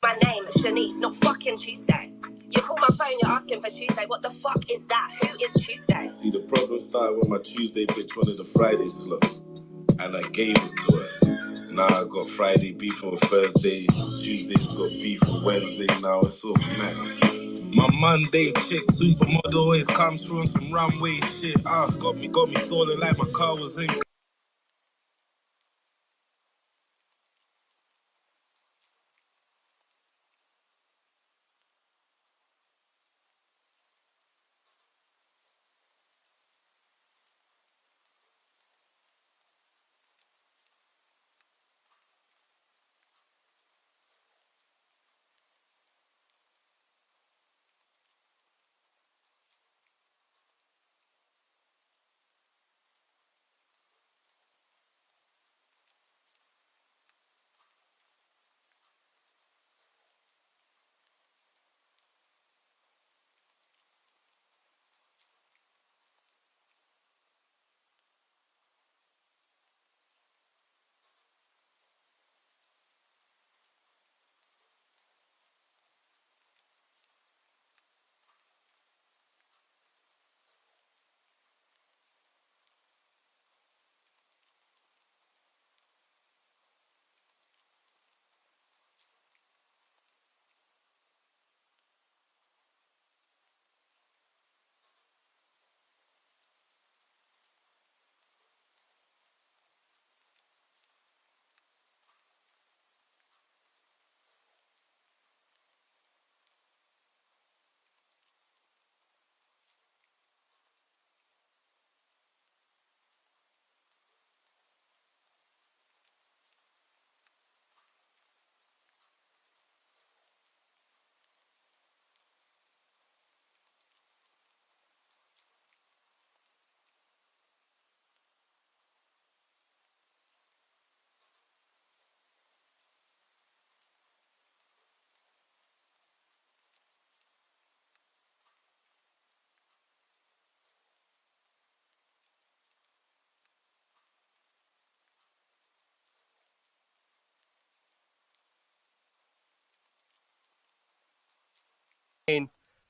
My name is Shanice, not fucking Tuesday. You call my phone, you're asking for Tuesday. What the fuck is that? Who is Tuesday? See, the problem started when my Tuesday bitch wanted the Friday slot, and I gave it to her. Now I got Friday beef on Thursday, Tuesday's got beef on Wednesday. Now it's all mad. My Monday chick, supermodel, always comes through on some runway shit. Got me stalling like my car was in.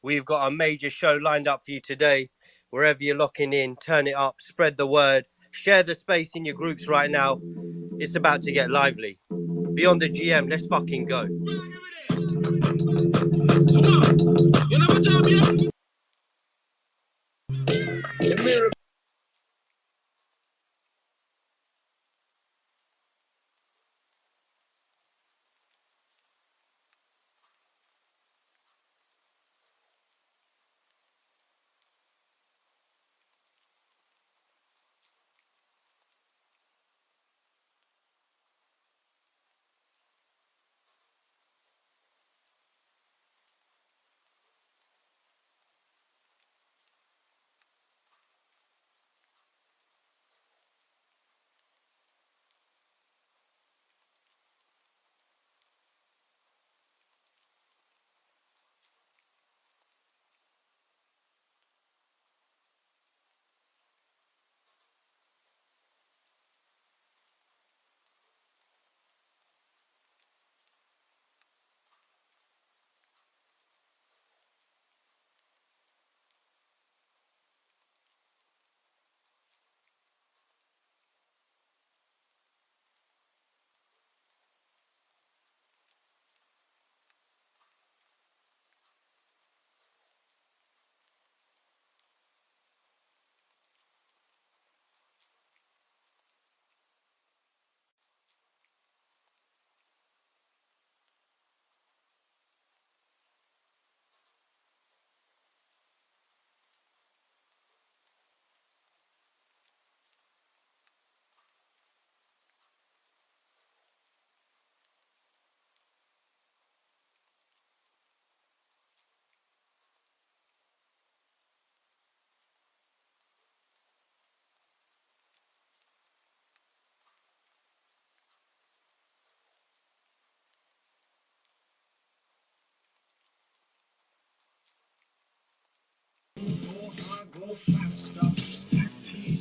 We've got a major show lined up for you today. Wherever you're locking in, turn it up, spread the word, share the space in your groups right now. It's about to get lively. Beyond the GM, let's fucking go.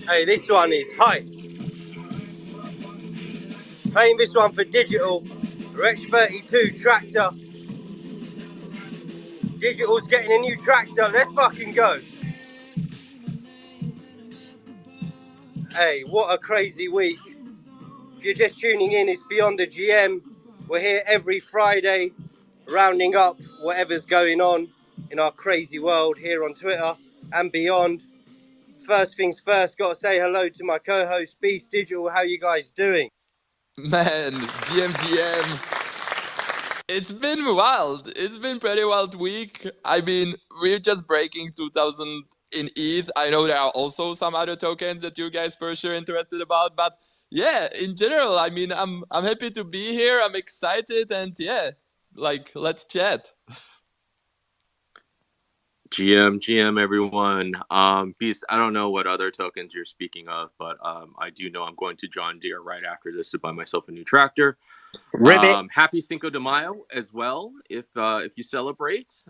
Hey, this one is Hi. Playing this one for digital. Rex 32 Tractor. Digital's getting a new tractor. Let's fucking go. Hey, what a crazy week. If you're just tuning in, it's Beyond the GM. We're here every Friday, rounding up whatever's going on in our crazy world here on Twitter and beyond. First things first, got to say hello to my co-host, Beast Digital. How you guys doing? Man, GM. It's been wild. It's been pretty wild week. I mean, we're just breaking 2000 in ETH. I know there are also some other tokens that you guys for sure interested about, but yeah, in general, I mean, I'm happy to be here. I'm excited, and yeah, like let's chat. GM, everyone. Beast, I don't know what other tokens you're speaking of, but I do know I'm going to John Deere right after this to buy myself a new tractor. Ribbit. Happy Cinco de Mayo as well. If you celebrate,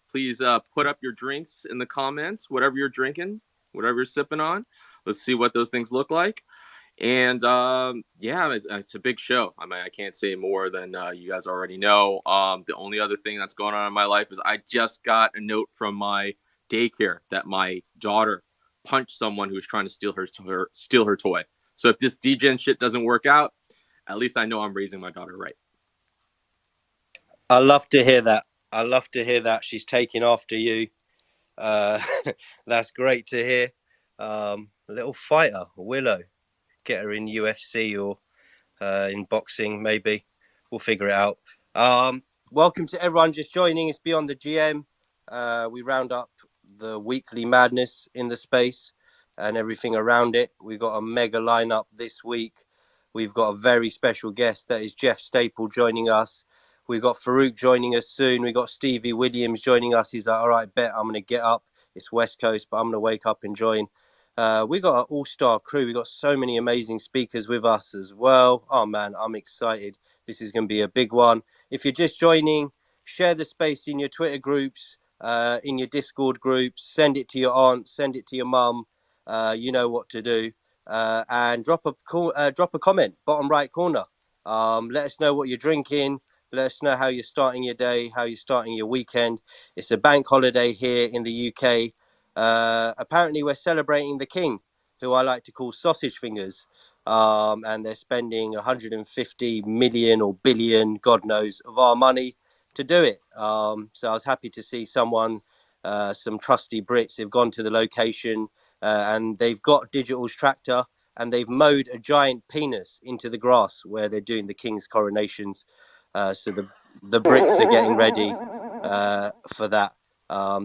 please put up your drinks in the comments, whatever you're drinking, whatever you're sipping on. Let's see what those things look like. And yeah, it's a big show. I mean, I can't say more than you guys already know. The only other thing that's going on in my life is I just got a note from my daycare that my daughter punched someone who was trying to steal her toy. So if this degen shit doesn't work out, at least I know I'm raising my daughter right. I love to hear that. I love to hear that she's taking after you. That's great to hear. Little fighter, Willow. Get her in UFC or in boxing, maybe. We'll figure it out. Welcome to everyone just joining. It's Beyond the GM. We round up the weekly madness in the space and everything around it. We've got a mega lineup this week. We've got a very special guest that is Jeff Staple joining us. We've got Farouk joining us soon. We've got Stevie Williams joining us. He's like, all right, bet I'm going to get up. It's West Coast, but I'm going to wake up and join. We got an all-star crew. We got so many amazing speakers with us as well. Oh man, I'm excited. This is going to be a big one. If you're just joining, share the space in your Twitter groups, in your Discord groups. Send it to your aunt, send it to your mum. You know what to do. And drop a comment, bottom right corner. Let us know what you're drinking. Let us know how you're starting your day, how you're starting your weekend. It's a bank holiday here in the UK. Apparently we're celebrating the king, who I like to call sausage fingers, and they're spending 150 million or billion, God knows, of our money to do it. So I was happy to see some trusty Brits have gone to the location, and they've got Digital's tractor, and they've mowed a giant penis into the grass where they're doing the king's coronations. So the Brits are getting ready for that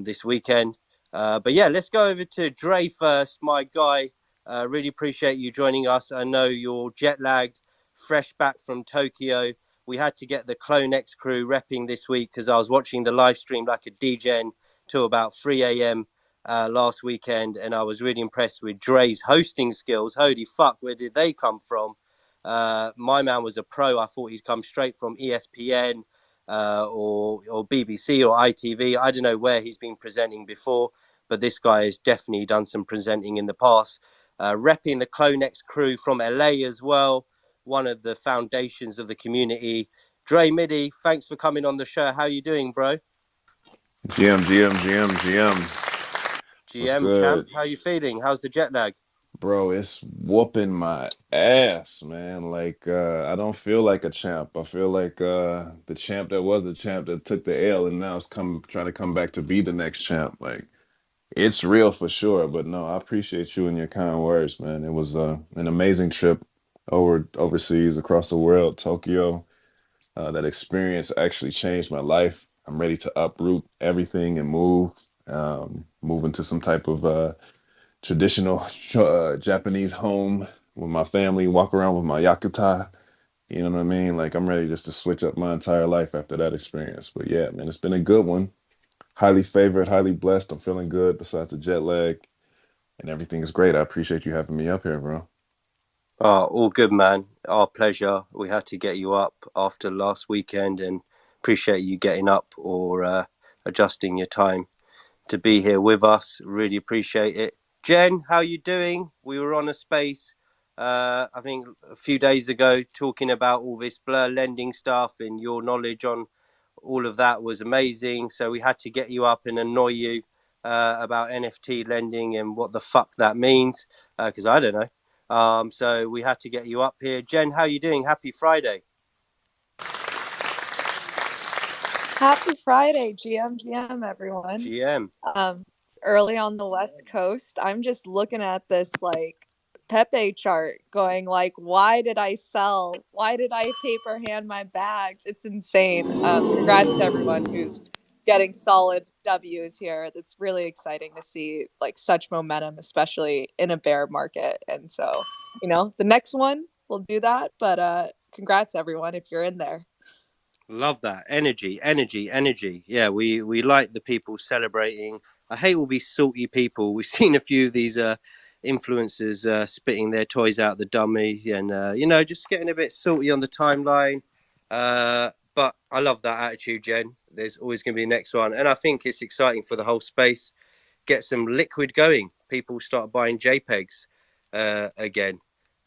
this weekend. But yeah, let's go over to Dre first, my guy. Really appreciate you joining us. I know you're jet lagged, fresh back from Tokyo. We had to get the CloneX crew repping this week because I was watching the live stream like a DJen till about 3 a.m. Last weekend, and I was really impressed with Dre's hosting skills. Holy fuck, where did they come from? My man was a pro. I thought he'd come straight from ESPN or BBC or ITV. I don't know where he's been presenting before, but this guy has definitely done some presenting in the past. Repping the CloneX crew from LA as well, one of the foundations of the community. Dre Midi, thanks for coming on the show. How you doing, bro? GM. What's GM champ, good? how you feeling? How's the jet lag? Bro, it's whooping my ass, man. Like, I don't feel like a champ. I feel like the champ that was a champ that took the L and now is trying to come back to be the next champ. Like, it's real for sure. But no, I appreciate you and your kind words, man. It was an amazing trip overseas across the world, Tokyo. That experience actually changed my life. I'm ready to uproot everything and move into some type of traditional Japanese home with my family, walk around with my yakuta. You know what I mean? Like, I'm ready just to switch up my entire life after that experience. But yeah, man, it's been a good one. Highly favored, highly blessed. I'm feeling good besides the jet lag, and everything is great. I appreciate you having me up here, bro. Oh, all good, man. Our pleasure. We had to get you up after last weekend and appreciate you getting up or adjusting your time to be here with us. Really appreciate it. Jen, how you doing? We were on a space, I think a few days ago, talking about all this blur lending stuff and your knowledge on all of that was amazing. So we had to get you up and annoy you about NFT lending and what the fuck that means, because I don't know. So we had to get you up here. Jen, how you doing? Happy Friday. Happy Friday, GM, everyone. GM. It's early on the West Coast. I'm just looking at this like Pepe chart going like, why did I sell? Why did I paper hand my bags? It's insane. Congrats to everyone who's getting solid W's here. That's really exciting to see like such momentum, especially in a bear market. And so, you know, the next one will do that. But congrats everyone if you're in there. Love that energy. Yeah, we like the people celebrating. I hate all these salty people. We've seen a few of these influencers spitting their toys out the dummy, and just getting a bit salty on the timeline. But I love that attitude, Jen. There's always going to be the next one, and I think it's exciting for the whole space. Get some liquid going. People start buying JPEGs again.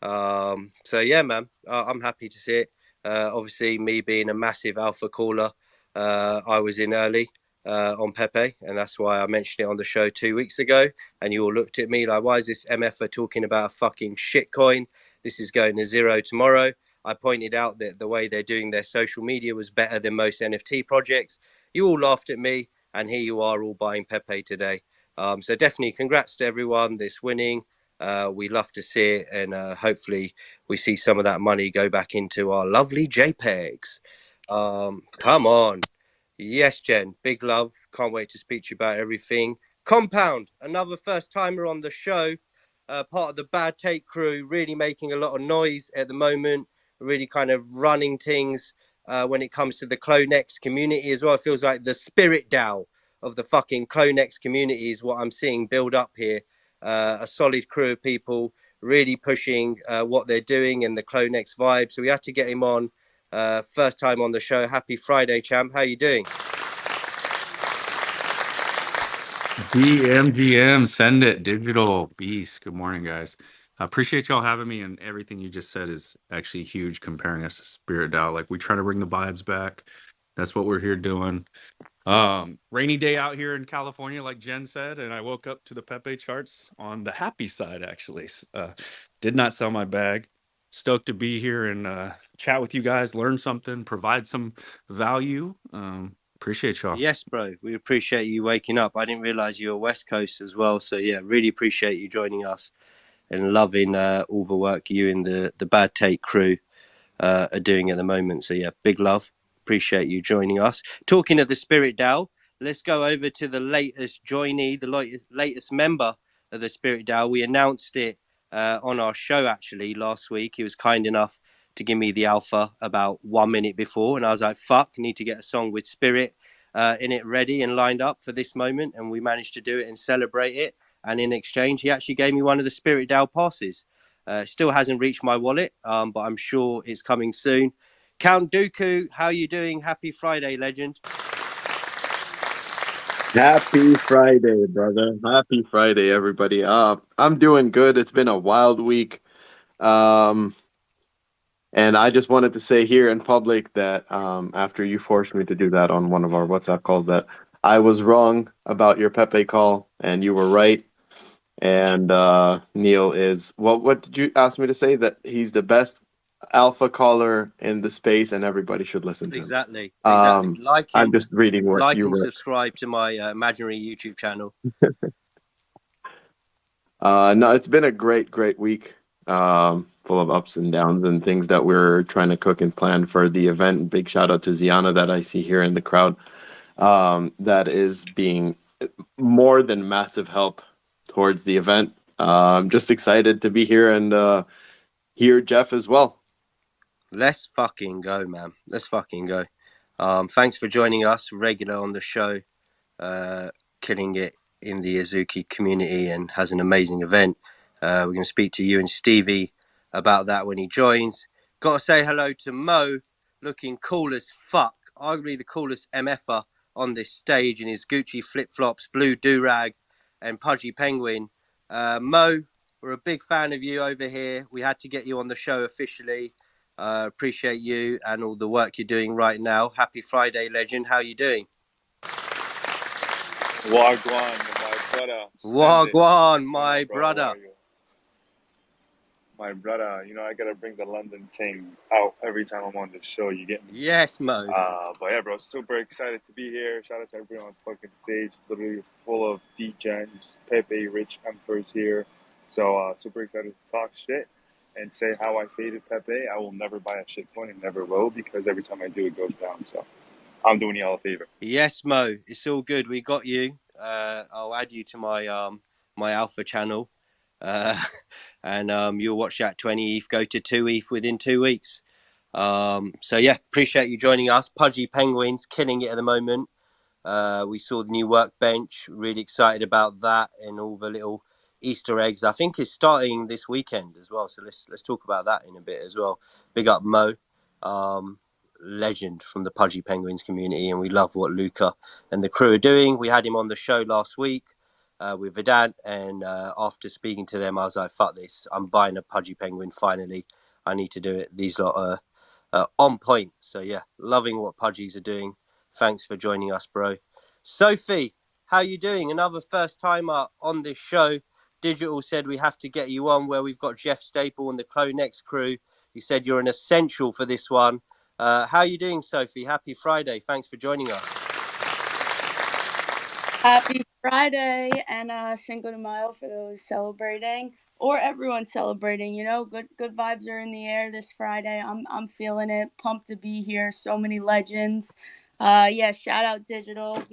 So yeah, man, I'm happy to see it. Obviously, me being a massive alpha caller, I was in early on Pepe, and that's why I mentioned it on the show 2 weeks ago. And you all looked at me like, why is this MFer talking about a fucking shit coin? This is going to zero tomorrow. I pointed out that the way they're doing their social media was better than most NFT projects. You all laughed at me, and here you are all buying Pepe today. So definitely congrats to everyone that's winning. We love to see it, and hopefully we see some of that money go back into our lovely JPEGs. Come on. Yes, Jen, big love. Can't wait to speak to you about everything. Compound, another first timer on the show, part of the Bad Take crew, really making a lot of noise at the moment, really kind of running things when it comes to the CloneX community as well. It feels like the spirit DAO of the fucking CloneX community is what I'm seeing build up here. A solid crew of people really pushing what they're doing and the CloneX vibe. So we had to get him on. First time on the show. Happy Friday, champ. How you doing? DMGM, send it, digital beast. Good morning, guys. I appreciate y'all having me, and everything you just said is actually huge comparing us to Spirit DAO. Like, we try to bring the vibes back. That's what we're here doing. Rainy day out here in California, like Jen said, and I woke up to the Pepe charts on the happy side, actually. Did not sell my bag. Stoked to be here and chat with you guys, learn something, provide some value. Appreciate y'all. Yes, bro. We appreciate you waking up. I didn't realize you were West Coast as well. So yeah, really appreciate you joining us and loving all the work you and the Bad Take crew are doing at the moment. So yeah, big love. Appreciate you joining us. Talking of the Spirit DAO, let's go over to the latest joinee, the latest member of the Spirit DAO. We announced it on our show actually last week. He was kind enough to give me the alpha about 1 minute before, and I was like, fuck, need to get a song with Spirit in it ready and lined up for this moment, and we managed to do it and celebrate it. And in exchange, he actually gave me one of the Spirit DAO passes. Still hasn't reached my wallet, but I'm sure it's coming soon. Count Dooku, how you doing? Happy Friday, legend. Happy Friday, brother. Happy Friday, everybody. I'm doing good. It's been a wild week. And I just wanted to say here in public that after you forced me to do that on one of our WhatsApp calls, that I was wrong about your Pepe call and you were right. And Neil is, what did you ask me to say? That he's the best alpha caller in the space and everybody should listen to him. Exactly. Like him, I'm just reading what like you and wrote. subscribe to my imaginary YouTube channel. No, it's been a great week, full of ups and downs and things that we're trying to cook and plan for the event. Big shout out to Ziana that I see here in the crowd. That is being more than massive help towards the event. I'm just excited to be here and hear Jeff as well. Let's fucking go, man. Let's fucking go. Thanks for joining us, regular on the show, killing it in the Azuki community and has an amazing event. We're going to speak to you and Stevie about that when he joins. Got to say hello to Mo, looking cool as fuck. Arguably the coolest MFer on this stage in his Gucci flip-flops, blue do-rag and pudgy penguin. Mo, we're a big fan of you over here. We had to get you on the show officially. Appreciate you and all the work you're doing right now. Happy Friday, legend. How are you doing? Wagwan, my brother. Wagwan, my brother. My brother, I gotta bring the London thing out every time I'm on the show. You get me? Yes, Mo. But yeah, bro, super excited to be here. Shout out to everyone on the fucking stage. Literally full of D-Gens, Pepe, Rich, Emperors here. So super excited to talk shit and say how I faded Pepe. I will never buy a shit coin and never will, because every time I do, it goes down. So I'm doing y'all a favor. Yes, Mo. It's all good. We got you. I'll add you to my alpha channel. And you'll watch that 20 ETH go to 2 ETH within 2 weeks. So yeah, appreciate you joining us. Pudgy Penguins killing it at the moment. We saw the new workbench, really excited about that, and all the little Easter eggs. I think is starting this weekend as well. So let's talk about that in a bit as well. Big up Mo, legend from the Pudgy Penguins community, and we love what Luca and the crew are doing. We had him on the show last week with Vedant, and after speaking to them, I was like, "Fuck this! I'm buying a Pudgy Penguin finally. I need to do it. These lot are on point." So yeah, loving what Pudgies are doing. Thanks for joining us, bro. Sophie, how you doing? Another first timer on this show. Digital said we have to get you on, where we've got Jeff Staple and the CloneX crew. He said you're an essential for this one. How you doing, Sophie? Happy Friday. Thanks for joining us. Happy Friday and Cinco de Mayo for those celebrating, or everyone celebrating. Good vibes are in the air this Friday. I'm feeling it. Pumped to be here. So many legends. Shout out Digital.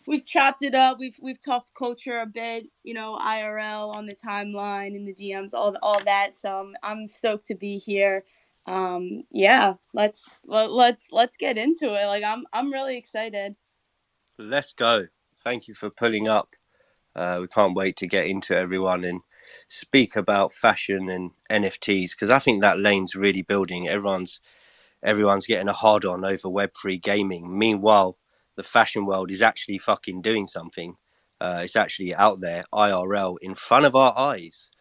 We've chopped it up. We've talked culture a bit. IRL on the timeline, in the DMs, all that. So I'm stoked to be here. Let's get into it. Like I'm really excited. Let's go. Thank you for pulling up. We can't wait to get into everyone and speak about fashion and NFTs, because I think that lane's really building. Everyone's getting a hard on over Web3 gaming. Meanwhile, the fashion world is actually fucking doing something. It's actually out there, IRL, in front of our eyes.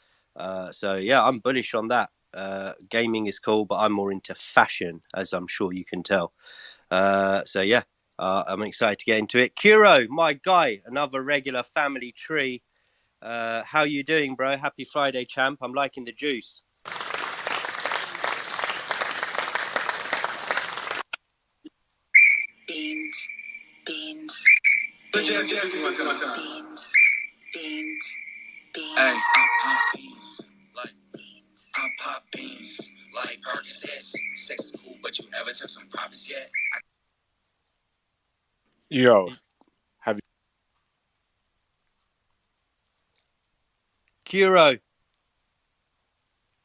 So yeah, I'm bullish on that. Gaming is cool, but I'm more into fashion, as I'm sure you can tell. I'm excited to get into it. Kuro, my guy, another regular family tree. How you doing, bro? Happy Friday, champ. I'm liking the juice. Beans. Hey, I pop beans like Percocets. Sex is cool, but you ever took some profits yet? Yo, have you? Kuro.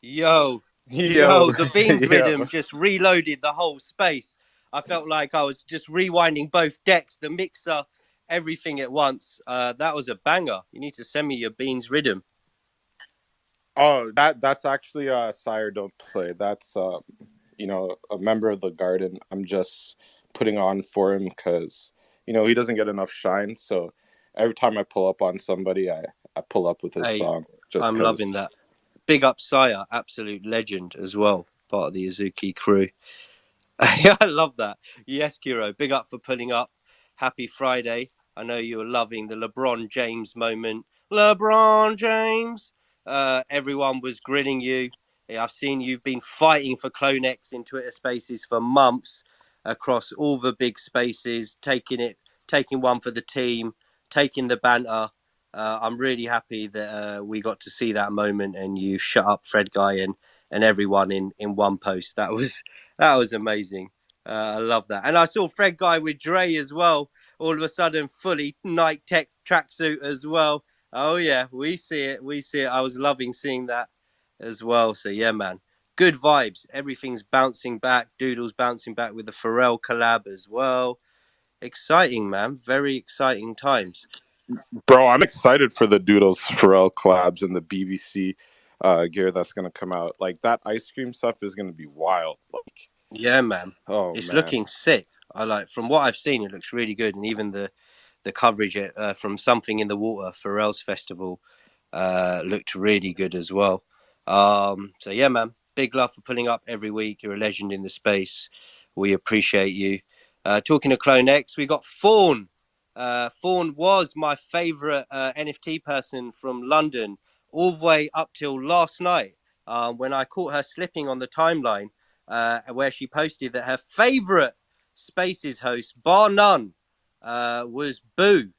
Yo, the Beans rhythm just reloaded the whole space. I felt like I was just rewinding both decks, the mixer, everything at once. That was a banger. You need to send me your Beans rhythm. Oh, that's actually Sire Don't Play. That's a member of the Garden. I'm just putting on for him because he doesn't get enough shine. So every time I pull up on somebody, I pull up with his song. I'm loving that. Big up Sire, absolute legend as well, part of the Azuki crew. I love that. Yes, Kiro, big up for pulling up. Happy Friday. I know you were loving the LeBron James moment. LeBron James. Everyone was grilling you. I've seen you've been fighting for CloneX in Twitter Spaces for months across all the big spaces, taking one for the team, taking the banter. I'm really happy that we got to see that moment, and you shut up Fred Guy and everyone in one post. That was amazing. I love that. And I saw Fred Guy with Dre as well. All of a sudden, fully Nike Tech tracksuit as well. Oh yeah, we see it. I was loving seeing that as well. So yeah, man, good vibes. Everything's bouncing back. Doodle's bouncing back with the Pharrell collab as well. Exciting, man. Very exciting times. Bro, I'm excited for the Doodles Pharrell collabs and the BBC gear that's gonna come out. Like that ice cream stuff is gonna be wild. Like, yeah, man. It's looking sick. I like, from what I've seen, it looks really good, and even the coverage from Something in the Water, Pharrell's festival, looked really good as well. So yeah, man, big love for pulling up every week. You're a legend in the space. We appreciate you. Talking to CloneX, we got Fawn. Fawn was my favourite NFT person from London all the way up till last night when I caught her slipping on the timeline where she posted that her favourite Spaces host, bar none, was Boo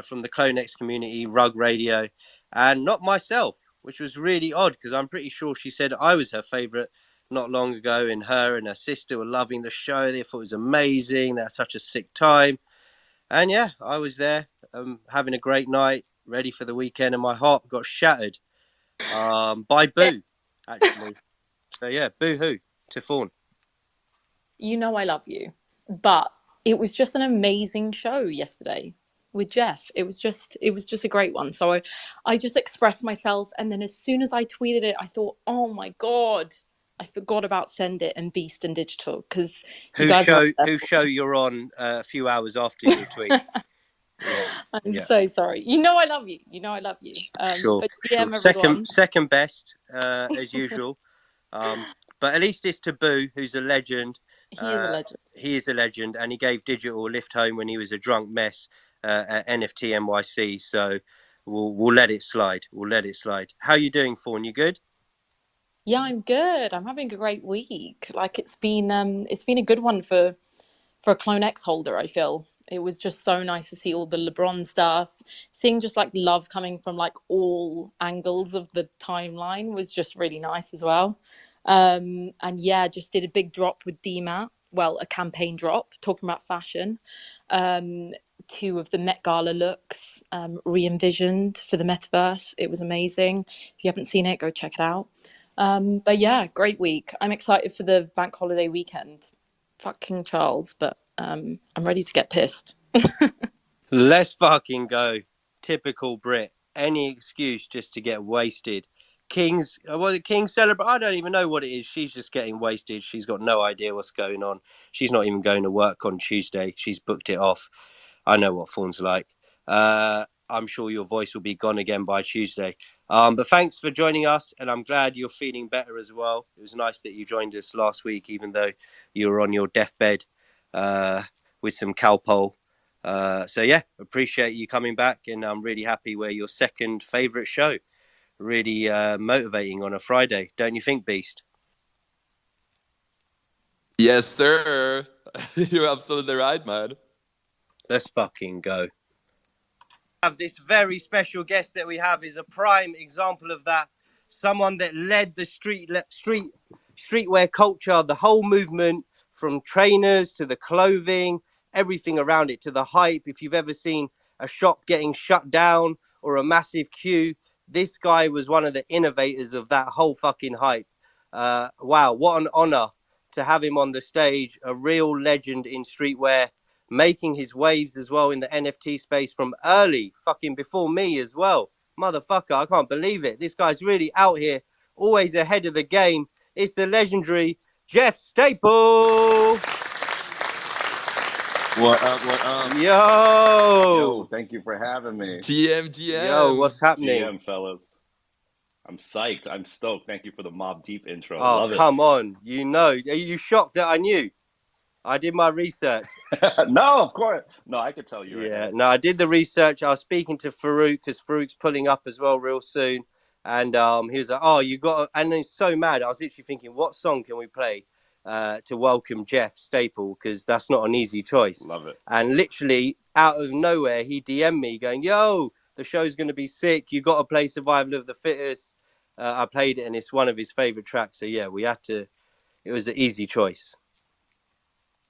from the CloneX community, Rug Radio, and not myself, which was really odd because I'm pretty sure she said I was her favourite not long ago, and her and her sister were loving the show. They thought it was amazing. They had such a sick time. And yeah, I was there having a great night, ready for the weekend, and my heart got shattered by Boo, actually. So yeah, boo-hoo to Fawn. You know I love you, but it was just an amazing show yesterday with Jeff. It was just a great one. So I just expressed myself, and then as soon as I tweeted it, I thought, oh my god, I forgot about Send It and Beast and Digital because you guys are Whose show you're on a few hours after your tweet. Yeah. I'm Yeah. so sorry. You know I love you. You know I love you. Sure. But DM Sure. everyone. Second best, as usual. But at least it's Taboo, who's a legend. He is a legend. He is a legend, and he gave Digital a lift home when he was a drunk mess at NFT NYC. So we'll let it slide. We'll let it slide. How you doing, Fawn? You good? Yeah, I'm good. I'm having a great week. Like it's been a good one for a CloneX holder, I feel. It was just so nice to see all the LeBron stuff. Seeing just like love coming from like all angles of the timeline was just really nice as well. And yeah, just did a big drop with DMAT. Well, a campaign drop talking about fashion. 2 of the Met Gala looks re-envisioned for the metaverse. It was amazing. If you haven't seen it, go check it out. But yeah, great week. I'm excited for the bank holiday weekend. Fuck King Charles, but I'm ready to get pissed. Let's fucking go. Typical Brit. Any excuse just to get wasted. King's, was it King celebrate? I don't even know what it is. She's just getting wasted. She's got no idea what's going on. She's not even going to work on Tuesday. She's booked it off. I know what Fawn's like. I'm sure your voice will be gone again by Tuesday. But thanks for joining us, and I'm glad you're feeling better as well. It was nice that you joined us last week, even though you were on your deathbed with some Calpol. So yeah, appreciate you coming back, and I'm really happy we're your second favourite show. Really motivating on a Friday, don't you think, Beast? Yes, sir. You're absolutely right, man. Let's fucking go. This very special guest that we have is a prime example of that. Someone that led the streetwear culture, the whole movement, from trainers to the clothing, everything around it, to the hype. If you've ever seen a shop getting shut down or a massive queue, this guy was one of the innovators of that whole fucking hype. Wow, what an honor to have him on the stage. A real legend in streetwear, making his waves as well in the NFT space from early, fucking before me as well. Motherfucker, I can't believe it. This guy's really out here, always ahead of the game. It's the legendary Jeff Staple. What up, what up? Yo, thank you for having me. GM. Yo, what's happening? GM, fellas. I'm psyched. I'm stoked. Thank you for the Mob Deep intro. Oh, Love come on. You know, are you shocked that I knew? I did my research. No, of course. No, I could tell you. Yeah, no, I did the research. I was speaking to Farouk because Farouk's pulling up as well real soon. And he was like, oh, you got, and he's so mad. I was literally thinking, what song can we play to welcome Jeff Staple? Because that's not an easy choice. Love it. And literally out of nowhere, he DM'd me going, yo, the show's going to be sick. You got to play Survival of the Fittest. I played it and it's one of his favorite tracks. So yeah, we had to, it was an easy choice.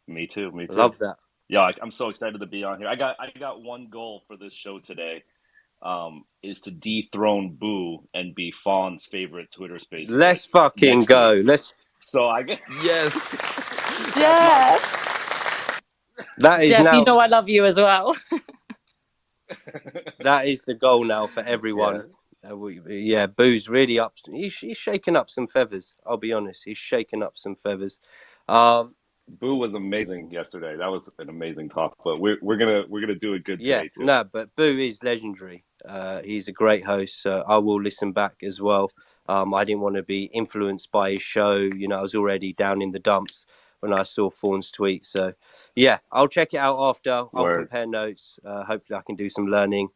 Me too. Love that. Yeah, I'm so excited to be on here. I got one goal for this show today, is to dethrone Boo and be Fawn's favorite Twitter space. Let's fucking go. Week. So I guess yes. Yeah. That is Jeff, now. you know I love you as well. That is the goal now for everyone. Yeah, Boo's really up. He's shaking up some feathers. I'll be honest. He's shaking up some feathers. Boo was amazing yesterday. That was an amazing talk. But we're gonna do it good today too. No, but Boo is legendary. He's a great host, so I will listen back as well. I didn't want to be influenced by his show. You know, I was already down in the dumps when I saw Fawn's tweet. So, yeah, I'll check it out after. I'll Word. compare notes. Hopefully, I can do some learning.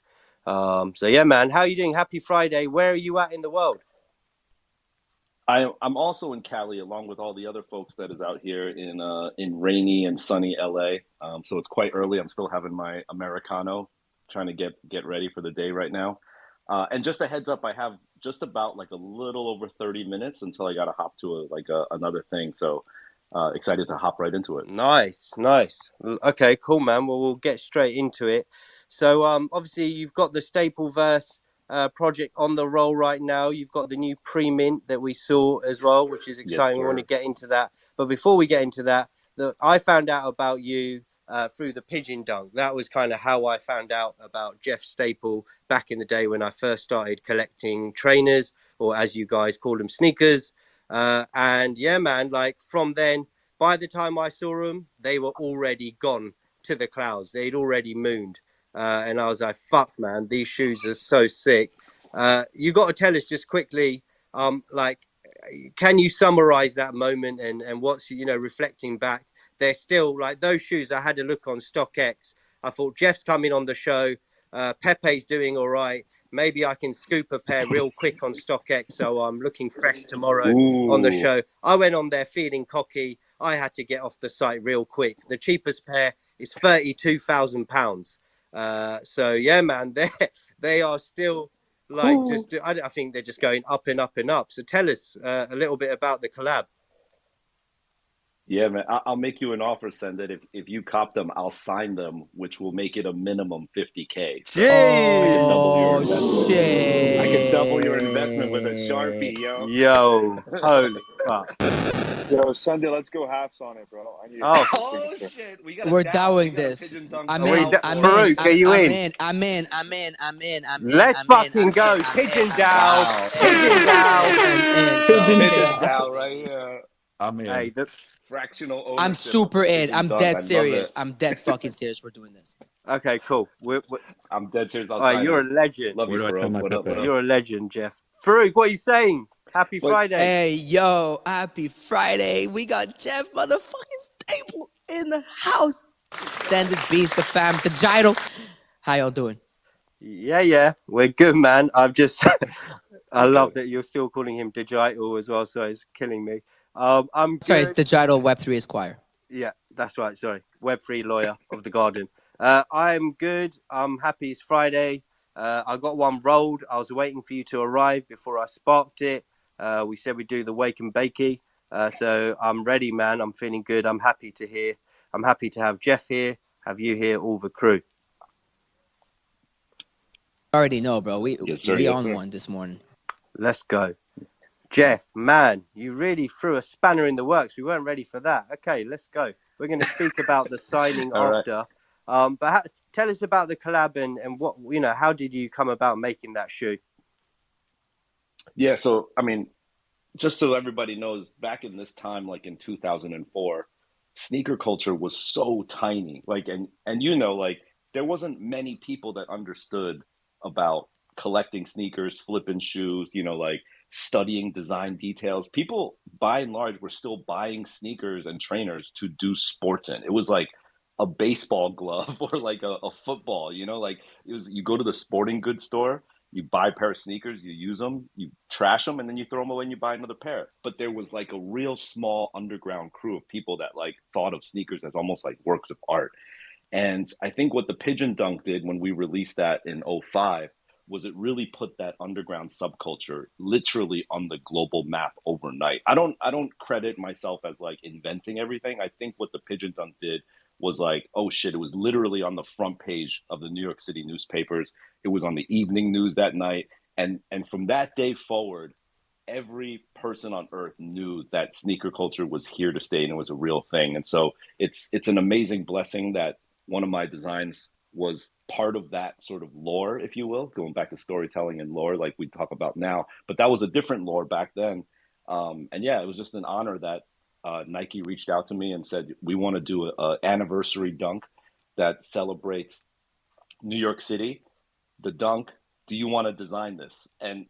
So, yeah, man, how are you doing? Happy Friday. Where are you at in the world? I'm also in Cali, along with all the other folks that is out here in rainy and sunny LA. So it's quite early. I'm still having my Americano, trying to get ready for the day right now. And just a heads up, I have just about like a little over 30 minutes until I got to hop to another thing. So excited to hop right into it. Nice. Okay, cool, man. Well, we'll get straight into it. So, obviously, you've got the Stapleverse project on the roll right now. You've got the new pre-mint that we saw as well, which is Yes, exciting. We want to sir. get into that. But before we get into that, I found out about you through the pigeon dunk. That was kind of how I found out about Jeff Staple back in the day when I first started collecting trainers, or as you guys call them, sneakers. And yeah, man, like from then, by the time I saw them, they were already gone to the clouds. They'd already mooned. And I was like, fuck, man, these shoes are so sick. You got to tell us just quickly, like, can you summarize that moment and what's, you know, reflecting back? They're still like those shoes. I had a look on StockX. I thought Jeff's coming on the show. Pepe's doing all right. Maybe I can scoop a pair real quick on StockX. So I'm looking fresh tomorrow on the Ooh, show. I went on there feeling cocky. I had to get off the site real quick. The cheapest pair is £32,000. So yeah, man, they are still like ooh. just. I think they're just going up and up and up. So tell us a little bit about the collab. Yeah, man. I'll make you an offer, Send it. If you cop them, I'll sign them, which will make it a minimum 50K. So I could double your Jeez, Oh investment. I could double your investment with a shit. Sharpie, yo. yo, holy fuck! Yo, Sunday, let's go halves on it, bro. I need a Oh, half Oh signature. shit, we got a We're down. We doing got a this. pigeon dunk I'm are we in. down I'm for in. Farouk? Are you I'm in? in. I'm in. I'm in. I'm in. I'm in. Let's I'm in. fucking I'm in. go. I'm in. Pigeon I'm in. down. wow. Pigeon down. I'm in, Pigeon bro. Pigeon down. down right here. I'm Hey, in. Fractional I'm ownership of the super in. pigeon I'm dunk. dead I love it. serious. I'm dead fucking serious. We're doing this. okay, cool. I'm dead serious. I'll All right, sign you're them. a legend. Love Where you, do I send Farouk. my What up? What Pepe? up? You're a legend, Jeff. Farouk, what are you saying? Happy But Friday. Hey, yo, happy Friday. We got Jeff motherfucking Staple in the house. Send it, beast, the fam, the gyro. How y'all doing? Yeah, we're good, man. I we're love good. that you're still calling him digital as well, so it's killing me. I'm Sorry, it's good. the gyro Web3 Esquire. Yeah, that's right. Sorry, Web3 lawyer of the garden. I'm good. I'm happy it's Friday. I got one rolled. I was waiting for you to arrive before I sparked it. We said we'd do the wake and bakey. So I'm ready, man. I'm feeling good. I'm happy to hear. I'm happy to have Jeff here, have you here, all the crew. Already know, bro. Yes, sir. We Yes, on sir. one this morning. Let's go. Jeff, man, you really threw a spanner in the works. We weren't ready for that. Okay, let's go. We're going to speak about the signing All right. after. But tell us about the collab and what, you know, how did you come about making that shoe? Yeah. So, I mean, just so everybody knows, back in this time, like in 2004, sneaker culture was so tiny. Like, and you know, like there wasn't many people that understood about collecting sneakers, flipping shoes, you know, like studying design details. People, by and large, were still buying sneakers and trainers to do sports in. It was like a baseball glove or like a football, you know, like it was, you go to the sporting goods store, you buy a pair of sneakers, you use them, you trash them, and then you throw them away and you buy another pair. But there was like a real small underground crew of people that like thought of sneakers as almost like works of art. And I think what the Pigeon Dunk did when we released that in '05 was it really put that underground subculture literally on the global map overnight. I don't credit myself as like inventing everything. I think what the Pigeon Dunk did was like, oh shit, it was literally on the front page of the New York City newspapers. It was on the evening news that night. And from that day forward, every person on earth knew that sneaker culture was here to stay and it was a real thing. And so it's an amazing blessing that one of my designs was part of that sort of lore, if you will, going back to storytelling and lore like we talk about now. But that was a different lore back then. And yeah, it was just an honor that Nike reached out to me and said, we want to do an anniversary dunk that celebrates New York City, the dunk, do you want to design this? And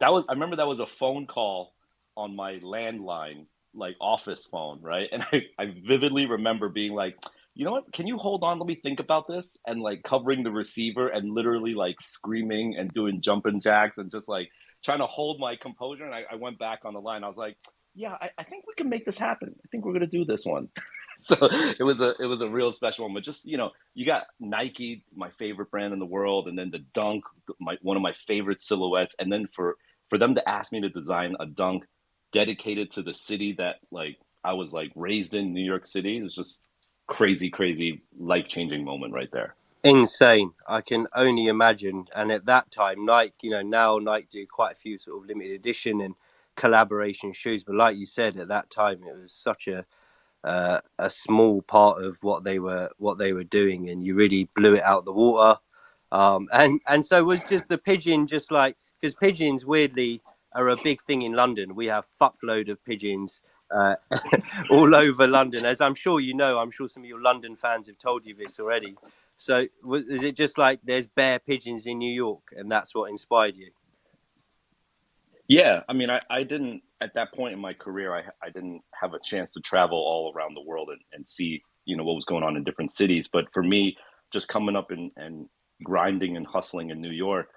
I remember that was a phone call on my landline, like office phone, right? And I vividly remember being like, you know what? Can you hold on? Let me think about this. And like covering the receiver and literally like screaming and doing jumping jacks and just like trying to hold my composure. And I went back on the line. I was like, yeah, I think we can make this happen. I think we're gonna do this one. So it was a real special moment. Just you got Nike, my favorite brand in the world, and then the Dunk, one of my favorite silhouettes, and then for them to ask me to design a Dunk dedicated to the city that like I was like raised in, New York City, it was just crazy life-changing moment right there. Insane. I can only imagine. And at that time, Nike, now Nike do quite a few sort of limited edition and collaboration shoes, but like you said, at that time it was such a small part of what they were doing, and you really blew it out the water. And so was just the pigeon, just like, because pigeons weirdly are a big thing in London. We have fuckload of pigeons all over London, as I'm sure I'm sure some of your London fans have told you this already. So is it just like there's bare pigeons in New York and that's what inspired you? Yeah, I mean, I didn't, at that point in my career, I didn't have a chance to travel all around the world and see, what was going on in different cities. But for me, just coming up and grinding and hustling in New York,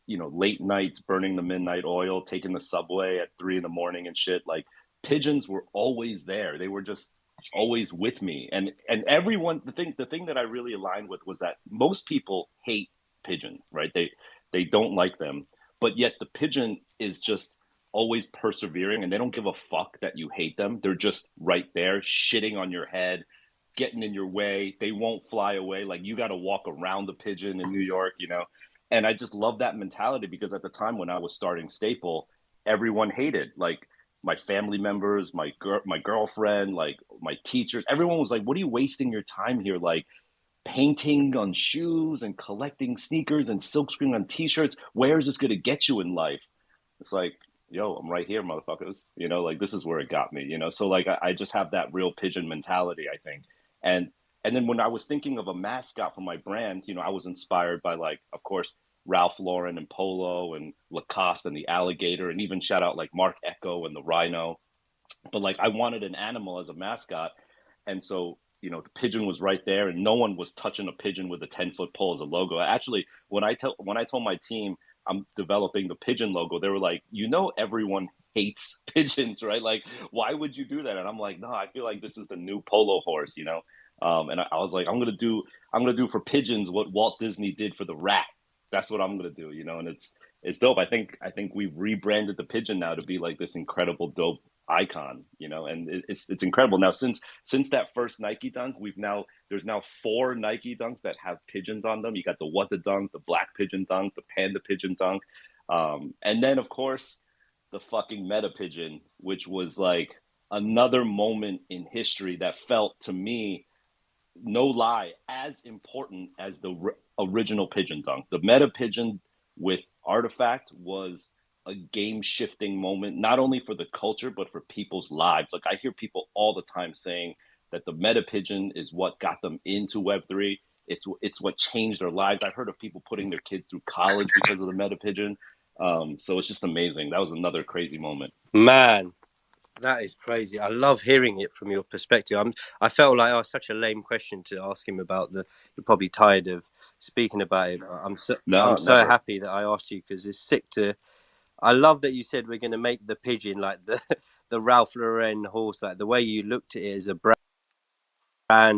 late nights, burning the midnight oil, taking the subway at 3 a.m. and shit, like pigeons were always there. They were just always with me. And everyone, the thing that I really aligned with was that most people hate pigeons, right? They don't like them, but yet the pigeon is just always persevering, and they don't give a fuck that you hate them. They're just right there shitting on your head, getting in your way. They won't fly away. Like you got to walk around the pigeon in New York, and I just love that mentality, because at the time when I was starting Staple, everyone hated, like my family members, my girlfriend, like my teachers, everyone was like, what are you wasting your time here? Like painting on shoes and collecting sneakers and silkscreen on t-shirts. Where is this going to get you in life? It's like, yo, I'm right here, motherfuckers. Like this is where it got me, So like I just have that real pigeon mentality, I think. And then when I was thinking of a mascot for my brand, I was inspired by, like, of course, Ralph Lauren and Polo and Lacoste and the alligator, and even shout out like Mark Echo and the rhino. But like I wanted an animal as a mascot. And so, the pigeon was right there, and no one was touching a pigeon with a 10-foot pole as a logo. Actually, when I told my team I'm developing the pigeon logo, they were like, everyone hates pigeons, right? Like, why would you do that? And I'm like, no, I feel like this is the new polo horse, And I was like, I'm gonna do for pigeons what Walt Disney did for the rat. That's what I'm gonna do, And it's dope. I think we've rebranded the pigeon now to be like this incredible, dope icon, and it's incredible. Now, since that first Nike dunk, there's now 4 Nike dunks that have pigeons on them. You got the What the Dunk, the Black Pigeon Dunk, the Panda Pigeon Dunk, and then of course the fucking Meta Pigeon, which was like another moment in history that felt to me, no lie, as important as the original Pigeon Dunk. The Meta Pigeon with Artifact was a game-shifting moment, not only for the culture, but for people's lives. Like, I hear people all the time saying that the Meta Pigeon is what got them into Web3. It's what changed their lives. I've heard of people putting their kids through college because of the Meta Pigeon. So it's just amazing. That was another crazy moment. Man, that is crazy. I love hearing it from your perspective. I felt like such a lame question to ask him about. You're probably tired of speaking about it. I'm so happy that I asked you, because it's sick to. I love that you said we're going to make the pigeon like the Ralph Lauren horse, like the way you looked at it as a brand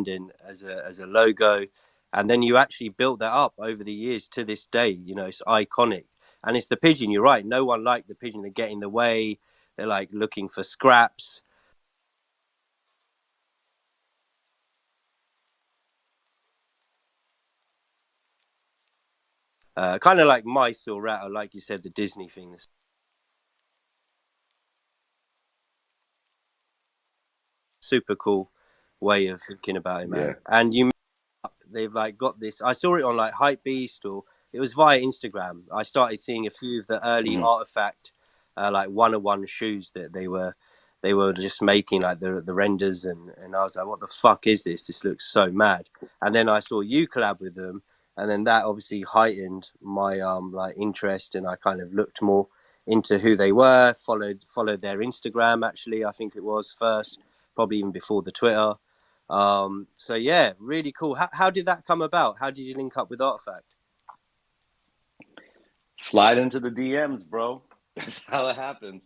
and as a logo, and then you actually built that up over the years to this day. It's iconic, and it's the pigeon. You're right. No one liked the pigeon. They get in the way. They're like looking for scraps. Kind of like mice or rat, or like you said, the Disney thing. Super cool way of thinking about it, man. Yeah. And they've like got this. I saw it on like Hypebeast, or it was via Instagram. I started seeing a few of the early Artifact, like 101 shoes that they were just making, like the renders, and I was like, what the fuck is this? This looks so mad. And then I saw you collab with them, and then that obviously heightened my like interest, and I kind of looked more into who they were, followed their Instagram, actually, I think it was first, probably even before the Twitter. So yeah, really cool. How did that come about? How did you link up with Artifact? Slide into the DMs, bro. That's how it happens.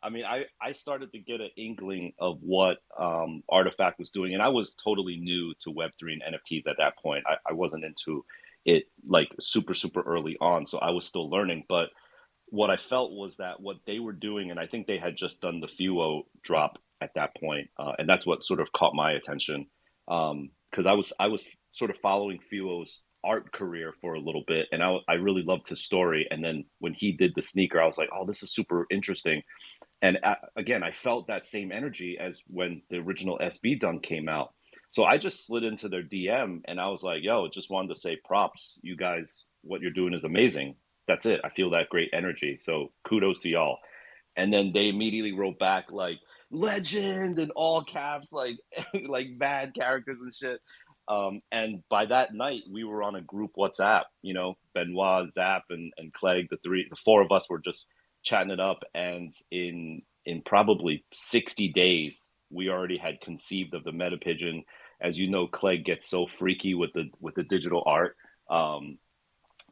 I mean, I started to get an inkling of what Artifact was doing, and I was totally new to Web3 and NFTs at that point. I wasn't into it like super, super early on, so I was still learning. But what I felt was that what they were doing, and I think they had just done the Fuo drop at that point, and that's what sort of caught my attention, because I was sort of following Fuo's art career for a little bit, and I really loved his story. And then when he did the sneaker, I was like, oh, this is super interesting. And again, I felt that same energy as when the original SB Dunk came out. So I just slid into their DM and I was like, yo, just wanted to say props. You guys, what you're doing is amazing. That's it. I feel that great energy. So kudos to y'all. And then they immediately wrote back like legend in all caps, like like bad characters and shit. And by that night, we were on a group WhatsApp. You know, Benoit, Zap, and Clegg, the four of us were just chatting it up. And in probably 60 days, we already had conceived of the meta pigeon. As you know, Clegg gets so freaky with the digital art.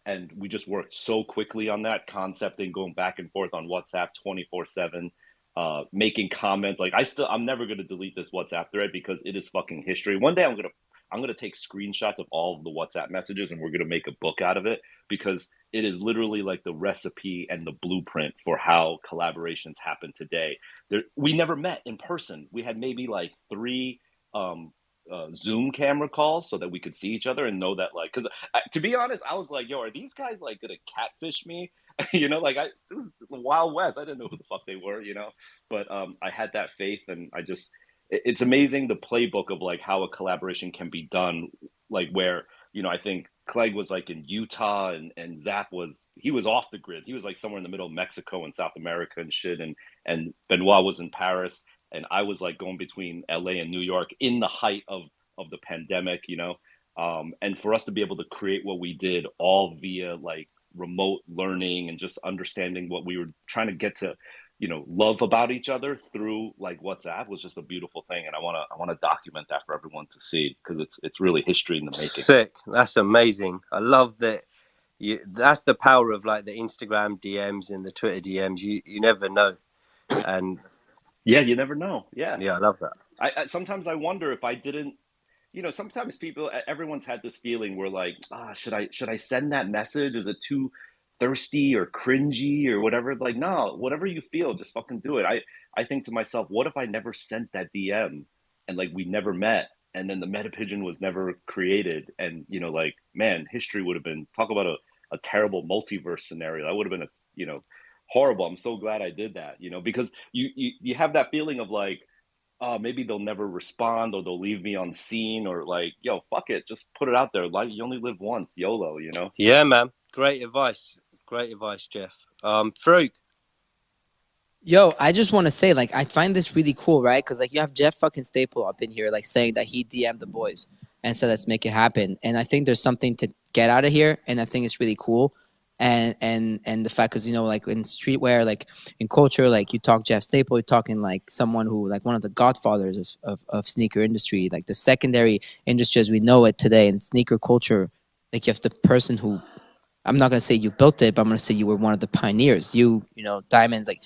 And we just worked so quickly on that concepting, going back and forth on WhatsApp 24/7, making comments. Like I'm never gonna delete this WhatsApp thread because it is fucking history. One day I'm gonna take screenshots of all of the WhatsApp messages and we're gonna make a book out of it because it is literally like the recipe and the blueprint for how collaborations happen today. We never met in person. We had maybe like 3 Zoom camera calls so that we could see each other and know that, like, because to be honest, I was like, yo, are these guys like gonna catfish me? You know, like it was the Wild West. I didn't know who the fuck they were, you know, but I had that faith, and it's amazing the playbook of like how a collaboration can be done, like where, you know, I think Clegg was like in Utah and Zap he was off the grid. He was like somewhere in the middle of Mexico and South America and shit, and Benoit was in Paris, and I was like going between LA and New York in the height of the pandemic, you know. And for us to be able to create what we did all via like remote learning and just understanding what we were trying to get to, you know, love about each other through like WhatsApp was just a beautiful thing. And I want to document that for everyone to see because it's really history in the making. Sick. That's amazing. I love that. That's the power of like the Instagram DMs and the Twitter DMs. You never know. And yeah, you never know. Yeah, I love that. I sometimes I wonder if I didn't, you know, sometimes everyone's had this feeling where like, should I send that message? Is it too thirsty or cringy or whatever? Like, no, whatever you feel, just fucking do it. I think to myself, what if I never sent that DM and like we never met and then the meta pigeon was never created? And, you know, like, man, history would have been, talk about a terrible multiverse scenario. That would have been you know, horrible. I'm so glad I did that, you know, because you have that feeling of like, maybe they'll never respond or they'll leave me on scene or like, yo, fuck it, just put it out there. Like, you only live once, YOLO, you know? Yeah, man. Great advice, Jeff. Farouk. Yo, I just want to say, like, I find this really cool, right? Because, like, you have Jeff fucking Staple up in here, like, saying that he DM'd the boys and said, let's make it happen. And I think there's something to get out of here, and I think it's really cool. And the fact, because, you know, like, in streetwear, like, in culture, like, you talk Jeff Staple, you're talking, like, someone who, like, one of the godfathers of sneaker industry, like, the secondary industry as we know it today in sneaker culture. Like, you have the person who, I'm not going to say you built it, but I'm going to say you were one of the pioneers. You know, Diamonds, like,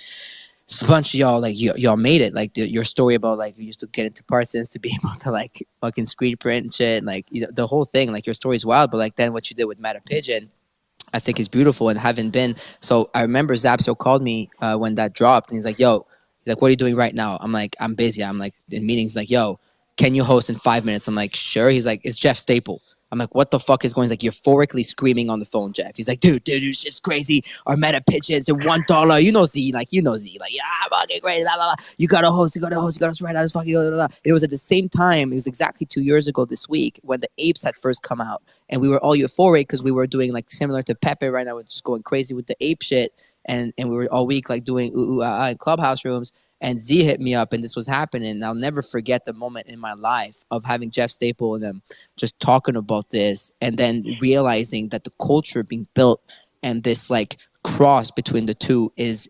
a bunch of y'all, like, y'all made it. Like, your story about, like, you used to get into Parsons to be able to, like, fucking screen print and shit. Like, you know, the whole thing, like, your story's wild. But, like, then what you did with Meta Pigeon, I think is beautiful. And having been, so I remember Zapsio called me when that dropped. And he's like, yo, what are you doing right now? I'm like, I'm busy. I'm, like, in meetings. Like, yo, can you host in 5 minutes? I'm like, sure. He's like, it's Jeff Staple. I'm like, what the fuck is going on? He's like, euphorically screaming on the phone, Jeff. He's like, dude, it's just crazy. Our meta pigeons are $1. You know Z. Like, yeah, fucking crazy. Blah, blah, blah. You got to host right now. This fucking blah, blah, blah. It was at the same time. It was exactly 2 years ago this week when the apes had first come out. And we were all euphoric because we were doing, like, similar to Pepe right now. We're just going crazy with the ape shit. And we were all week, like, doing in clubhouse rooms. And Z hit me up, and this was happening. And I'll never forget the moment in my life of having Jeff Staple and them just talking about this, and then realizing that the culture being built and this like cross between the two is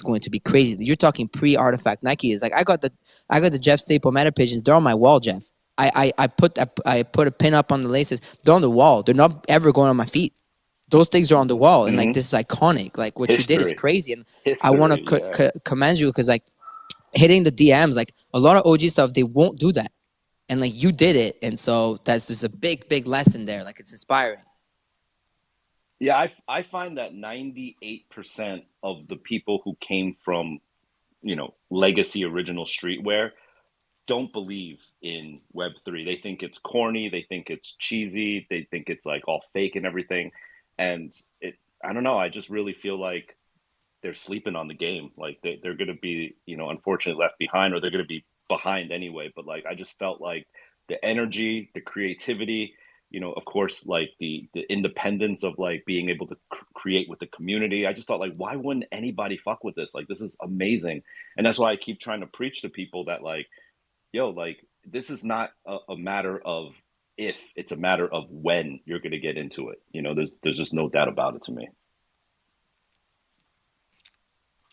going to be crazy. You're talking pre-Artifact Nike. Is like I got the Jeff Staple meta pigeons. They're on my wall, Jeff. I put a pin up on the laces. They're on the wall. They're not ever going on my feet. Those things are on the wall, and like this is iconic. Like what you did is crazy, and I want to commend you because like hitting the DMs, like a lot of OG stuff, they won't do that, and like you did it, and so that's just a big lesson there. Like it's inspiring. Yeah, I find that 98% of the people who came from, legacy original streetwear don't believe in Web3. They think it's corny, they think it's cheesy, they think it's like all fake and everything. And I don't know, I just really feel like they're sleeping on the game. Like they're going to be, unfortunately left behind, or they're going to be behind anyway. But like, I just felt like the energy, the creativity, of course, like the independence of like being able to create with the community. I just thought like, why wouldn't anybody fuck with this? Like, this is amazing. And that's why I keep trying to preach to people that like, yo, like this is not a matter of if, it's a matter of when you're going to get into it. There's just no doubt about it to me.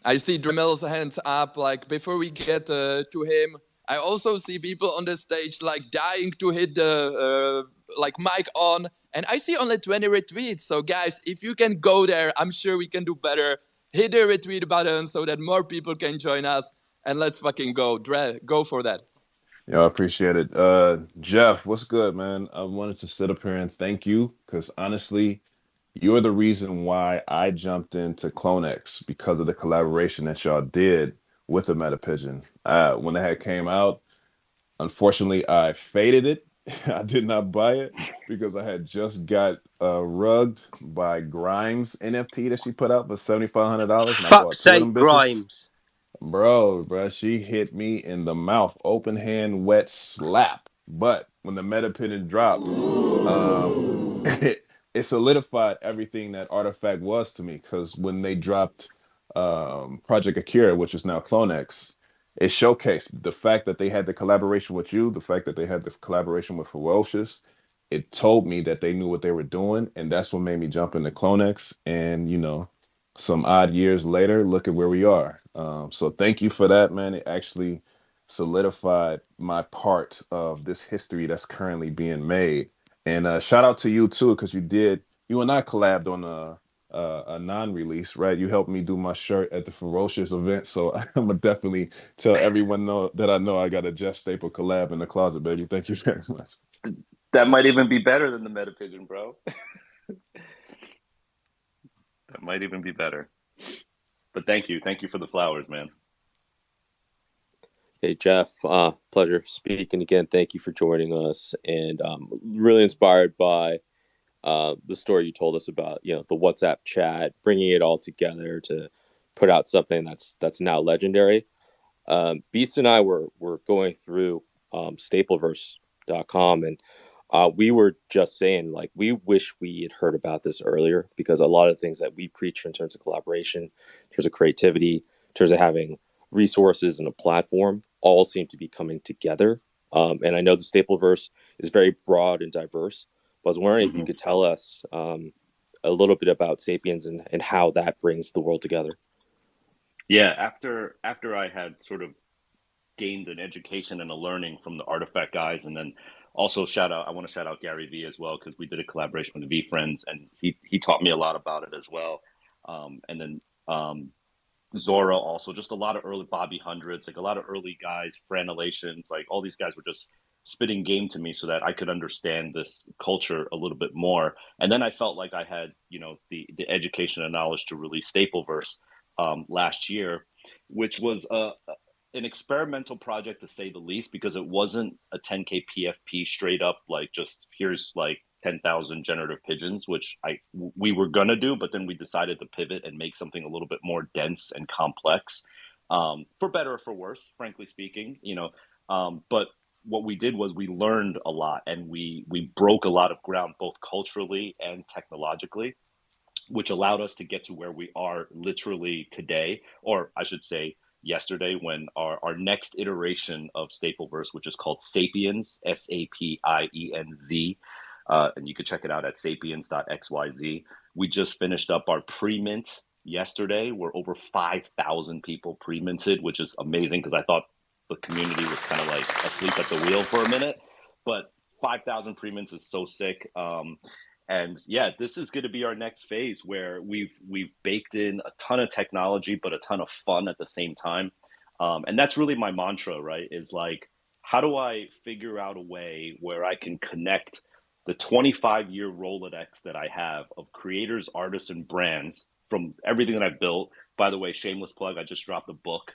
I see Dramel's hands up. Like before we get to him, I also see people on the stage like dying to hit the like mic on, and I see only 20 retweets. So guys, if you can go there, I'm sure we can do better. Hit the retweet button so that more people can join us, and let's fucking go. Dre, go for that. Yo, I appreciate it. Jeff, what's good, man? I wanted to sit up here and thank you because honestly, you're the reason why I jumped into CloneX because of the collaboration that y'all did with the Meta Pigeon. When it had came out, unfortunately, I faded it. I did not buy it because I had just got rugged by Grimes NFT that she put out for $7,500, and I bought Fuck's two of sake, them bitches. Grimes. Bro, she hit me in the mouth, open hand, wet slap. But when the Meta Pigeon dropped, it solidified everything that Artifact was to me. Because when they dropped Project Akira, which is now CloneX, it showcased the fact that they had the collaboration with you, the fact that they had the collaboration with Ferocious. It told me that they knew what they were doing, and that's what made me jump into CloneX. And some odd years later, look at where we are. So thank you for that, man. It actually solidified my part of this history that's currently being made. And shout out to you too, because you and I collabed on a non-release, right? You helped me do my shirt at the Ferocious event, so I'm gonna definitely tell everyone that I know I got a Jeff Staple collab in the closet, baby. Thank you very much. That might even be better than the Meta Pigeon, bro. That might even be better. But thank you for the flowers, man. Hey, Jeff, pleasure speaking again. Thank you for joining us, and really inspired by the story you told us about, the WhatsApp chat, bringing it all together to put out something that's now legendary. Beast and I were going through Stapleverse.com, and we were just saying, like, we wish we had heard about this earlier, because a lot of things that we preach in terms of collaboration, in terms of creativity, in terms of having resources and a platform, all seem to be coming together. And I know the Stapleverse is very broad and diverse, but I was wondering if you could tell us a little bit about Sapiens and how that brings the world together. Yeah, after I had sort of gained an education and a learning from the Artifact guys, and then also I want to shout out Gary V as well, because we did a collaboration with the V Friends, and he taught me a lot about it as well. And then Zora also, just a lot of early Bobby Hundreds, like a lot of early guys, Franelations, like all these guys were just spitting game to me so that I could understand this culture a little bit more. And then I felt like I had, the education and knowledge to release Stapleverse last year, which was an experimental project, to say the least, because it wasn't a 10K PFP straight up, like just here's like 10,000 generative pigeons, which we were gonna do, but then we decided to pivot and make something a little bit more dense and complex, for better or for worse, frankly speaking, but what we did was we learned a lot, and we broke a lot of ground, both culturally and technologically, which allowed us to get to where we are literally today, or I should say, yesterday when our next iteration of Stapleverse, which is called Sapiens, Sapienz, and you can check it out at sapiens.xyz. We just finished up our pre-mint yesterday. We're over 5,000 people pre-minted, which is amazing because I thought the community was kind of like asleep at the wheel for a minute. But 5,000 pre-mints is so sick. And yeah, this is going to be our next phase where we've baked in a ton of technology, but a ton of fun at the same time. And that's really my mantra, right? Is like, how do I figure out a way where I can connect the 25-year Rolodex that I have of creators, artists, and brands from everything that I've built. By the way, shameless plug, I just dropped a book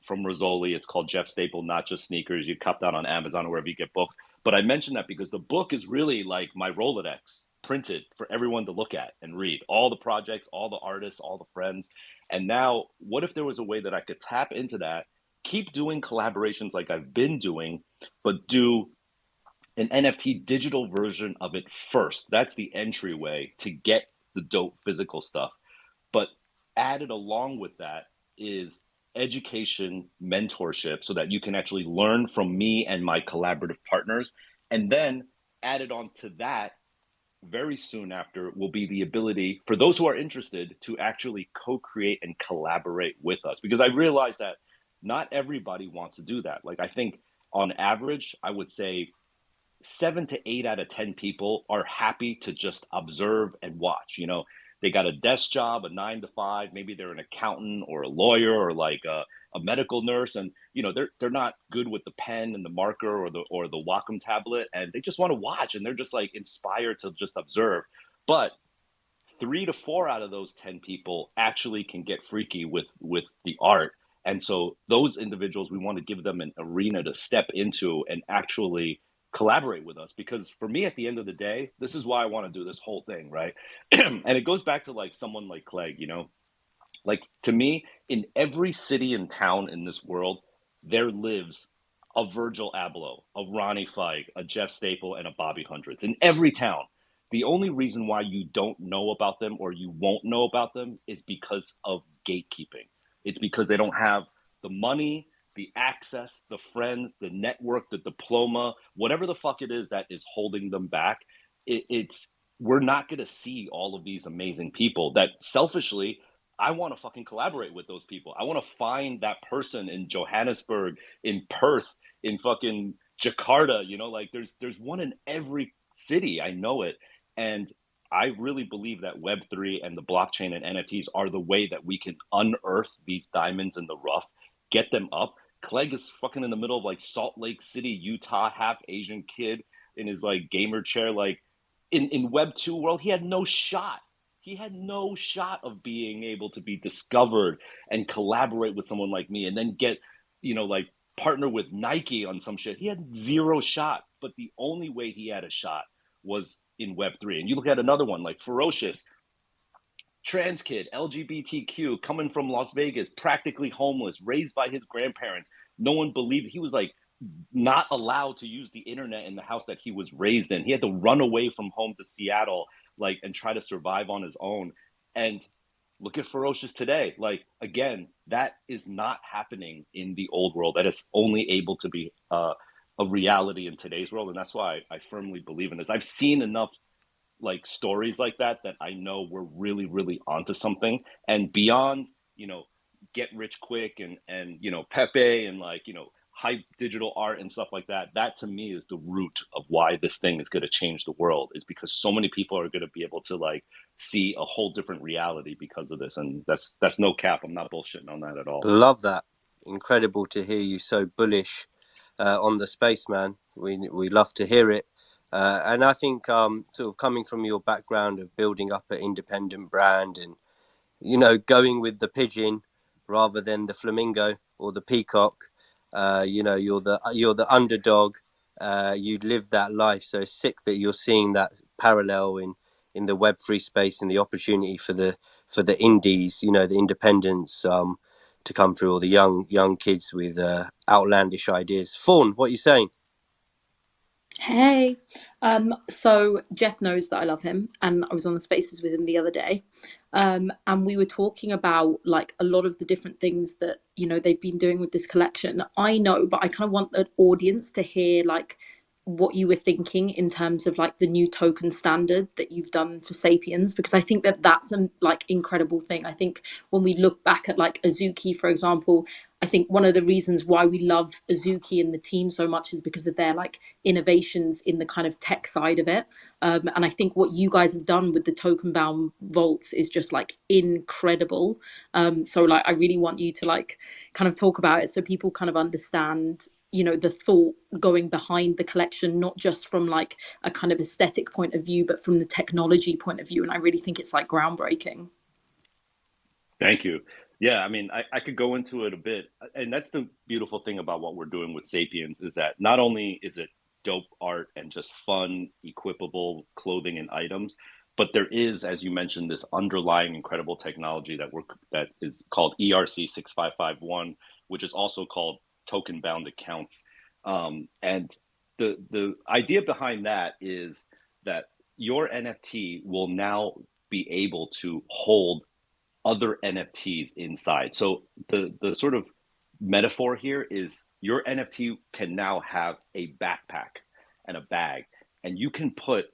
from Rizzoli. It's called Jeff Staple, Not Just Sneakers. You cop that on Amazon or wherever you get books. But I mentioned that because the book is really like my Rolodex printed for everyone to look at and read. All the projects, all the artists, all the friends. And now, what if there was a way that I could tap into that, keep doing collaborations like I've been doing, but do an NFT digital version of it first? That's the entryway to get the dope physical stuff. But added along with that is education, mentorship, so that you can actually learn from me and my collaborative partners. And then added on to that, very soon after, will be the ability for those who are interested to actually co-create and collaborate with us. Because I realize that not everybody wants to do that. Like, I think on average, I would say 7 to 8 out of 10 people are happy to just observe and watch. You know, they got a desk job, a 9 to 5. Maybe they're an accountant or a lawyer or like a medical nurse, and you know they're not good with the pen and the marker or the Wacom tablet, and they just want to watch, and they're just like inspired to just observe. But 3 to 4 out of those 10 people actually can get freaky with the art. And so those individuals, we want to give them an arena to step into and actually collaborate with us. Because for me, at the end of the day, this is why I want to do this whole thing, right? And it goes back to like someone like Clegg, you know, like to me, in every city and town in this world, there lives a Virgil Abloh, a Ronnie Feig, a Jeff Staple, and a Bobby Hundreds in every town. The only reason why you don't know about them or you won't know about them is because of gatekeeping. It's because they don't have the money, the access, the friends, the network, the diploma, whatever the fuck it is that is holding them back. It's we're not going to see all of these amazing people that selfishly I want to fucking collaborate with those people. I want to find that person in Johannesburg, in Perth, in fucking Jakarta, you know, like there's one in every city. I know it. And I really believe that Web3 and the blockchain and NFTs are the way that we can unearth these diamonds in the rough, get them up. Clegg is fucking in the middle of like Salt Lake City, Utah, half Asian kid in his like gamer chair. Like in Web2 world, he had no shot. He had no shot of being able to be discovered and collaborate with someone like me and then get, you know, like partner with Nike on some shit. He had zero shot, but the only way he had a shot was in Web3. And you look at another one like Ferocious, trans kid, LGBTQ, coming from Las Vegas, practically homeless, raised by his grandparents. No one believed. He was like not allowed to use the internet in the house that he was raised in. He had to run away from home to Seattle, like, and try to survive on his own. And look at Ferocious today. Like, again, that is not happening in the old world. That is only able to be a reality in today's world. And that's why I firmly believe in this. I've seen enough like stories like that I know we're really, really onto something. And beyond, you know, get rich quick and you know, Pepe and like, you know, hype digital art and stuff like that, that to me is the root of why this thing is going to change the world, is because so many people are going to be able to like see a whole different reality because of this. And that's no cap. I'm not bullshitting on that at all. Love that. Incredible to hear you so bullish on the space, man. We love to hear it. And I think sort of coming from your background of building up an independent brand and, you know, going with the pigeon rather than the flamingo or the peacock, you know, you're the underdog. You live that life. So it's sick that you're seeing that parallel in the Web3 space and the opportunity for the indies, you know, the independents to come through, all the young kids with outlandish ideas. Fawn, what are you saying? Hey, so Jeff knows that I love him, and I was on the spaces with him the other day, and we were talking about like a lot of the different things that they've been doing with this collection. I know, but I kind of want the audience to hear like what you were thinking in terms of like the new token standard that you've done for Sapiens, because I think that that's a like incredible thing. I think when we look back at like Azuki, for example, I think one of the reasons why we love Azuki and the team so much is because of their like innovations in the kind of tech side of it. And I think what you guys have done with the token bound vaults is just like incredible. So like I really want you to like kind of talk about it so people kind of understand the thought going behind the collection, not just from like a kind of aesthetic point of view, but from the technology point of view. And I really think it's like groundbreaking. Thank you. Yeah, I mean, I could go into it a bit. And that's the beautiful thing about what we're doing with Sapiens is that not only is it dope art and just fun, equipable clothing and items, but there is, as you mentioned, this underlying incredible technology that is called ERC 6551, which is also called token bound accounts. And the idea behind that is that your NFT will now be able to hold other NFTs inside. So the sort of metaphor here is your NFT can now have a backpack and a bag, and you can put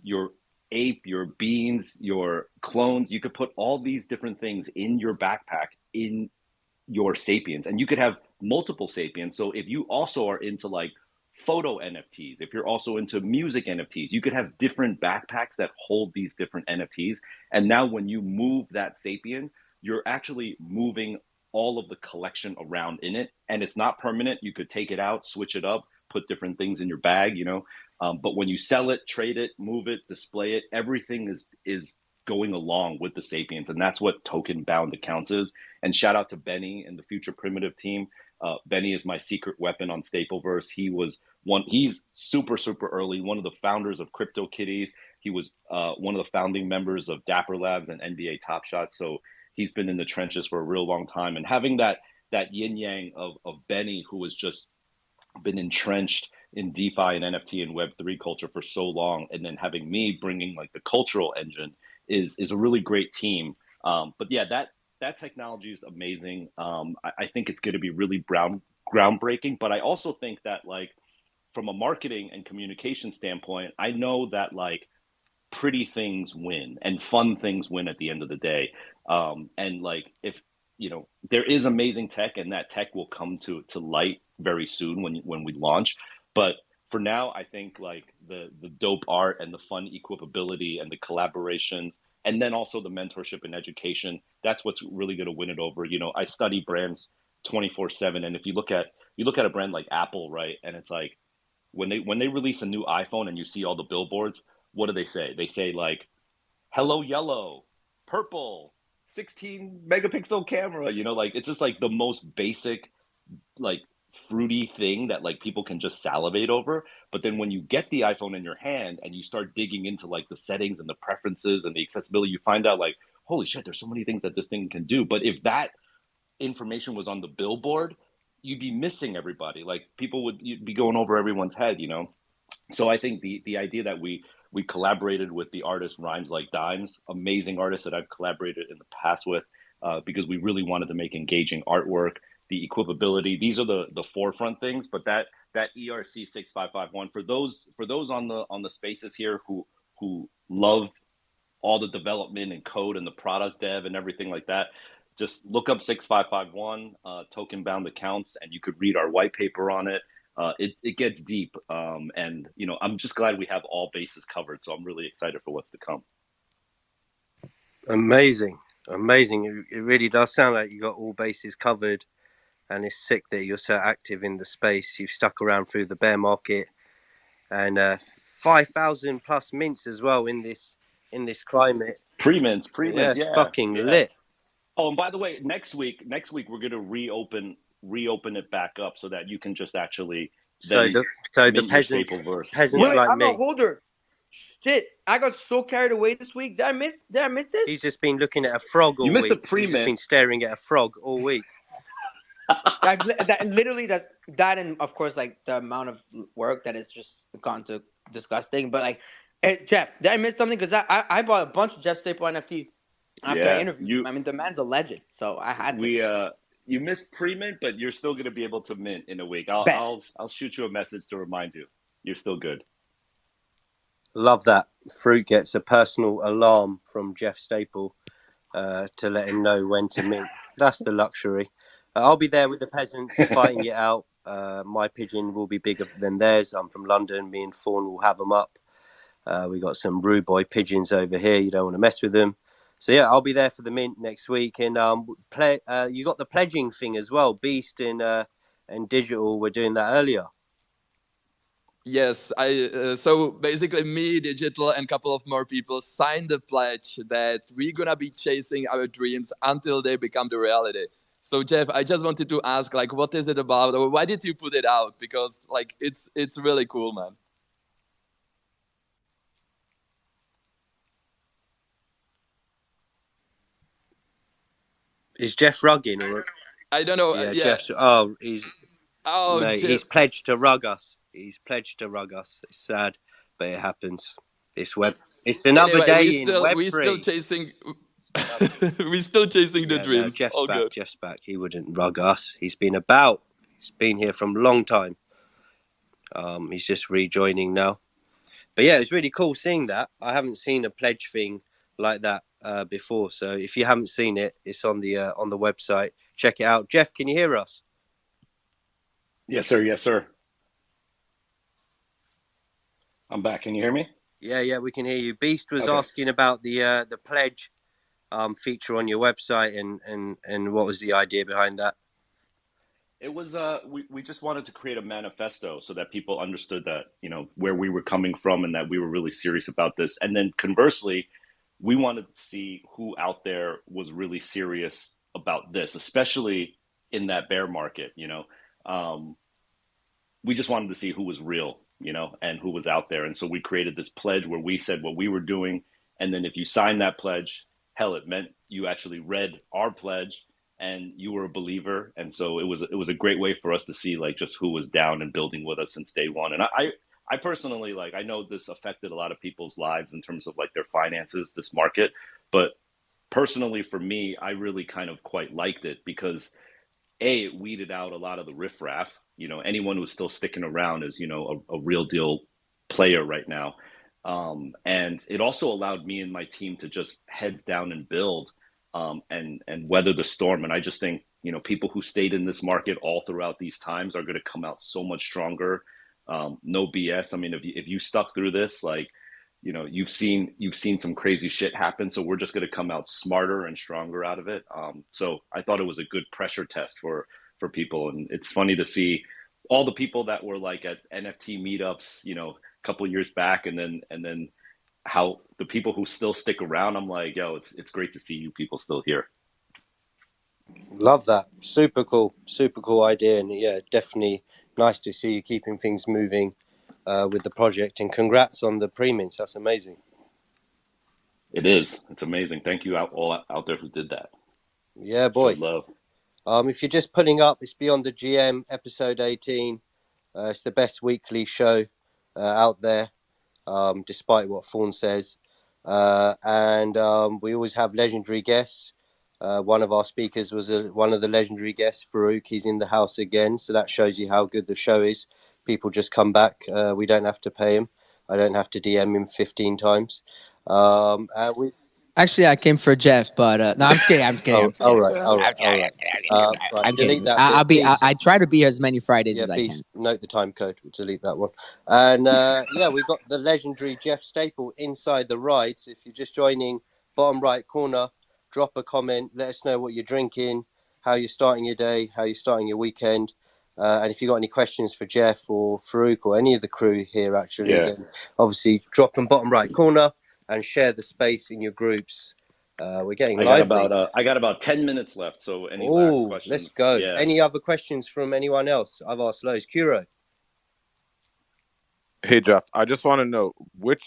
your ape, your beans, your clones, you could put all these different things in your backpack in your Sapiens, and you could have multiple Sapiens. So if you also are into like photo NFTs, if you're also into music NFTs, you could have different backpacks that hold these different NFTs. And now when you move that Sapien, you're actually moving all of the collection around in it. And it's not permanent. You could take it out, switch it up, put different things in your bag, but when you sell it, trade it, move it, display it, everything is going along with the Sapiens. And that's what token bound accounts is. And shout out to Benny and the Future Primitive team. Benny is my secret weapon on Stapleverse. He's super, super early, one of the founders of CryptoKitties. He was one of the founding members of Dapper Labs and NBA Top Shot. So he's been in the trenches for a real long time. And having that yin yang of Benny, who has just been entrenched in DeFi and NFT and Web3 culture for so long, and then having me bringing like the cultural engine is a really great team. But yeah, that technology is amazing. I think it's going to be really groundbreaking. But I also think that like from a marketing and communication standpoint, I know that like pretty things win and fun things win at the end of the day. And like if there is amazing tech, and that tech will come to light very soon when we launch. But for now, I think like the dope art and the fun equipability and the collaborations, and then also the mentorship and education, that's what's really going to win it over. I study brands 24/7, and if you look at a brand like Apple, right, and it's like when they release a new iPhone and you see all the billboards, what do they say? They say like, "Hello yellow, purple, 16 megapixel camera," like it's just like the most basic, like fruity thing that like people can just salivate over. But then when you get the iPhone in your hand and you start digging into like the settings and the preferences and the accessibility, you find out like, holy shit, there's so many things that this thing can do. But if that information was on the billboard, you'd be missing everybody. Like people would be going over everyone's head, So I think the idea that we collaborated with the artist Rhymes Like Dimes, amazing artist that I've collaborated in the past with, because we really wanted to make engaging artwork, the equipability. These are the forefront things. But that ERC 6551 for those on the spaces here who love all the development and code and the product dev and everything like that, just look up 6551 token bound accounts, and you could read our white paper on it. It gets deep, and I'm just glad we have all bases covered. So I'm really excited for what's to come. Amazing. It really does sound like you got all bases covered, and it's sick that you're so active in the space. You've stuck around through the bear market, and 5,000 plus mints as well in this climate. Pre-mints, yeah, it's yeah, fucking yeah. lit. Oh, and by the way, next week we're gonna reopen it back up so that you can just actually the peasants Wait, like I'm me. a holder. Shit, I got so carried away this week. Did I miss this? He's just been looking at a frog all You missed week. the pre-mint. He's just been staring at a frog all week. that literally that and of course like the amount of work that is just gone to disgusting. But like, hey, Jeff, did I miss something? Because I bought a bunch of Jeff Staple NFTs after I Yeah, interviewed him. I mean, the man's a legend, so I had to you missed pre-mint, but you're still going to be able to mint in a week. bet. I'll shoot you a message to remind you. You're still good. Love that. Fruit gets a personal alarm from Jeff Staple to let him know when to mint. That's the luxury. I'll be there with the peasants fighting it out. My pigeon will be bigger than theirs. I'm from London. Me and Fawn will have them up. We got some rude boy pigeons over here. You don't want to mess with them. So yeah, I'll be there for the mint next week. And you got the pledging thing as well. Beast and Digital were doing that earlier. Yes, so basically me, Digital, and a couple of more people signed the pledge that we're gonna be chasing our dreams until they become the reality. So Jeff, I just wanted to ask, like, what is it about, or why did you put it out? Because like it's really cool, man. Is Jeff rugging? Or... I don't know. Yeah, Yeah. Jeff's. Oh, he's. Oh, No, Jeff. he's pledged to rug us. He's pledged to rug us. It's sad, but it happens. It's web. It's another Anyway, day in Web we still 3. chasing. We still chasing the Yeah, no, dreams. Jeff's All back. good. Jeff's back. He wouldn't rug us. He's been about. He's been here from a long time. He's just rejoining now. But yeah, it's really cool seeing that. I haven't seen a pledge thing like that before. So if you haven't seen it, it's on the website. Check it out. Jeff, can you hear us? Yes, sir. Yes, sir. I'm back. Can you hear me? Yeah, we can hear you. Beast was Okay. asking about the pledge feature on your website and what was the idea behind that? It was we just wanted to create a manifesto so that people understood that, you know, where we were coming from and that we were really serious about this. And then conversely, we wanted to see who out there was really serious about this, especially in that bear market, you know. We just wanted to see who was real, you know, and who was out there. And so we created this pledge where we said what we were doing. And then if you signed that pledge, hell, it meant you actually read our pledge and you were a believer. And so it was a great way for us to see like just who was down and building with us since day one. And I personally, like, I know this affected a lot of people's lives in terms of like their finances, this market, but personally for me, I really kind of quite liked it because it weeded out a lot of the riffraff. You know, anyone who's still sticking around is, you know, a real deal player right now. And it also allowed me and my team to just heads down and build and weather the storm. And I just think, you know, people who stayed in this market all throughout these times are going to come out so much stronger. No BS. I mean, if you stuck through this, like, you know, you've seen some crazy shit happen. So we're just going to come out smarter and stronger out of it. So I thought it was a good pressure test for people. And it's funny to see all the people that were like at NFT meetups, you know, a couple of years back, and then how the people who still stick around. I'm like, yo, it's great to see you people still here. Love that. Super cool idea. And yeah, definitely nice to see you keeping things moving with the project. And congrats on the pre-mints. That's amazing. It is. It's amazing. Thank you all out there who did that. Yeah, boy. Showed love. If you're just pulling up, it's Beyond the GM, episode 18. It's the best weekly show out there, despite what Fawn says. And we always have legendary guests. One of our speakers was one of the legendary guests, Farouk. He's in the house again. So that shows you how good the show is. People just come back. We don't have to pay him. I don't have to DM him 15 times. Actually, I came for Jeff, but no, I'm just kidding. I'm just kidding. All right. I'm kidding. That I'll be. bit, I try to be here as many Fridays as I please can. note the time code. We'll delete that one. And yeah, we've got the legendary Jeff Staple inside the ride. So if you're just joining, bottom right corner, drop a comment. Let us know what you're drinking, how you're starting your day, how you're starting your weekend. And if you've got any questions for Jeff or Farouk or any of the crew here, actually, then obviously drop them bottom right corner and share the space in your groups. We're getting lively. I got about 10 minutes left. So any last questions? Let's go. Yeah. Any other questions from anyone else? I've asked loads. Kuro. Hey Jeff, I just want to know which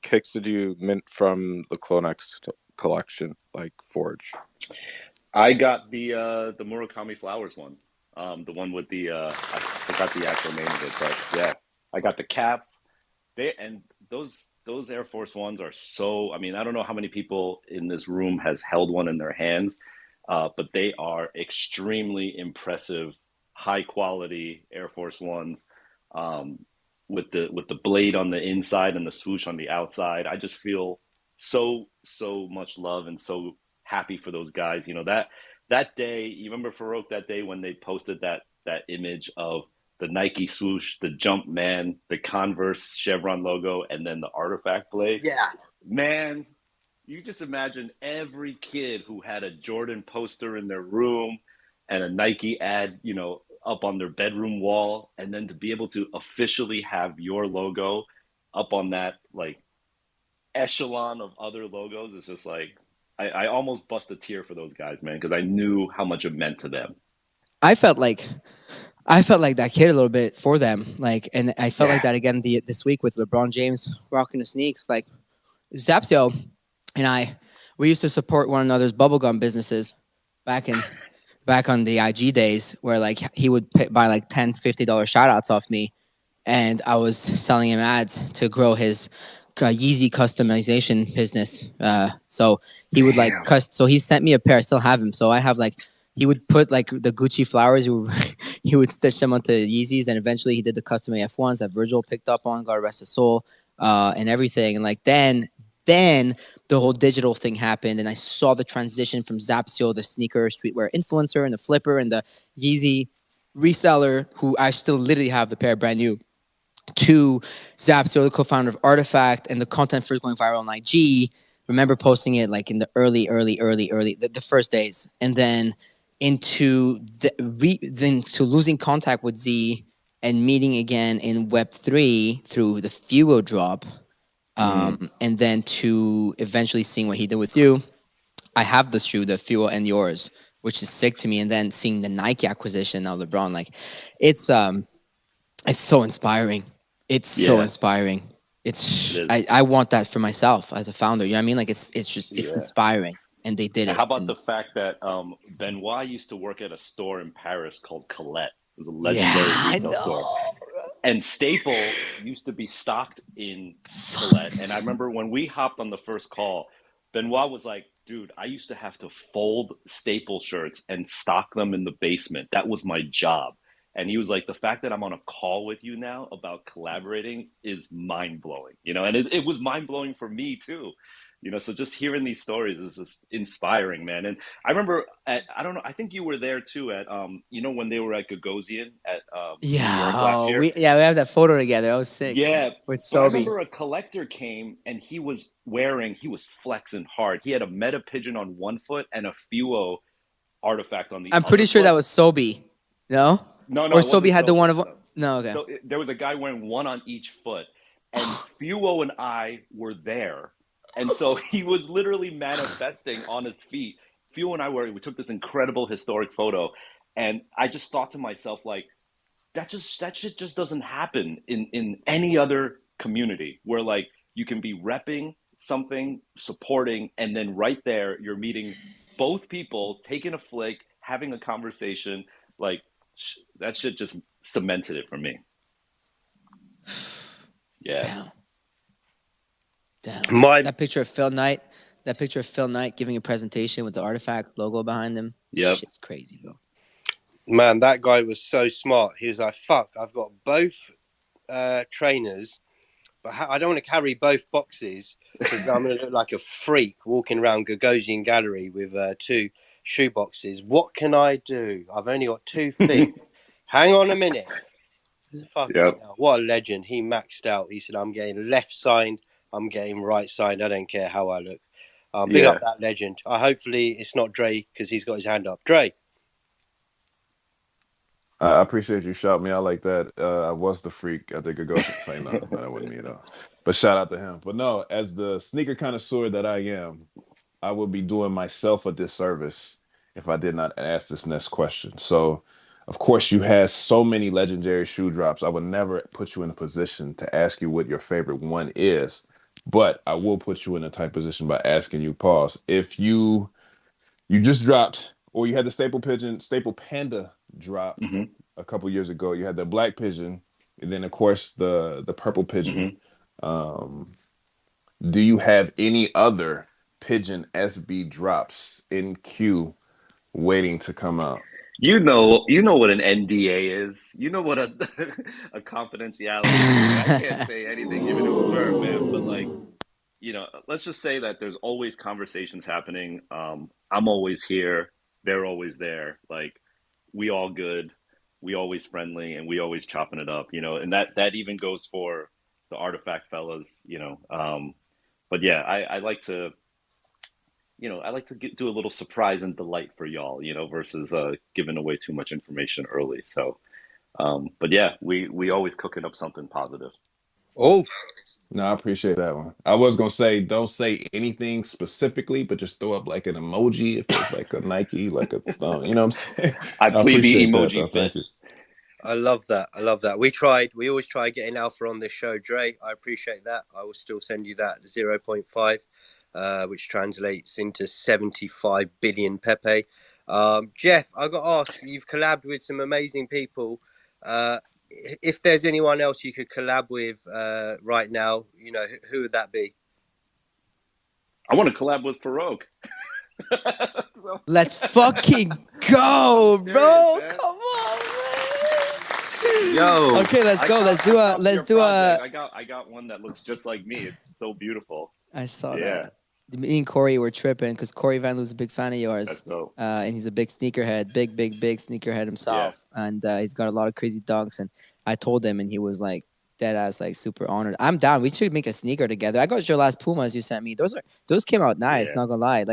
kicks did you mint from the CloneX collection, like Forge? I got the Murakami Flowers one. The one with the I forgot the actual name of it, but yeah. I got the cap. Those Air Force Ones are so. I mean, I don't know how many people in this room has held one in their hands, but they are extremely impressive, high quality Air Force Ones. Um, with the blade on the inside and the swoosh on the outside, I just feel so much love and so happy for those guys. You know, that day, you remember Farouk, that day when they posted that image of the Nike swoosh, the Jump Man, the Converse Chevron logo, and then the Artifact blade. Yeah. Man, you just imagine every kid who had a Jordan poster in their room and a Nike ad, you know, up on their bedroom wall, and then to be able to officially have your logo up on that like echelon of other logos is just like I almost bust a tear for those guys, man, because I knew how much it meant to them. I felt like that kid a little bit for them, like, and I felt like that again this week with LeBron James rocking the sneaks. Like Zapsio and we used to support one another's bubblegum businesses back on the IG days, where like he would buy like $10-$50 shout outs off me, and I was selling him ads to grow his Yeezy customization business. So he would like so he sent me a pair. I still have him. So I have like, he would put like the Gucci flowers. He would stitch them onto Yeezys, and eventually he did the custom AF ones that Virgil picked up on. God rest his soul, and everything. And like then the whole digital thing happened, and I saw the transition from Zapsio, the sneaker streetwear influencer, and the flipper, and the Yeezy reseller, who I still literally have the pair brand new, to Zapsio, the co-founder of Artifact, and the content first going viral on IG. Remember posting it like in the early, the first days, and then into to losing contact with Z and meeting again in Web3 through the Fuo drop, and then to eventually seeing what he did with you. I have the shoe, the Fuo and yours, which is sick to me, and then seeing the Nike acquisition now, LeBron, like it's so inspiring. It's so inspiring. I want that for myself as a founder. You know what I mean? Like it's inspiring, and they did it. How about the fact that Benoit used to work at a store in Paris called Colette? It was a legendary retail store. And Staple used to be stocked in Colette. And I remember when we hopped on the first call, Benoit was like, dude, I used to have to fold Staple shirts and stock them in the basement. That was my job. And he was like, the fact that I'm on a call with you now about collaborating is mind blowing, you know, and it was mind blowing for me too. You know, so just hearing these stories is just inspiring, man. And I remember I don't know, I think you were there too at, you know, when they were at Gagosian at New York last year. We have that photo together. That was sick. Yeah. With So I Sobe. remember a collector came and he was flexing hard. He had a Meta Pigeon on one foot and a Fuo Artifact on the other. I'm pretty sure that was Sobe. No? No, or Sobe had the one of no. Okay. So there was a guy wearing one on each foot, and Fuo and I were there, and so he was literally manifesting on his feet. Fuo and I we took this incredible historic photo, and I just thought to myself, like, that shit just doesn't happen in any other community where like you can be repping something, supporting, and then right there you're meeting both people, taking a flick, having a conversation, like. That shit just cemented it for me. Yeah. Damn. That picture of Phil Knight giving a presentation with the Artifact logo behind him. Yeah. Shit's crazy, bro. Man, that guy was so smart. He was like, fuck, I've got both trainers, but I don't want to carry both boxes because I'm going to look like a freak walking around Gagosian Gallery with two shoe boxes. What can I do? I've only got 2 feet. Hang on a minute. Fucking hell. What a legend. He maxed out. He said, I'm getting left signed. I'm getting right signed. I don't care how I look. Big up that legend. Hopefully it's not Dre because he's got his hand up. Dre. I appreciate you shouting me out like that. I was the freak at the Gagosian. Saying nothing. That wasn't me at all. But shout out to him. But no, as the sneaker connoisseur that I am, I would be doing myself a disservice if I did not ask this next question. So, of course, you had so many legendary shoe drops. I would never put you in a position to ask you what your favorite one is, but I will put you in a tight position by asking you, pause, if you just dropped, or you had the Staple Panda drop a couple years ago. You had the Black Pigeon. and then of course the purple pigeon. Mm-hmm. Do you have any other pigeon SB drops in queue waiting to come out? You know what an NDA is. You know what a a confidentiality agreement. I can't say anything, even if it were, man. But like, let's just say that there's always conversations happening. I'm always here. They're always there. Like, we all good. We always friendly, and we always chopping it up. And that even goes for the artifact fellas. But yeah, I like to. I like to do a little surprise and delight for y'all, versus giving away too much information early. So, but yeah, we always cooking up something positive. Oh, No, I appreciate that one. I was gonna say don't say anything specifically, but just throw up like an emoji if it's like a Nike, like a thumb. You know what I'm saying? I I plead the appreciate that though. emoji Thank fifth. you. I love that. I love that. We always try getting Alpha on this show. Dre, I appreciate that. I will still send you that 0.5, which translates into 75 billion Pepe. Jeff, I got to ask, you've collabed with some amazing people. If there's anyone else you could collab with right now, who would that be? I want to collab with Farouk. So, Let's fucking go, I'm serious, bro. man. Come on, man. Yo, Okay, let's go. Let's do a. I got one that looks just like me. It's so beautiful. I saw Yeah. that. Me and Corey were tripping because Corey Van Loo's a big fan of yours. That's dope. And he's a big sneakerhead, big sneakerhead himself. Yeah. And he's got a lot of crazy dunks. And I told him, and he was like, dead ass, like super honored. I'm down. We should make a sneaker together. I got your last Pumas you sent me. Those came out nice. Yeah. Not gonna lie.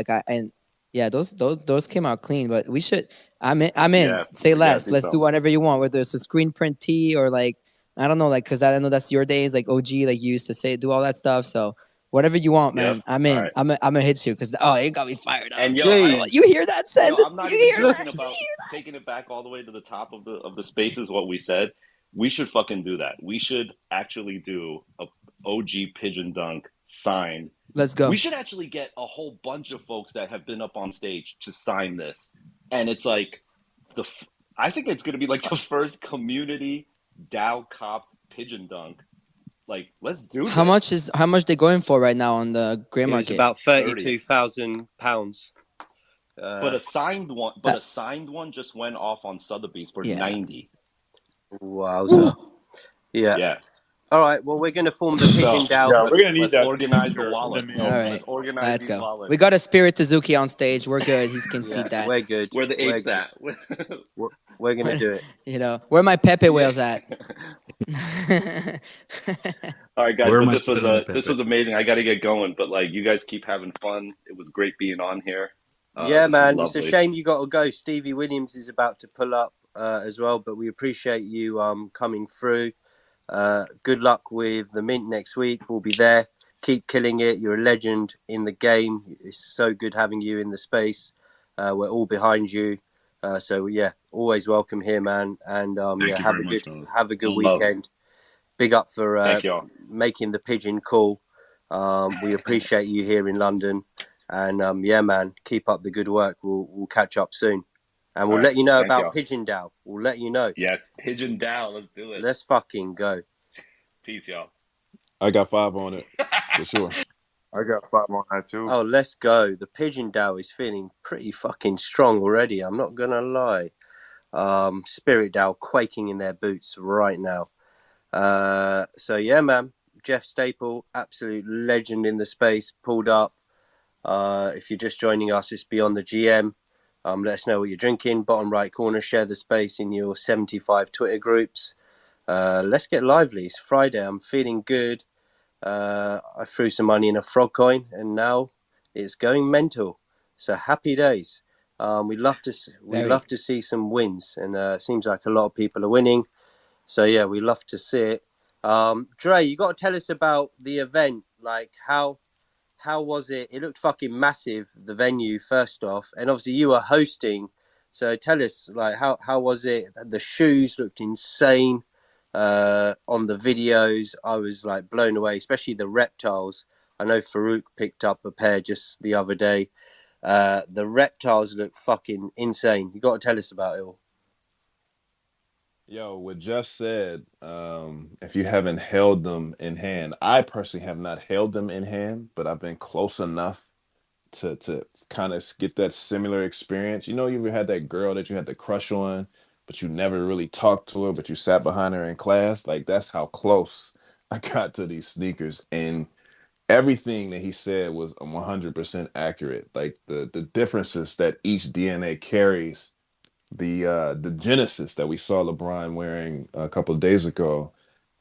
Those came out clean. But we should. I'm in. Yeah, Say less. Let's so. do whatever you want. Whether it's a screen print tee or like I don't know, like because I know that's your days. Like OG, like you used to say, do all that stuff. So. Whatever you want, man. Yep. I'm in. Right. I'm gonna hit you because it got me fired up. And you hear that? Send I'm not even joking about taking it back all the way to the top of the spaces. What we said, we should fucking do that. We should actually do a OG pigeon dunk signed. Let's go. We should actually get a whole bunch of folks that have been up on stage to sign this, and it's like I think it's gonna be like the first community Dow Cop pigeon dunk. Like, let's do this. How much they going for right now on the gray market? It's about £32,000. But a signed one just went off on Sotheby's for 90. Wowza. Yeah. All right. Well, we're gonna form the pigeon down. Yeah, we're gonna need that organize signature the wallets. All right. Let's organize these go. wallets. We got a Spirit Suzuki on stage. We're good. He can see that. We're good. Where the apes at? We're gonna do it. Where my Pepe whales at? All right, guys. But this was amazing. I got to get going. But like, you guys keep having fun. It was great being on here. Yeah, man. It's a shame you got to go. Stevie Williams is about to pull up as well, but we appreciate you coming through. Good luck with the Mint next week. We'll be there. Keep killing it. You're a legend in the game. It's so good having you in the space. We're all behind you. So yeah, always welcome here, man. And have a good weekend. Big up for making the pigeon cool. We appreciate you here in London. And yeah, man, keep up the good work. We'll catch up soon. And we'll let you know about Pigeon Dow. We'll let you know. Yes, Pigeon Dow. Let's do it. Let's fucking go. Peace, y'all. I got 5 on it, for sure. I got 5 on that, too. Oh, let's go. The Pigeon Dow is feeling pretty fucking strong already. I'm not going to lie. Spirit Dow quaking in their boots right now. So, yeah, man. Jeff Staple, absolute legend in the space, pulled up. If you're just joining us, it's Beyond the GM. Let us know what you're drinking. Bottom right corner, share the space in your 75 Twitter groups. Let's get lively. It's Friday. I'm feeling good. I threw some money in a frog coin, and now it's going mental. So happy days. We love to see some wins, and it seems like a lot of people are winning. So yeah, we love to see it. Dre, you got to tell us about the event. Like how was it? It looked fucking massive, the venue, first off. And obviously you were hosting. So tell us, like, how was it? The shoes looked insane on the videos. I was, like, blown away, especially the reptiles. I know Farouk picked up a pair just the other day. The reptiles look fucking insane. You got to tell us about it all. Yo, what Jeff said, if you haven't held them in hand, I personally have not held them in hand, but I've been close enough to kind of get that similar experience. You know, you ever had that girl that you had the crush on, but you never really talked to her, but you sat behind her in class? Like, that's how close I got to these sneakers. And everything that he said was 100% accurate. Like the differences that each DNA carries, the Genesis that we saw LeBron wearing a couple of days ago,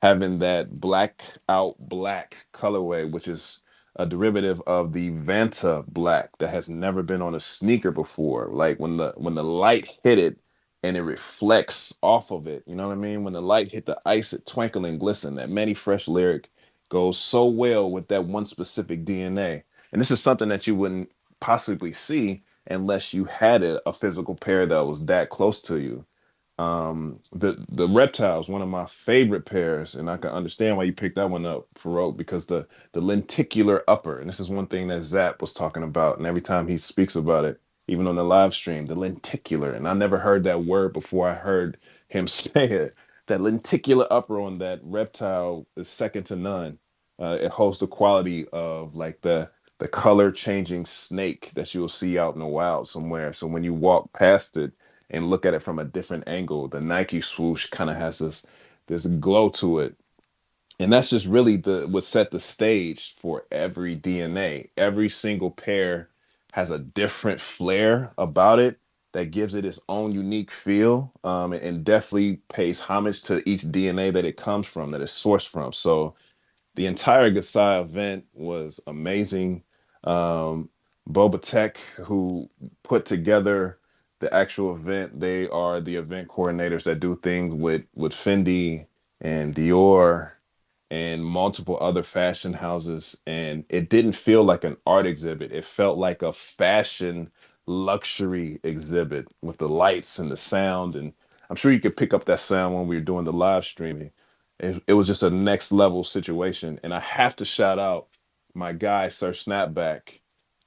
having that black out black colorway, which is a derivative of the Vanta black that has never been on a sneaker before. Like when the light hit it and it reflects off of it, you know what I mean? When the light hit the ice, it twinkle and glisten. That Manny Fresh lyric goes so well with that one specific DNA. And this is something that you wouldn't possibly see unless you had a physical pair that was that close to you. The reptiles, one of my favorite pairs, and I can understand why you picked that one up, Farouk, because the lenticular upper, and this is one thing that Zap was talking about, and every time he speaks about it, even on the live stream, the lenticular, and I never heard that word before I heard him say it. That lenticular upper on that reptile is second to none. It holds the quality of like the color changing snake that you'll see out in the wild somewhere. So when you walk past it and look at it from a different angle, the Nike swoosh kind of has this glow to it. And that's just really the what set the stage for every DNA. Every single pair has a different flair about it that gives it its own unique feel, and definitely pays homage to each DNA that it comes from, that it's sourced from. So the entire Gasai event was amazing. Um, Boba Tech, who put together the actual event, they are the event coordinators that do things with Fendi and Dior and multiple other fashion houses. And it didn't feel like an art exhibit. It felt like a fashion luxury exhibit with the lights and the sound. And I'm sure you could pick up that sound when we were doing the live streaming. It was just a next level situation. And I have to shout out my guy, Sir Snapback.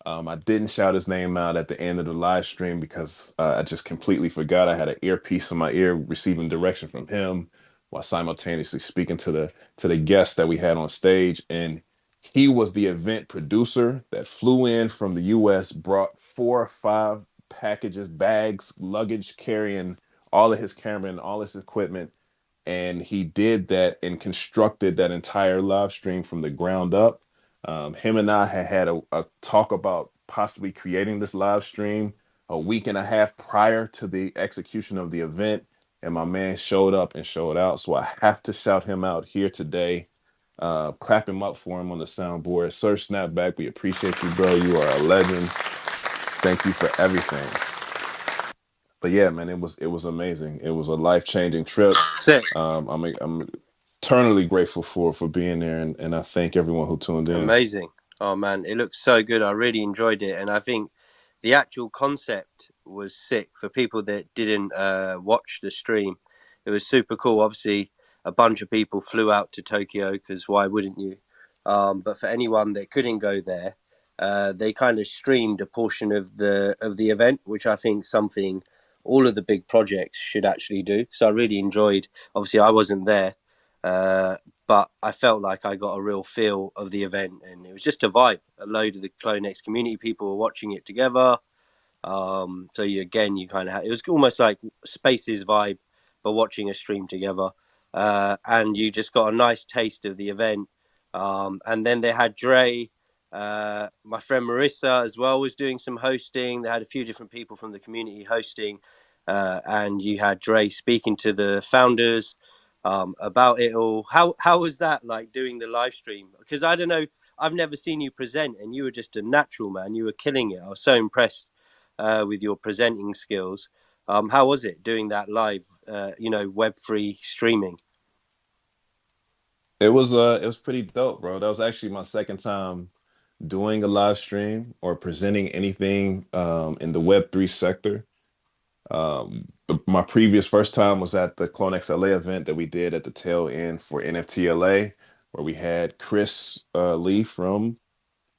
I didn't shout his name out at the end of the live stream because I just completely forgot. I had an earpiece in my ear receiving direction from him while simultaneously speaking to the guests that we had on stage. And he was the event producer that flew in from the US, brought 4 or 5 packages, bags, luggage, carrying all of his camera and all his equipment, and he did that and constructed that entire live stream from the ground up. Him and I had a talk about possibly creating this live stream a week and a half prior to the execution of the event, and my man showed up and showed out. So I have to shout him out here today. Clap him up for him on the soundboard. Sir Snapback, we appreciate you, bro. You are a legend. Thank you for everything. But yeah, man, it was amazing. It was a life-changing trip. Sick. I'm eternally grateful for being there, and I thank everyone who tuned in. Amazing. Oh man, it looks so good. I really enjoyed it, and I think the actual concept was sick for people that didn't watch the stream. It was super cool. Obviously, a bunch of people flew out to Tokyo because why wouldn't you? But for anyone that couldn't go there, they kind of streamed a portion of the event, which I think something all of the big projects should actually do. So I really enjoyed. Obviously, I wasn't there. But I felt like I got a real feel of the event, and it was just a vibe. A load of the CloneX community people were watching it together. So you kind of it was almost like Space's vibe, but watching a stream together, and you just got a nice taste of the event. And then they had Dre, my friend Marissa as well was doing some hosting. They had a few different people from the community hosting, and you had Dre speaking to the founders about it all. How was that like doing the live stream? Because I don't know, I've never seen you present, and you were just a natural, man. You were killing it. I was so impressed with your presenting skills. How was it doing that live, web-free streaming? It was pretty dope, bro. That was actually my second time doing a live stream or presenting anything in the Web3 sector. My previous first time was at the CloneX LA event that we did at the tail end for NFT LA, where we had Chris Lee from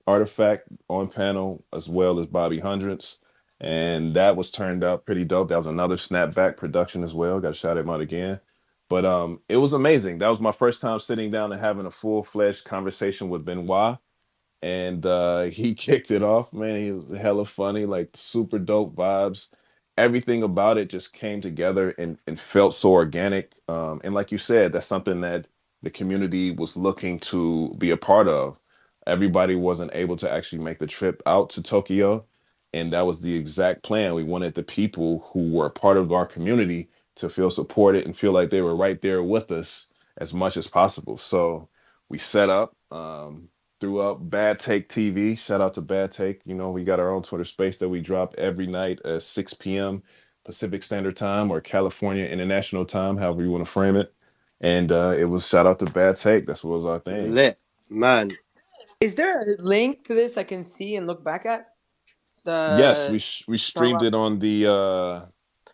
Artifact on panel, as well as Bobby Hundreds. And that was turned out pretty dope. That was another snapback production as well. Got to shout him out again. But it was amazing. That was my first time sitting down and having a full-fledged conversation with Benoit. And he kicked it off, man. He was hella funny, like super dope vibes. Everything about it just came together and felt so organic. And like you said, that's something that the community was looking to be a part of. Everybody wasn't able to actually make the trip out to Tokyo, and that was the exact plan. We wanted the people who were a part of our community to feel supported and feel like they were right there with us as much as possible. So we set up. Threw up Bad Take TV. Shout out to Bad Take. You know, we got our own Twitter space that we drop every night at 6 p.m. Pacific Standard Time or California International Time, however you want to frame it. And it was shout out to Bad Take. That's what was our thing. Lit, man. Is there a link to this I can see and look back at? Yes, The we streamed it on the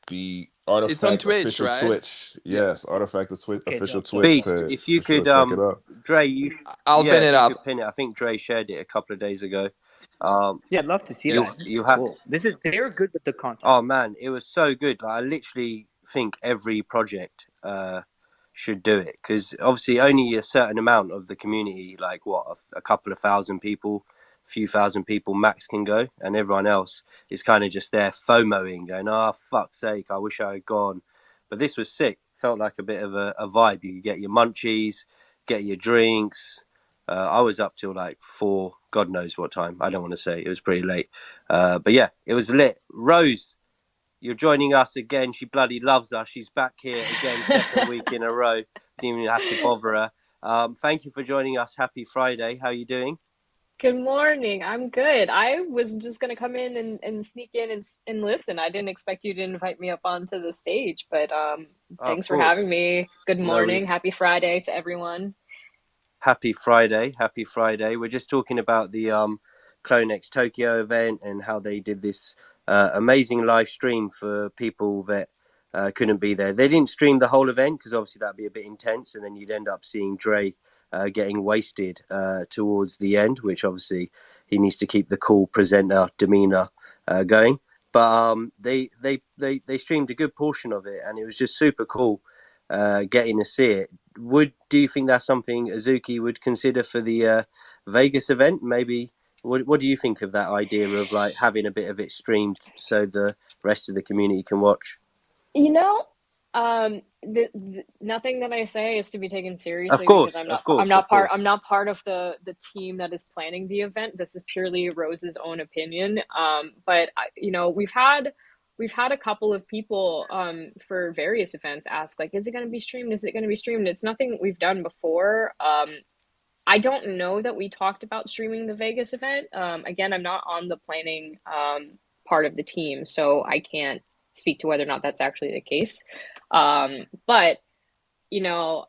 It's on Artifact Twitch, official right? Twitch. Yeah. Yes, Artifact Okay, official dope, dope, Twitch Beast, dope. page. if you For sure, could, check it out. Dre, you, I'll yeah, pin if it you up. could pin it. I think Dre shared it a couple of days ago. Yeah, I'd love to see you that. This is you have. cool. They're good with the content. Oh man, it was so good. Like, I literally think every project should do it, because obviously only a certain amount of the community, like what, a couple of thousand people, a few thousand people max can go, and everyone else is kind of just there FOMOing, going, "Oh fuck's sake, I wish I had gone." But this was sick. Felt like a bit of a vibe. You could get your munchies, get your drinks. I was up till like 4, God knows what time. I don't want to say. It was pretty late. But yeah, it was lit. Rose, you're joining us again. She bloody loves us. She's back here again, second week in a row. Didn't even have to bother her. Thank you for joining us. Happy Friday. How are you doing? Good morning. I'm good. I was just gonna come in and sneak in and listen. I didn't expect you to invite me up onto the stage, but Of thanks for having course. me. Good No, morning. Happy Friday to everyone. Happy Friday. Happy Friday. We're just talking about the CloneX Tokyo event and how they did this amazing live stream for people that couldn't be there. They didn't stream the whole event because obviously that'd be a bit intense, and then you'd end up seeing Dre getting wasted towards the end, which obviously he needs to keep the cool presenter demeanor going. But they streamed a good portion of it, and it was just super cool getting to see it. Do you think that's something Azuki would consider for the Vegas event? Maybe. What do you think of that idea of like having a bit of it streamed so the rest of the community can watch? You know, nothing that I say is to be taken seriously Of course, because of course, of course. I'm not part of the team that is planning the event. This is purely Rose's own opinion. But you know, we've had a couple of people for various events ask, like, is it going to be streamed? Is it going to be streamed? It's nothing we've done before. I don't know that we talked about streaming the Vegas event. Again, I'm not on the planning part of the team, so I can't speak to whether or not that's actually the case. But you know,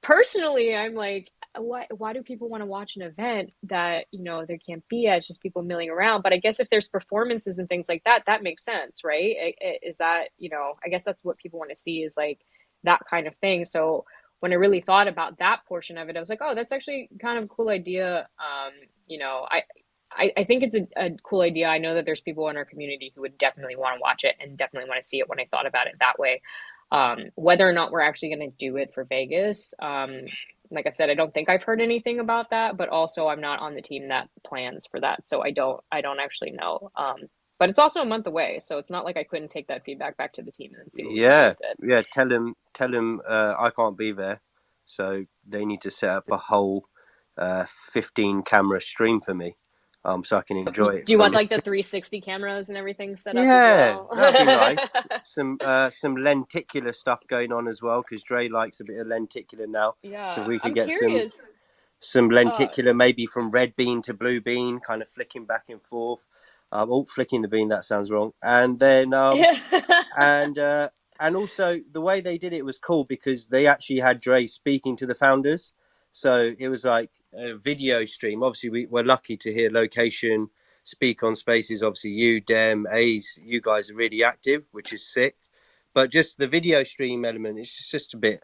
personally, I'm like, why do people want to watch an event that, you know, there can't be at? It's just people milling around. But I guess if there's performances and things like that, that makes sense, right? Is that, you know, I guess that's what people want to see, is like that kind of thing. So when I really thought about that portion of it, I was like, oh, that's actually kind of a cool idea. You know, I think it's a cool idea. I know that there's people in our community who would definitely want to watch it and definitely want to see it when I thought about it that way. Whether or not we're actually going to do it for Vegas, like I said, I don't think I've heard anything about that, but also I'm not on the team that plans for that, so I don't actually know. But it's also a month away, so it's not like I couldn't take that feedback back to the team and see what we can do with it. Yeah. Tell him I can't be there, so they need to set up a whole 15 camera stream for me. So I can enjoy it. Do you want like the 360 cameras and everything set up as Yeah, well? that'd be nice. Some lenticular stuff going on as well, because Dre likes a bit of lenticular now. Yeah, So we could I'm get curious. some lenticular, maybe from red bean to blue bean, kind of flicking back and forth. Flicking the bean, that sounds wrong. And then and also the way they did it was cool because they actually had Dre speaking to the founders. So it was like a video stream. Obviously, we're lucky to hear Location speak on Spaces. Obviously, you, Dem, Ace, you guys are really active, which is sick. But just the video stream element is just a bit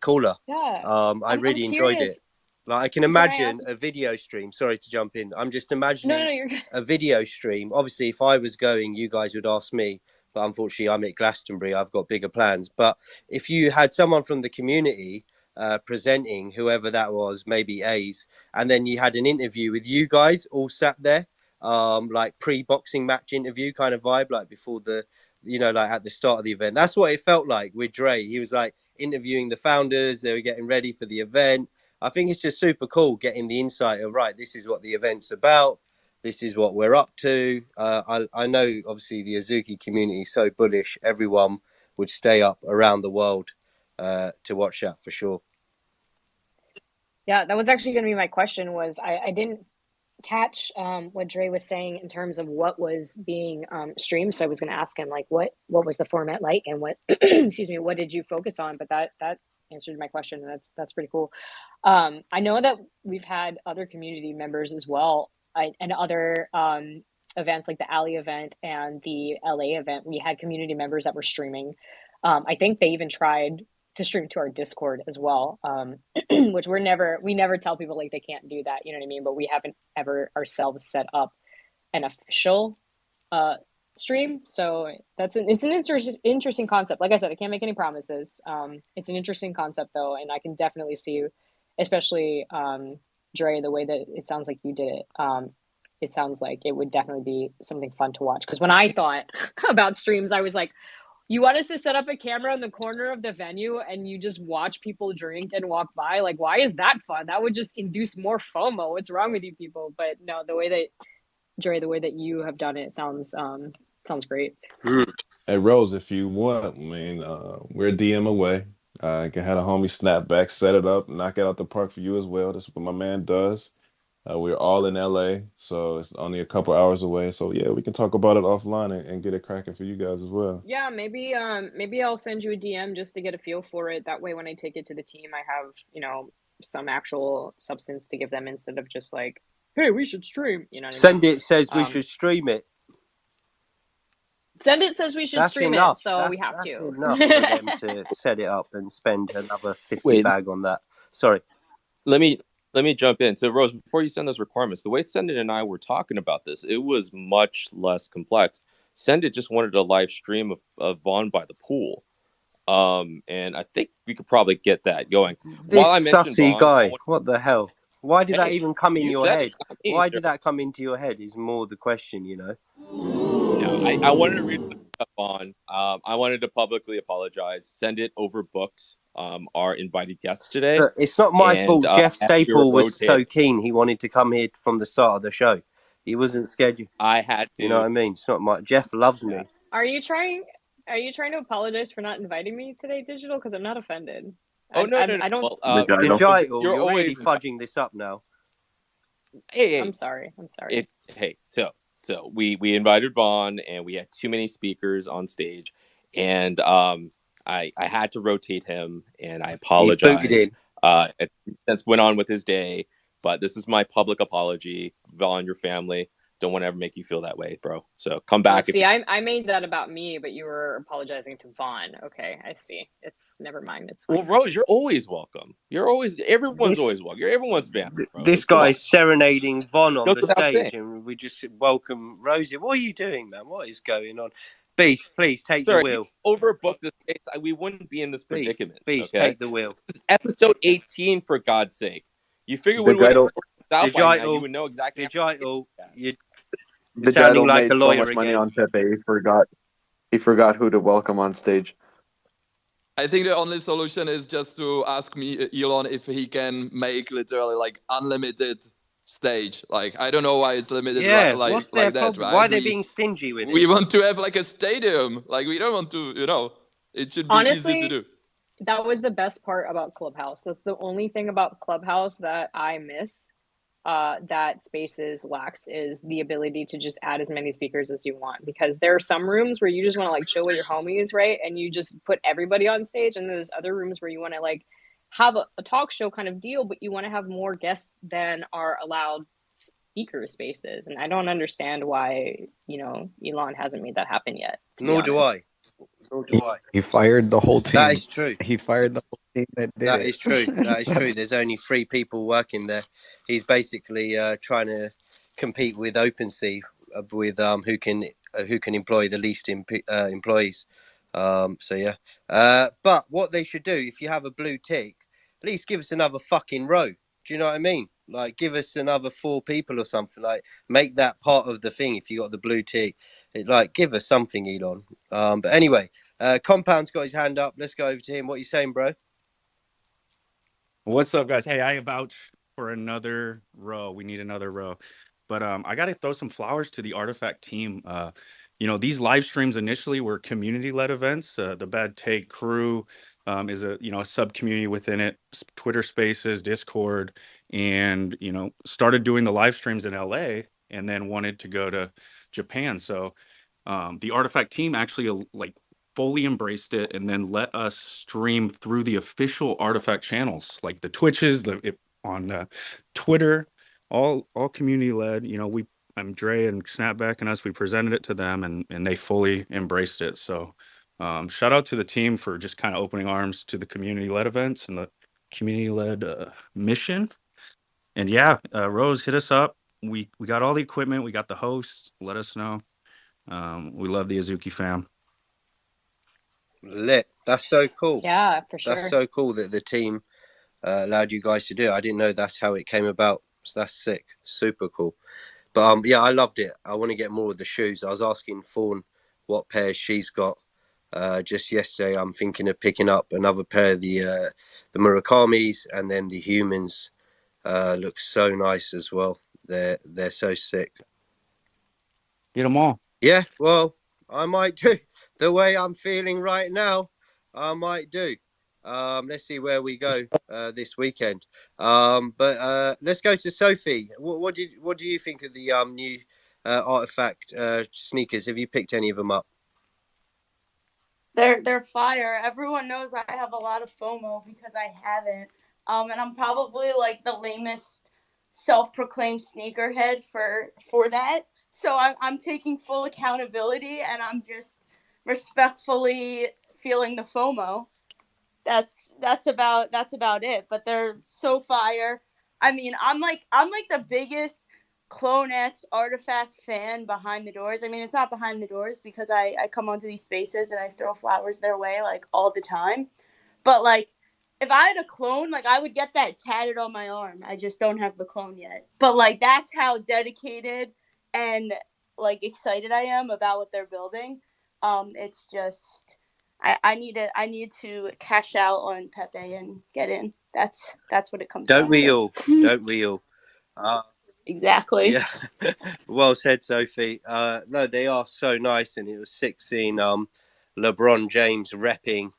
cooler. Yeah, I really enjoyed it. Like I can imagine a video stream. Sorry to jump in. I'm just imagining you're good. a video stream. Obviously, if I was going, you guys would ask me. but unfortunately I'm at Glastonbury. I've got bigger plans. But if you had someone from the community presenting, whoever that was, maybe A's, and then you had an interview with you guys all sat there, like pre-boxing match interview kind of vibe, like before the, like at the start of the event. That's what it felt like with Dre. He was like interviewing the founders. They were getting ready for the event. I think it's just super cool getting the insight of, right, this is what the event's about. This is what we're up to. I know, obviously, the Azuki community is so bullish. Everyone would stay up around the world to watch that for sure. Yeah, that was actually going to be my question. Was I didn't catch what Dre was saying in terms of what was being streamed. So I was going to ask him, like, what was the format like, and what excuse me, what did you focus on? But that answered my question. That's pretty cool. I know that we've had other community members as well, and other events like the Alley event and the LA event. We had community members that were streaming. I think they even tried to stream to our Discord as well, which we never tell people like they can't do that, you know what I mean? But we haven't ever ourselves set up an official stream. So it's an interesting concept. Like I said, I can't make any promises. It's an interesting concept though, and I can definitely see you, especially Dre, the way that it sounds like you did it. It sounds like it would definitely be something fun to watch. Because when I thought about streams, I was like, you want us to set up a camera in the corner of the venue and you just watch people drink and walk by? Like, why is that fun? That would just induce more FOMO. What's wrong with you people? But no, the way that you have done it sounds great. Hey Rose, if you want, I mean, we're a DM away. I can have a homie snap back, set it up, knock it out the park for you as well. That's what my man does. We're all in LA, so it's only a couple hours away. So yeah, we can talk about it offline and get it cracking for you guys as well. Yeah, maybe I'll send you a DM just to get a feel for it. That way when I take it to the team, I have, some actual substance to give them instead of just like, hey, we should stream, you know what I mean? Send it says we should stream it. Send it says we should stream enough. it, so that's, we have that's to. enough for them to set it up and spend another 50 bag on that. Sorry. Let me jump in. So, Rose, before you send those requirements, the way Sendit and I were talking about this, it was much less complex. Sendit just wanted a live stream of Vaughn by the pool. And I think we could probably get that going. This While I mentioned sussy Vaughn, guy, what the hell? Why did that Hey, even come in you your said head? it, not me, Why sir. did that come into your head is more the question, No, I wanted to read up on. I wanted to publicly apologize. Sendit overbooked our invited guests today. Look, it's not my fault. Jeff as we were Staple was so rotating, keen. He wanted to come here from the start of the show. He wasn't scheduled. I had to. You know what I mean? It's not my. Jeff loves me. Are you trying to apologize for not inviting me today, Digital? Because I'm not offended. Oh, no. I don't. Well, Digital, you're you're always really fudging this up now. Hey, I'm sorry. So we invited Vaughn, and we had too many speakers on stage, and I had to rotate him, and I apologize. Since went on with his day, but this is my public apology. Vaughn, your family, don't want to ever make you feel that way, bro. So come back. I made that about me, but you were apologizing to Vaughn. Okay, I see. It's never mind. It's fine. Well, Rose, you're always welcome. Everyone's always welcome. You're everyone's family. Bro. This guy's serenading Vaughn on Goes the without stage, saying. and we just welcome Rosie. What are you doing, man? What is going on? Beast, please take the wheel. Overbook this case. We wouldn't be in this predicament. Beast, okay? take the wheel. This is episode 18, for God's sake. You figure when we out by now, you would know exactly. The Digital like made so much money on Pepe. He forgot who to welcome on stage. I think the only solution is just to ask me, Elon, if he can make literally like unlimited stage. Like, I don't know why it's limited like that, right? Why are they being stingy with it? We want to have like a stadium. Like, we don't want to, it should be Honestly, easy to do. That was the best part about Clubhouse. That's the only thing about Clubhouse that I miss that Spaces lacks, is the ability to just add as many speakers as you want. Because there are some rooms where you just want to like chill with your homies, right? And you just put everybody on stage. And there's other rooms where you want to like have a talk show kind of deal, but you want to have more guests than are allowed speaker spaces. And I don't understand why, Elon hasn't made that happen yet. Nor do I. He fired the whole team. That is true. He fired the whole team that did it. That is true. That is true. There's only 3 people working there. He's basically trying to compete with OpenSea with who can who can employ the least employees. So yeah, but what they should do, if you have a blue tick, at least give us another fucking row. Do you know what I mean? Like, give us another 4 people or something. Like, make that part of the thing. If you got the blue tick, like, give us something, Elon. But anyway, Compound's got his hand up. Let's go over to him. What are you saying, bro? What's up, guys? Hey, I vouch for another row. We need another row. But I got to throw some flowers to the Artifact team. These live streams initially were community-led events. The Bad Take crew is a sub community within it, Twitter Spaces, Discord, and started doing the live streams in LA, and then wanted to go to Japan. So the Artifact team actually fully embraced it and then let us stream through the official Artifact channels, like the Twitches, on Twitter, all community led. Dre and Snapback and us, we presented it to them, and they fully embraced it. So shout out to the team for just kind of opening arms to the community led events and the community led mission. And yeah, Rose, hit us up. We got all the equipment, we got the hosts. Let us know. We love the Azuki fam. Lit. That's so cool. Yeah, for sure. That's so cool that the team allowed you guys to do it. I didn't know that's how it came about. So that's sick. Super cool. But yeah, I loved it. I want to get more of the shoes. I was asking Fawn what pairs she's got. Just yesterday, I'm thinking of picking up another pair of the Murakamis, and then the humans look so nice as well. They're so sick. Get them all. Yeah, well, I might do. The way I'm feeling right now, I might do. Let's see where we go this weekend. But let's go to Sophie. What do you think of the new Artifact sneakers? Have you picked any of them up? They're fire. Everyone knows I have a lot of FOMO because I haven't. And I'm probably like the lamest self-proclaimed sneakerhead for that. So I'm taking full accountability, and I'm just respectfully feeling the FOMO. That's about it. But they're so fire. I mean, I'm like the biggest CloneX Artifact fan behind the doors. I mean, it's not behind the doors because I come onto these spaces and I throw flowers their way like all the time. But like, if I had a clone, like I would get that tatted on my arm. I just don't have the clone yet. But like, that's how dedicated and like excited I am about what they're building. It's just I need to cash out on Pepe and get in. That's what it comes down to. Don't we all? Exactly. Yeah, well said, Sophie. No, they are so nice, and it was sick seeing LeBron James repping.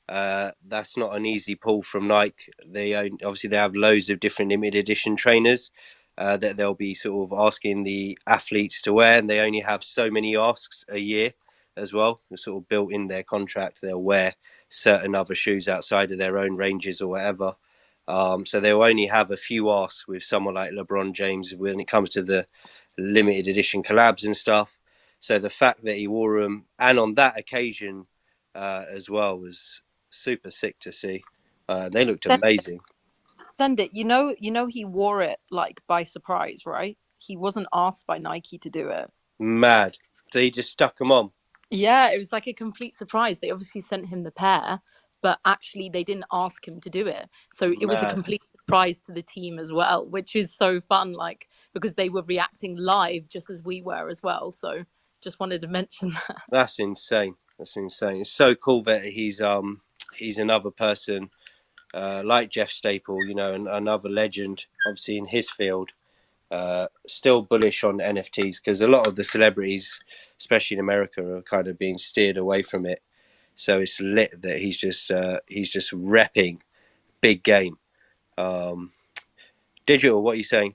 That's not an easy pull from Nike. They have loads of different limited edition trainers that they'll be sort of asking the athletes to wear, and they only have so many asks a year as well. It's sort of built in their contract. They'll wear certain other shoes outside of their own ranges or whatever. So they'll only have a few asks with someone like LeBron James when it comes to the limited edition collabs and stuff. So the fact that he wore them, and on that occasion as well, was super sick to see. They looked amazing. Send it. You know he wore it like by surprise, right? He wasn't asked by Nike to do it. Mad. So he just stuck them on. Yeah, it was like a complete surprise. They obviously sent him the pair, but actually they didn't ask him to do it. So it was a complete surprise to the team as well, which is so fun, like, because they were reacting live just as we were as well. So just wanted to mention that. That's insane. It's so cool that he's another person like Jeff Staple, and another legend, obviously in his field. Still bullish on NFTs because a lot of the celebrities, especially in America, are kind of being steered away from it. So it's lit that he's just repping big game. Digital, what are you saying?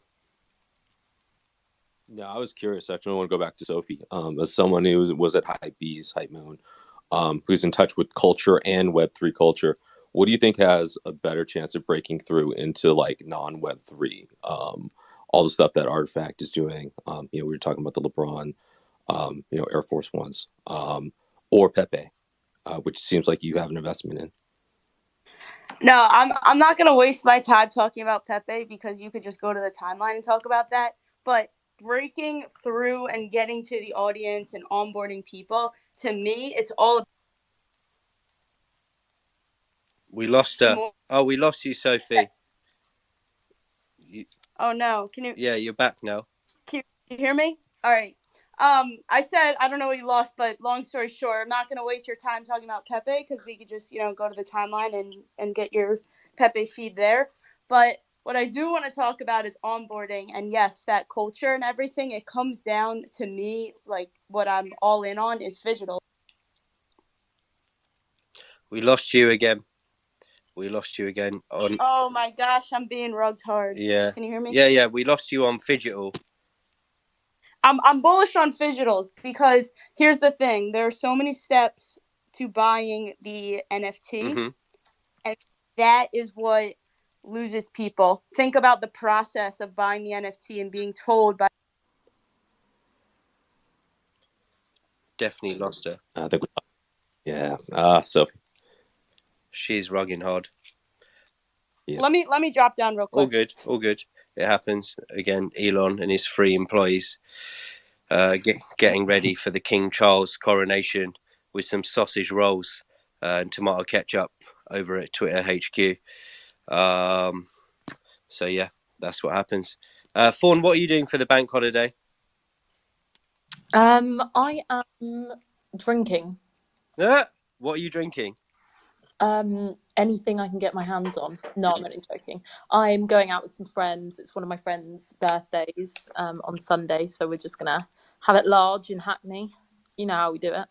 Yeah, I was curious. Actually, I want to go back to Sophie. As someone who was at Hype Moon, who's in touch with culture and Web3 culture, what do you think has a better chance of breaking through into like non-Web3? All the stuff that Artifact is doing. We were talking about the LeBron, Air Force Ones, or Pepe, which seems like you have an investment in. No, I'm not gonna waste my time talking about Pepe because you could just go to the timeline and talk about that. But breaking through and getting to the audience and onboarding people, to me, it's all We lost her. Oh, we lost you, Sophie. Oh no, can you? Yeah, you're back now. Can you hear me? All right. I said I don't know what you lost, but long story short, I'm not gonna waste your time talking about Pepe because we could just go to the timeline and get your Pepe feed there. But what I do want to talk about is onboarding, and yes, that culture and everything. It comes down to me, like what I'm all in on is digital. We lost you again. We lost you again on. Oh my gosh, I'm being rugged hard. Yeah. Can you hear me? Yeah. We lost you on Phygital. I'm bullish on Phygitals because here's the thing: there are so many steps to buying the NFT, Mm-hmm. and that is what loses people. Think about the process of buying the NFT and being told by. Definitely lost her. I think. Yeah. Sophie. She's rugging hard. Yeah. Let me drop down real quick. All good. All good. It happens again. Elon and his 3 employees getting ready for the King Charles coronation with some sausage rolls and tomato ketchup over at Twitter HQ. So yeah, that's what happens. Fawn, what are you doing for the bank holiday? I am drinking. What are you drinking? Anything I can get my hands on. No, I'm only joking. I'm going out with some friends. It's one of my friends' birthdays on Sunday, so we're just gonna have it large in Hackney. You know how we do it.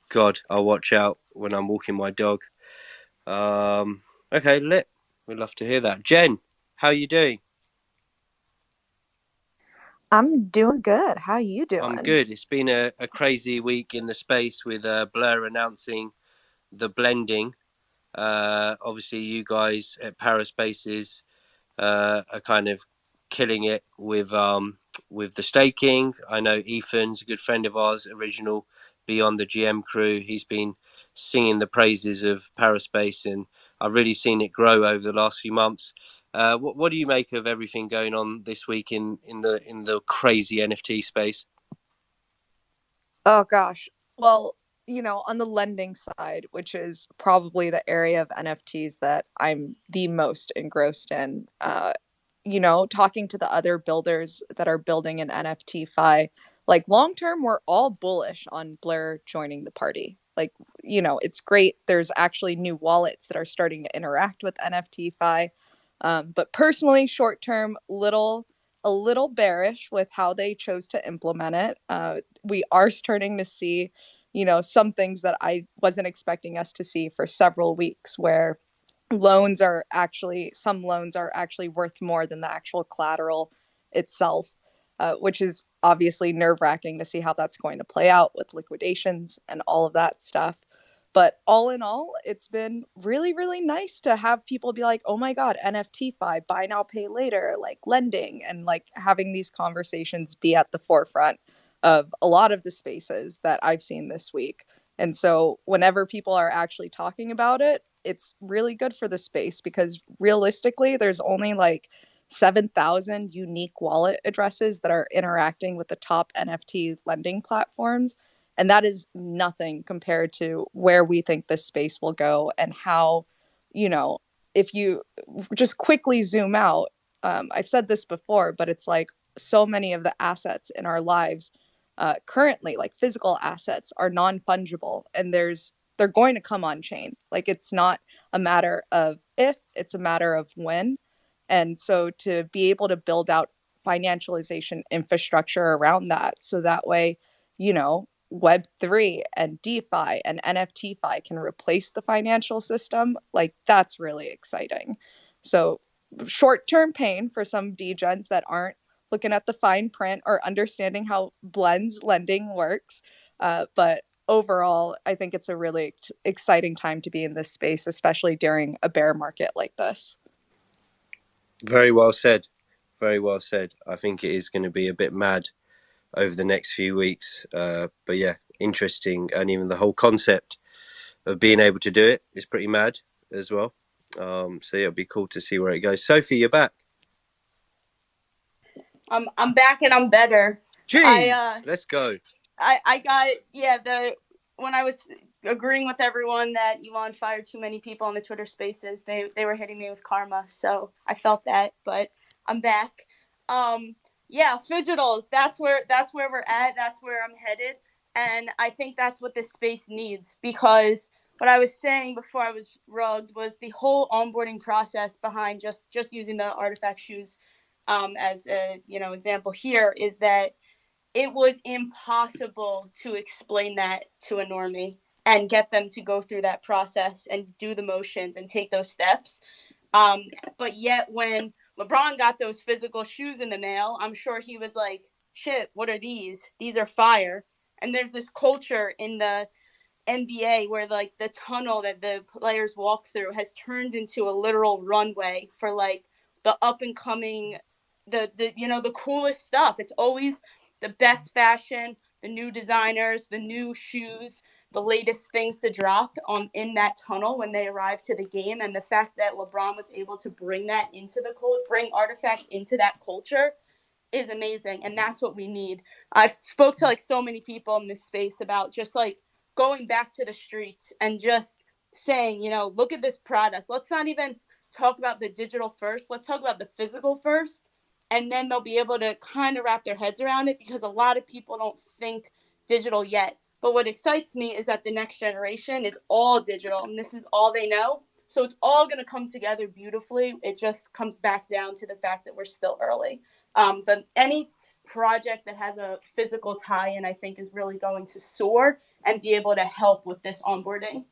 God, I'll watch out when I'm walking my dog. Okay, lit. We'd love to hear that. Jen, how are you doing? I'm doing good. How you doing? I'm good. It's been a crazy week in the space with Blur announcing the blending. Obviously, you guys at Paris Bases are kind of killing it with the staking. I know Ethan's a good friend of ours, original Beyond the GM crew. He's been singing the praises of Paris Base, and I've really seen it grow over the last few months. What do you make of everything going on this week in the crazy NFT space? Oh gosh. Well, on the lending side, which is probably the area of NFTs that I'm the most engrossed in, talking to the other builders that are building an NFT fi, like long term, we're all bullish on Blur joining the party. Like, it's great. There's actually new wallets that are starting to interact with NFT fi. But personally, short term, a little bearish with how they chose to implement it. We are starting to see, some things that I wasn't expecting us to see for several weeks, where some loans are actually worth more than the actual collateral itself, which is obviously nerve-wracking to see how that's going to play out with liquidations and all of that stuff. But all in all, it's been really, really nice to have people be like, oh my God, NFT fi, buy now, pay later, like lending, and like having these conversations be at the forefront of a lot of the spaces that I've seen this week. And so whenever people are actually talking about it, it's really good for the space because realistically, there's only like 7,000 unique wallet addresses that are interacting with the top NFT lending platforms. And that is nothing compared to where we think this space will go and how, if you just quickly zoom out, I've said this before, but it's like so many of the assets in our lives currently, like physical assets, are non-fungible, and they're going to come on chain. Like it's not a matter of if, it's a matter of when. And so to be able to build out financialization infrastructure around that, so that way, Web3 and DeFi and NFT fi can replace the financial system, like that's really exciting. So short-term pain for some degens that aren't looking at the fine print or understanding how blends lending works. But overall, I think it's a really exciting time to be in this space, especially during a bear market like this. Very well said. Very well said. I think it is going to be a bit mad over the next few weeks. But yeah, interesting. And even the whole concept of being able to do it is pretty mad as well. So yeah, it'll be cool to see where it goes. Sophie, you're back. I'm back and I'm better. Jeez, let's go. I got when I was agreeing with everyone that Elon fired too many people on the Twitter Spaces, they were hitting me with karma, so I felt that, but I'm back. Yeah, Fidgetals. That's where we're at. That's where I'm headed, and I think that's what this space needs because what I was saying before I was rugged was the whole onboarding process behind just using the artifact shoes as a example here is that it was impossible to explain that to a normie and get them to go through that process and do the motions and take those steps. Um, but yet, when LeBron got those physical shoes in the mail, I'm sure he was like, shit, what are these? These are fire. And there's this culture in the NBA where like the tunnel that the players walk through has turned into a literal runway for like the up and coming the coolest stuff. It's always the best fashion, the new designers, the new shoes, the latest things to drop on in that tunnel when they arrive to the game, and the fact that LeBron was able to bring that into bring artifacts into that culture is amazing, and that's what we need. I spoke to like so many people in this space about just like going back to the streets and just saying, look at this product. Let's not even talk about the digital first. Let's talk about the physical first, and then they'll be able to kind of wrap their heads around it because a lot of people don't think digital yet. But what excites me is that the next generation is all digital, and this is all they know. So it's all going to come together beautifully. It just comes back down to the fact that we're still early. But any project that has a physical tie-in, I think, is really going to soar and be able to help with this onboarding.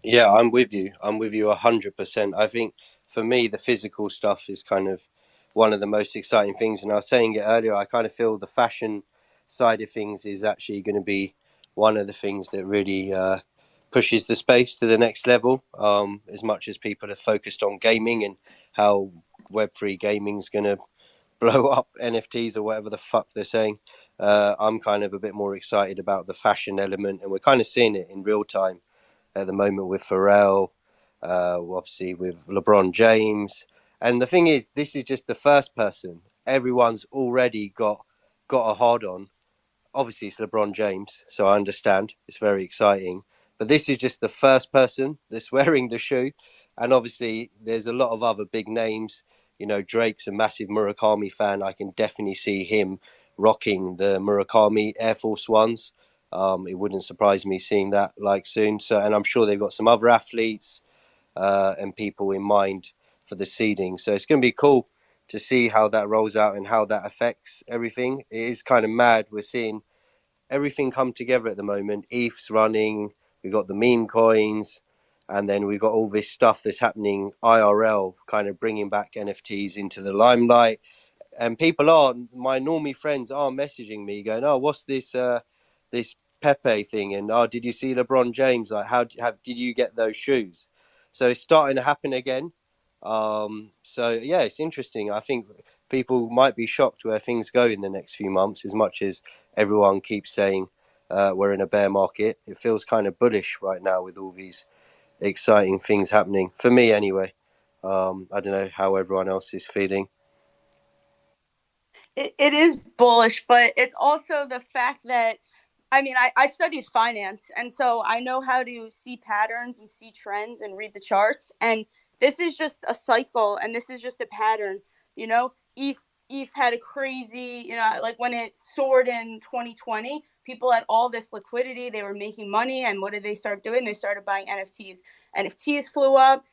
Yeah, I'm with you. I'm with you 100%. I think for me, the physical stuff is kind of one of the most exciting things. And I was saying it earlier, I kind of feel the fashion side of things is actually going to be one of the things that really pushes the space to the next level. As much as people are focused on gaming and how Web3 gaming is going to blow up NFTs or whatever the fuck they're saying, I'm kind of a bit more excited about the fashion element. And we're kind of seeing it in real time at the moment with Pharrell, obviously with LeBron James. And the thing is, this is just the first person. Everyone's already got a hard on. Obviously, it's LeBron James, so I understand. It's very exciting. But this is just the first person that's wearing the shoe. And obviously, there's a lot of other big names. Drake's a massive Murakami fan. I can definitely see him rocking the Murakami Air Force Ones. It wouldn't surprise me seeing that like soon. So, and I'm sure they've got some other athletes and people in mind for the seeding. So it's going to be cool to see how that rolls out and how that affects everything. It is kind of mad. We're seeing everything come together at the moment. ETH's running. We've got the meme coins. And then we've got all this stuff that's happening IRL, kind of bringing back NFTs into the limelight. And my normie friends are messaging me going, oh, what's this Pepe thing? And oh, did you see LeBron James? Like, did you get those shoes? So it's starting to happen again. So yeah, it's interesting. I think people might be shocked where things go in the next few months. As much as everyone keeps saying we're in a bear market, it feels kind of bullish right now with all these exciting things happening. For me, anyway. I don't know how everyone else is feeling. It is bullish, but it's also the fact that I studied finance, and so I know how to see patterns and see trends and read the charts. And this is just a cycle, and this is just a pattern. ETH had a crazy, like when it soared in 2020, people had all this liquidity, they were making money, and what did they start doing? They started buying NFTs. NFTs flew up.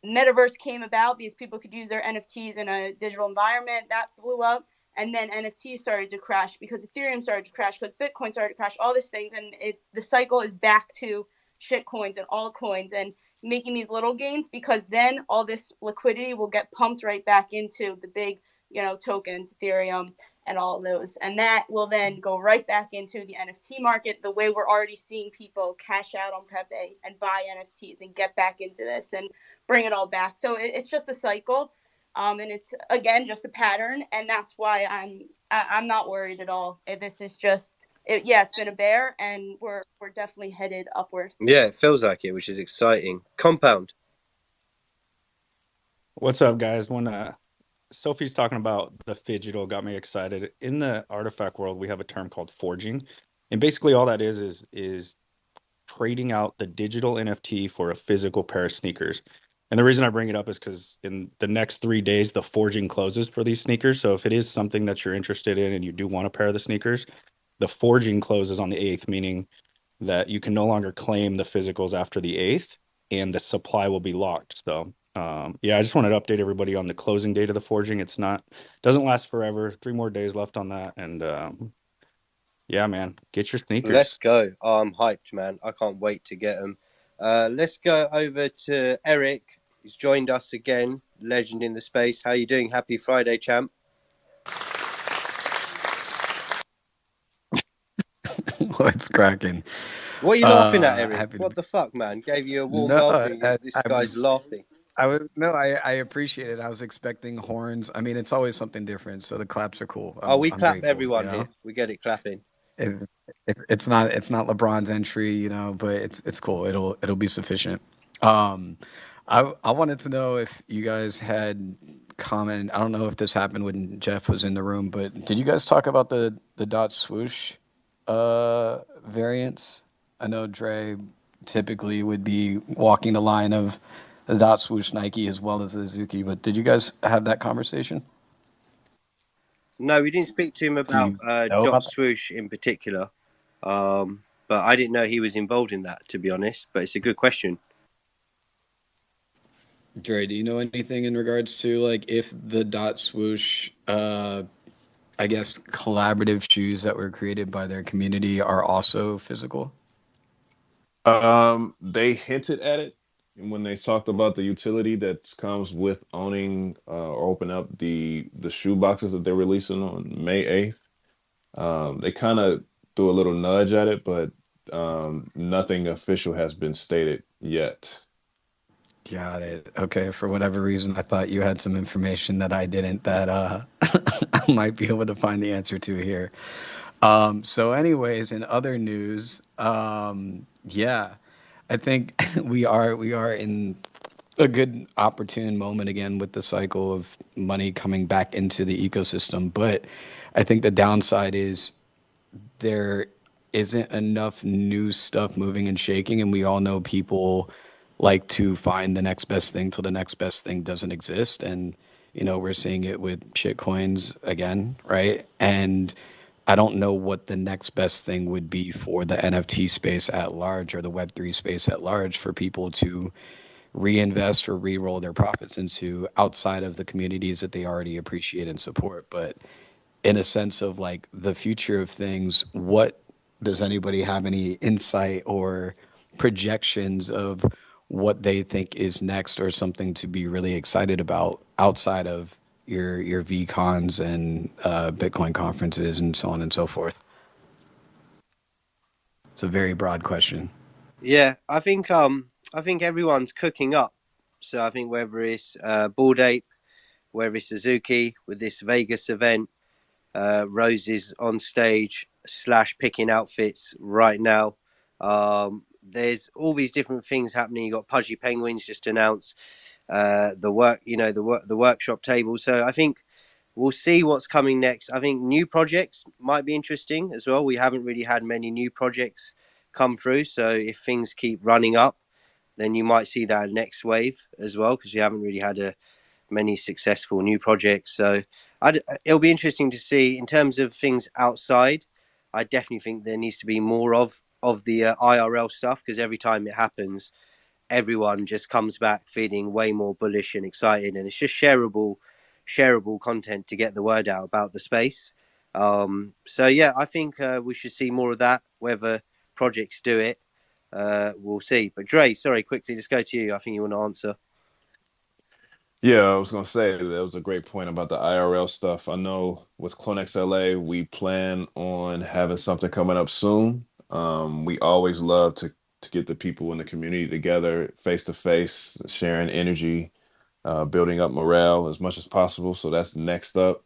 Metaverse came about. These people could use their NFTs in a digital environment. That blew up. And then NFTs started to crash because Ethereum started to crash, because Bitcoin started to crash, all these things. And the cycle is back to shit coins and altcoins and making these little gains, because then all this liquidity will get pumped right back into the big, tokens, Ethereum, and all of those. And that will then go right back into the NFT market, the way we're already seeing people cash out on Pepe and buy NFTs and get back into this and bring it all back. So it's just a cycle. And it's, again, just a pattern. And that's why I'm not worried at all. This is just, it's been a bear, and we're definitely headed upward. Yeah, it feels like it, which is exciting. Compound. What's up, guys? Sophie's talking about the phygital got me excited. In the artifact world, we have a term called forging, and basically all that is trading out the digital NFT for a physical pair of sneakers. And the reason I bring it up is because in the next 3 days, the forging closes for these sneakers. So if it is something that you're interested in and you do want a pair of the sneakers, the forging closes on the 8th, meaning that you can no longer claim the physicals after the 8th and the supply will be locked. So yeah, I just wanted to update everybody on the closing date of the forging. It's not, doesn't last forever. 3 more days left on that. And yeah, man, get your Let's sneakers. go. Oh, I'm hyped, man. I can't wait to get them. Let's go over to Eric. He's joined us again, legend in the space. How you doing? Happy Friday, champ. What's cracking? What are you laughing at, Eric? Happy to What be. the fuck, man? Gave you a warm No, welcome. This guy's laughing. I appreciate it. I was expecting horns. I mean, it's always something different. So the claps are cool. Oh, we I'm clap grateful. You everyone know, here. We get it clapping. it's not LeBron's entry, you know, but it's cool. It'll be sufficient. Um, I wanted to know if you guys had comment. I don't know if this happened when Jeff was in the room, but did you guys talk about the dot swoosh variants? I know Dre typically would be walking the line of the dot swoosh Nike as well as the Suzuki, but did you guys have that conversation? No, we didn't speak to him Do about you know Dot about that? Swoosh in particular. But I didn't know he was involved in that, to be honest. But it's a good question. Dre, do you know anything in regards to like if the dot swoosh I guess collaborative shoes that were created by their community are also physical? They hinted at it when they talked about the utility that comes with owning or open up the shoe boxes that they're releasing on May 8th. They kind of threw a little nudge at it, but nothing official has been stated yet. Got it. Okay, for whatever reason I thought you had some information that I didn't that I might be able to find the answer to here. So anyways, in other news, yeah, I think we are in a good opportune moment again with the cycle of money coming back into the ecosystem. But I think the downside is there isn't enough new stuff moving and shaking, and we all know people like to find the next best thing till the next best thing doesn't exist. And we're seeing it with shit coins again, right? And I don't know what the next best thing would be for the NFT space at large or the Web3 space at large for people to reinvest or re-roll their profits into outside of the communities that they already appreciate and support. But in a sense of like the future of things, what does anybody have any insight or projections of what they think is next or something to be really excited about outside of your VCons and Bitcoin conferences and so on and so forth? It's a very broad question. Yeah, I think everyone's cooking up. So I think whether it's Bored Ape, whether it's Suzuki with this Vegas event, Rose is on stage / picking outfits right now. There's all these different things happening. You got Pudgy Penguins just announced the workshop table. So I think we'll see what's coming next. I think new projects might be interesting as well. We haven't really had many new projects come through. So if things keep running up, then you might see that next wave as well, because we haven't really had many successful new projects. So it'll be interesting to see in terms of things outside. I definitely think there needs to be more of the IRL stuff, because every time it happens, everyone just comes back feeling way more bullish and excited, and it's just shareable content to get the word out about the space. So yeah, I think we should see more of that. Whether projects do it, we'll see. But Dre, sorry, quickly, let's go to you. I think you want to answer. Yeah, I was gonna say that was a great point about the IRL stuff. I know with CloneX LA, we plan on having something coming up soon. We always love to get the people in the community together, face to face, sharing energy, building up morale as much as possible. So that's next up.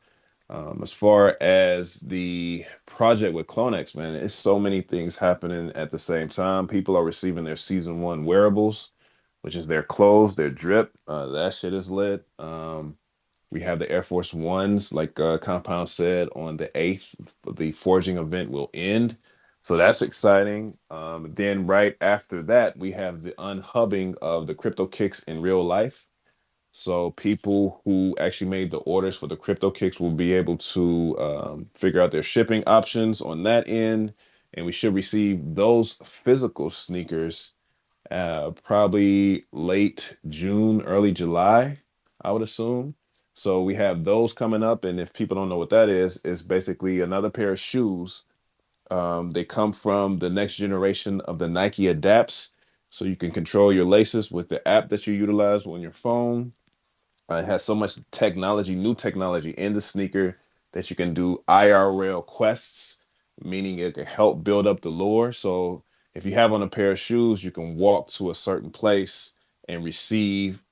As far as the project with CloneX, man, it's so many things happening at the same time. People are receiving their season 1 wearables, which is their clothes, their drip. That shit is lit. We have the Air Force Ones, like Compound said, on the 8th. The forging event will end. So that's exciting. Then right after that, we have the unhubbing of the crypto kicks in real life. So people who actually made the orders for the crypto kicks will be able to figure out their shipping options on that end. And we should receive those physical sneakers probably late June, early July, I would assume. So we have those coming up. And if people don't know what that is, it's basically another pair of shoes. They come from the next generation of the Nike Adapts. So you can control your laces with the app that you utilize on your phone. It has so much technology, new technology in the sneaker that you can do IRL quests, meaning it can help build up the lore. So if you have on a pair of shoes, you can walk to a certain place and receive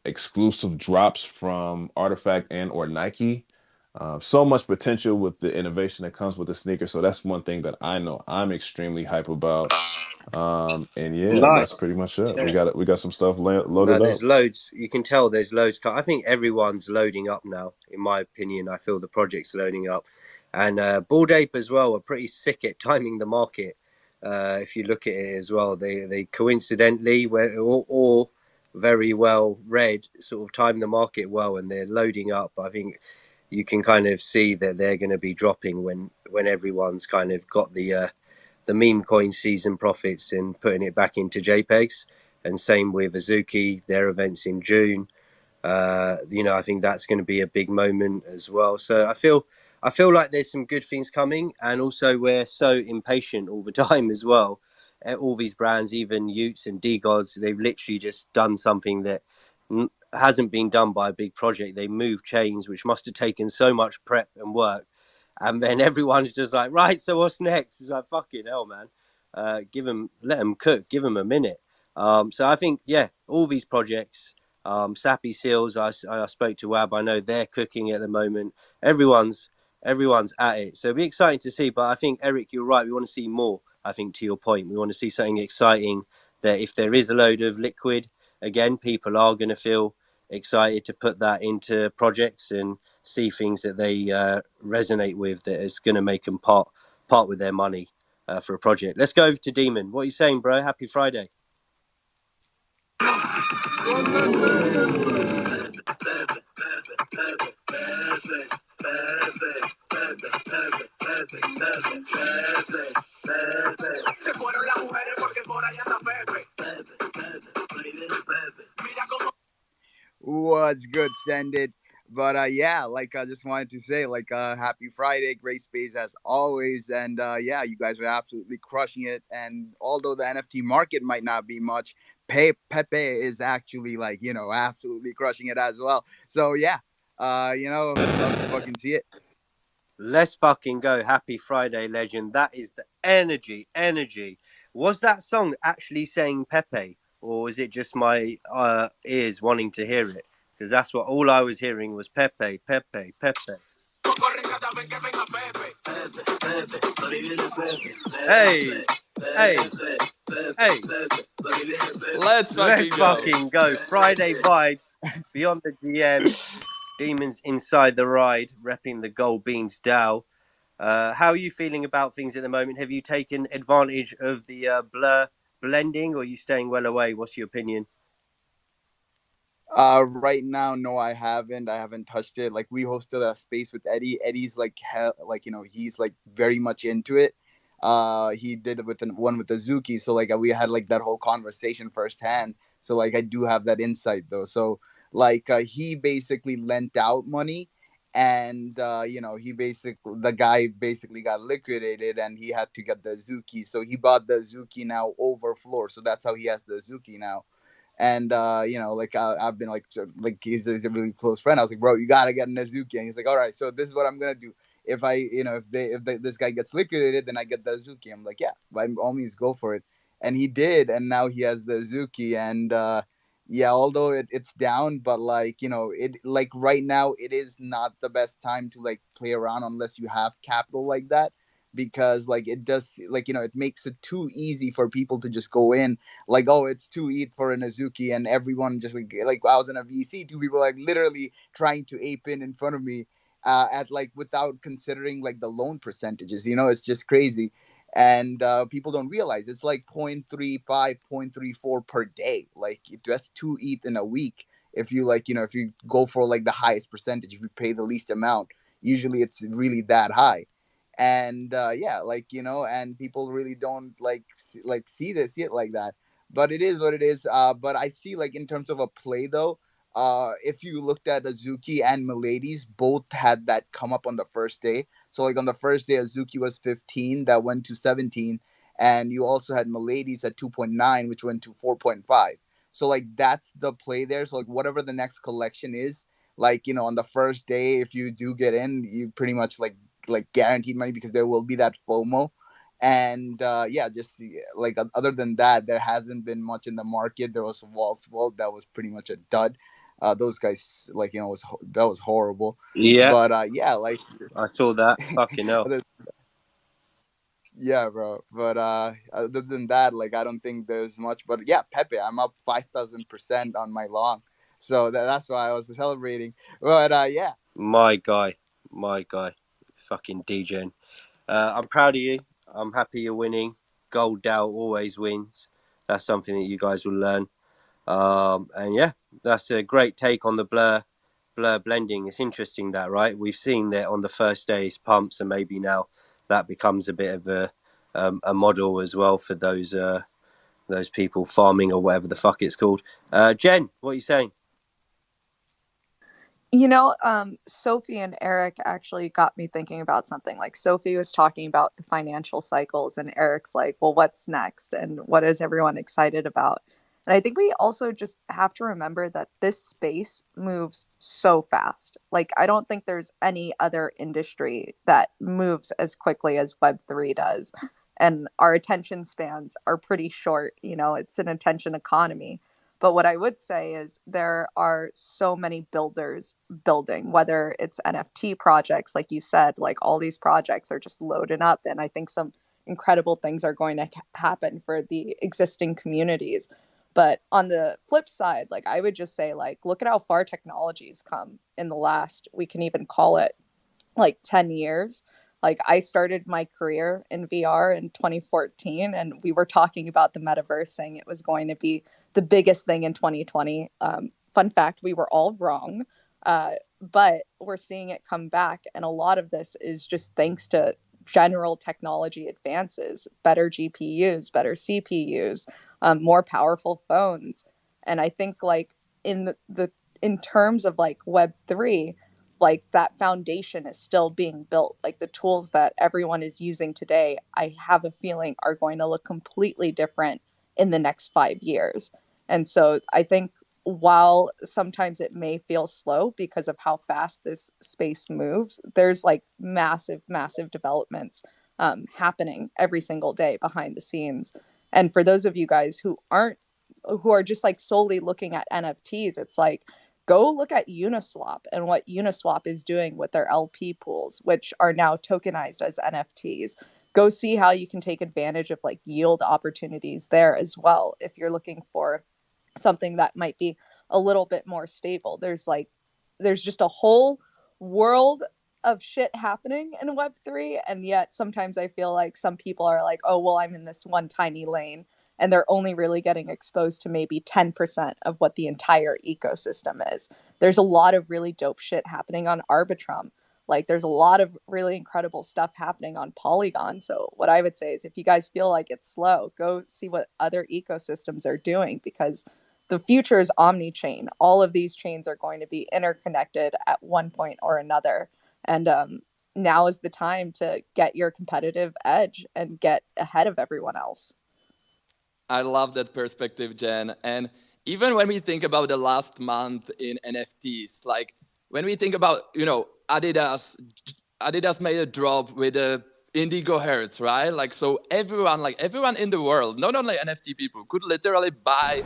exclusive drops from Artifact and or Nike. So much potential with the innovation that comes with the sneaker. So that's one thing that I know I'm extremely hype about. And yeah, that's Nice. pretty much it. Yeah. We got some stuff No, loaded up. there's loads. You can tell there's loads. I think everyone's loading up now. In my opinion, I feel the project's loading up, and Bored Ape as well are pretty sick at timing the market. If you look at it as well, they coincidentally or very well read sort of time the market well, and they're loading up. I think you can kind of see that they're going to be dropping when everyone's kind of got the meme coin season profits and putting it back into JPEGs. And same with Azuki, their events in June. I think that's going to be a big moment as well. So I feel like there's some good things coming, and also we're so impatient all the time as well. All these brands, even Utes and D-Gods, they've literally just done something that hasn't been done by a big project. They moved chains, which must have taken so much prep and work, and then everyone's just like, right, so what's next? It's like, fucking hell, man. Let them cook, give them a minute. So I think, yeah, all these projects, Sappy Seals, I spoke to Wab, I know they're cooking at the moment. Everyone's at it. So it'll be exciting to see. But I think, Eric, you're right. We want to see more, I think, to your point. We want to see something exciting that if there is a load of liquid, again, people are going to feel excited to put that into projects and see things that they resonate with that is going to make them part with their money for a project. Let's go over to Demon. What are you saying, bro? Happy Friday. What's good, Send It? But yeah, like I just wanted to say, like happy Friday, great space as always, and yeah, you guys are absolutely crushing it. And although the NFT market might not be much, Pepe is actually like absolutely crushing it as well. So yeah, love to fucking see it. Let's fucking go. Happy Friday, legend. That is the energy. Was that song actually saying Pepe, or was it just my ears wanting to hear it? Because that's what all I was hearing was Pepe, Pepe, Pepe. Hey, hey, hey. Let's fucking go. Friday vibes beyond the GM. Demons inside the ride, repping the Gold Beans DAO. How are you feeling about things at the moment? Have you taken advantage of the blur blending, or are you staying well away? What's your opinion? Right now, no, I haven't. I haven't touched it. Like we hosted a space with Eddie. Eddie's like he's like very much into it. He did it with one with Azuki, so like we had like that whole conversation firsthand. So like I do have that insight though. So like he basically lent out money, and the guy basically got liquidated, and he had to get the Azuki. So he bought the Azuki now over floor. So that's how he has the Azuki now. And like I've been like he's a really close friend. I was like, bro, you gotta get an Azuki. And he's like, all right, so this is what I'm gonna do. If I, this guy gets liquidated, then I get the Azuki. I'm like, yeah, by all means, go for it. And he did, and now he has the Azuki. And yeah, although it's down, but like it like right now it is not the best time to like play around unless you have capital like that. because like it does, like, you know, it makes it too easy for people to just go in like, oh, it's too ETH for an Azuki, and everyone just like I was in a VC, two people like literally trying to ape in front of me at like without considering like the loan percentages. You know, it's just crazy. And people don't realize it's like 0.35, 0.34 per day. Like that's 2 ETH in a week. If you like, you know, if you go for like the highest percentage, if you pay the least amount, usually it's really that high. And yeah, like, you know, and people really don't like see it like that. But it is what it is. But I see, like, in terms of a play though, if you looked at Azuki and Milady's, both had that come up on the first day. So like on the first day, Azuki was 15, that went to 17, and you also had Milady's at 2.9, which went to 4.5. So like that's the play there. So like whatever the next collection is, like, you know, on the first day, if you do get in, you pretty much like guaranteed money, because there will be that FOMO. And yeah, just like other than that, there hasn't been much in the market. There was Waltz Vault that was pretty much a dud. Those guys, like, you know, that was horrible. Yeah, But yeah, like I saw that. Fucking hell. yeah, bro. But other than that, like, I don't think there's much. But yeah, Pepe, I'm up 5,000% on my long, so that's why I was celebrating. But yeah, My guy. Fucking DJing. I'm proud of you. I'm happy you're winning. Gold Dow always wins. That's something that you guys will learn. And yeah, that's a great take on the blur blending. It's interesting that, right? We've seen that on the first day's pumps, and maybe now that becomes a bit of a model as well for those people farming or whatever the fuck it's called. Jen, what are you saying? You know, Sophie and Eric actually got me thinking about something. Like, Sophie was talking about the financial cycles, and Eric's like, well, what's next? And what is everyone excited about? And I think we also just have to remember that this space moves so fast. Like, I don't think there's any other industry that moves as quickly as Web3 does. And our attention spans are pretty short. You know, it's an attention economy. But what I would say is there are so many builders building, whether it's NFT projects, like you said, like all these projects are just loading up. And I think some incredible things are going to happen for the existing communities. But on the flip side, like, I would just say, like, look at how far technology's come in the last, we can even call it like 10 years. Like, I started my career in VR in 2014, and we were talking about the metaverse, saying it was going to be the biggest thing in 2020. Fun fact, we were all wrong, but we're seeing it come back. And a lot of this is just thanks to general technology advances, better GPUs, better CPUs, more powerful phones. And I think, like, in the in terms of like Web3, like, that foundation is still being built. Like, the tools that everyone is using today, I have a feeling are going to look completely different in the next 5 years. And so I think while sometimes it may feel slow because of how fast this space moves, there's like massive, massive developments happening every single day behind the scenes. And for those of you guys who are just like solely looking at NFTs, it's like, go look at Uniswap and what Uniswap is doing with their LP pools, which are now tokenized as NFTs. Go see how you can take advantage of like yield opportunities there as well. If you're looking for something that might be a little bit more stable, there's just a whole world of shit happening in Web3. And yet sometimes I feel like some people are like, oh, well, I'm in this one tiny lane, and they're only really getting exposed to maybe 10% of what the entire ecosystem is. There's a lot of really dope shit happening on Arbitrum. Like, there's a lot of really incredible stuff happening on Polygon. So what I would say is, if you guys feel like it's slow, go see what other ecosystems are doing, because the future is omni-chain. All of these chains are going to be interconnected at one point or another. And now is the time to get your competitive edge and get ahead of everyone else. I love that perspective, Jen. And even when we think about the last month in NFTs, like when we think about, Adidas made a drop with the Indigo Hertz, right? Like, so everyone in the world, not only NFT people, could literally buy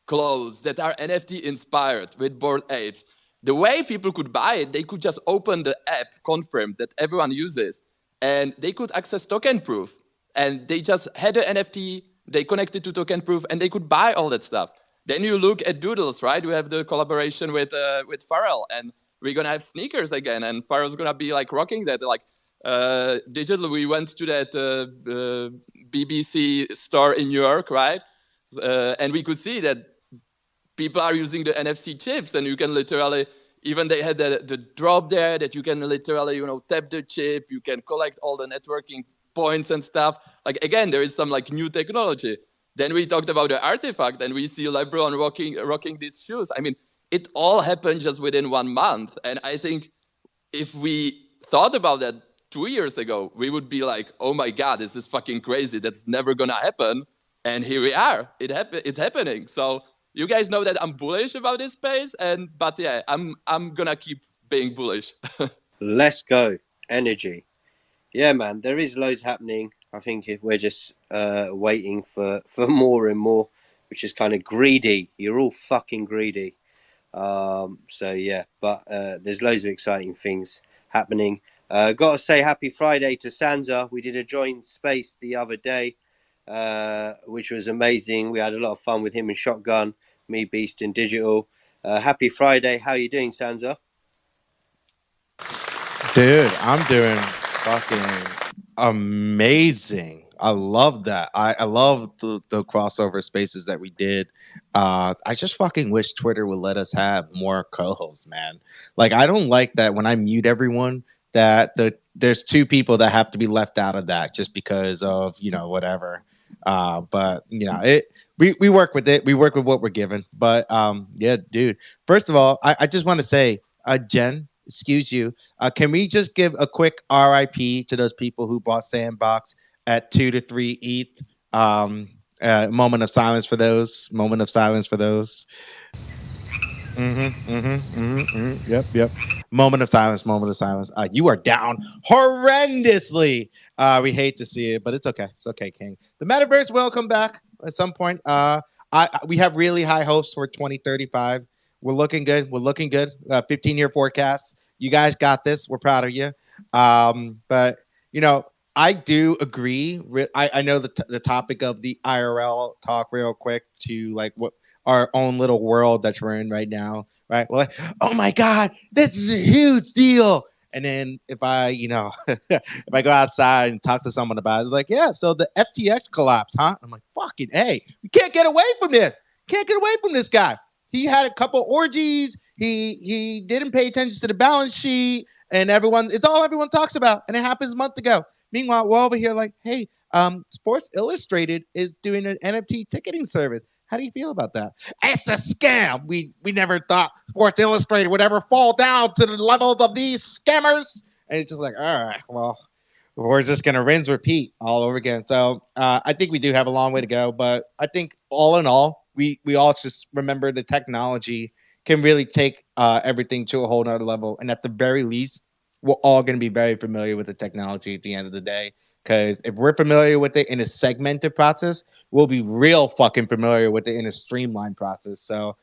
clothes that are NFT inspired with Bored Apes. The way people could buy it, they could just open the app, Confirm, that everyone uses, and they could access token proof. And they just had an NFT, they connected to token proof, and they could buy all that stuff. Then you look at Doodles, right? We have the collaboration with Pharrell, and we're gonna have sneakers again, and Pharrell's gonna be like rocking that. Like digital, we went to that BBC store in New York, right? And we could see that people are using the NFC chips, and you can literally, even they had the drop there that you can literally, tap the chip, you can collect all the networking points and stuff. Like, again, there is some like new technology. Then we talked about the artifact, and we see LeBron rocking these shoes. I mean, it all happened just within 1 month. And I think if we thought about that 2 years ago, we would be like, oh my God, this is fucking crazy. That's never gonna happen. And here we are. It's happening. So you guys know that I'm bullish about this space, but yeah, I'm gonna keep being bullish. Let's go. Energy. Yeah, man, there is loads happening. I think we're just waiting for more and more, which is kind of greedy. You're all fucking greedy. So yeah, but there's loads of exciting things happening. Got to say happy Friday to Sansa. We did a joint space the other day, which was amazing. We had a lot of fun with him and Shotgun, me, Beast, and Digital. Happy Friday. How are you doing, Sansa? Dude, I'm doing fucking amazing. I love that. I love the crossover spaces that we did. I just fucking wish Twitter would let us have more co-hosts, man. Like, I don't like that when I mute everyone that there's two people that have to be left out of that just because of, whatever. But we work with it. We work with what we're given. But yeah, dude. First of all, I just want to say, Jen, excuse you. Can we just give a quick RIP to those people who bought Sandbox at 2 to 3 ETH? Moment of silence for those. Moment of silence for those. Yep. Moment of silence. Moment of silence. You are down horrendously. We hate to see it, but it's okay. It's okay, King. The metaverse will come back at some point. We have really high hopes for 2035. We're looking good. 15-year forecast. You guys got this. We're proud of you. But I do agree. I know the topic of the IRL talk real quick to like what our own little world that we're in right now, right? Well, like, oh my God, this is a huge deal. And then if I, if I go outside and talk to someone about it, like, yeah, so the FTX collapsed, huh? I'm like, fucking A, we can't get away from this. Can't get away from this guy. He had a couple orgies. He didn't pay attention to the balance sheet, and it's all everyone talks about. And it happens a month ago. Meanwhile, we're over here like, hey, Sports Illustrated is doing an NFT ticketing service. How do you feel about that? It's a scam. We never thought Sports Illustrated would ever fall down to the levels of these scammers. And it's just like, all right, well, we're just going to rinse, repeat all over again. So I think we do have a long way to go. But I think all in all, we all just remember the technology can really take everything to a whole nother level. And at the very least, we're all going to be very familiar with the technology at the end of the day. Because if we're familiar with it in a segmented process, we'll be real fucking familiar with it in a streamlined process. So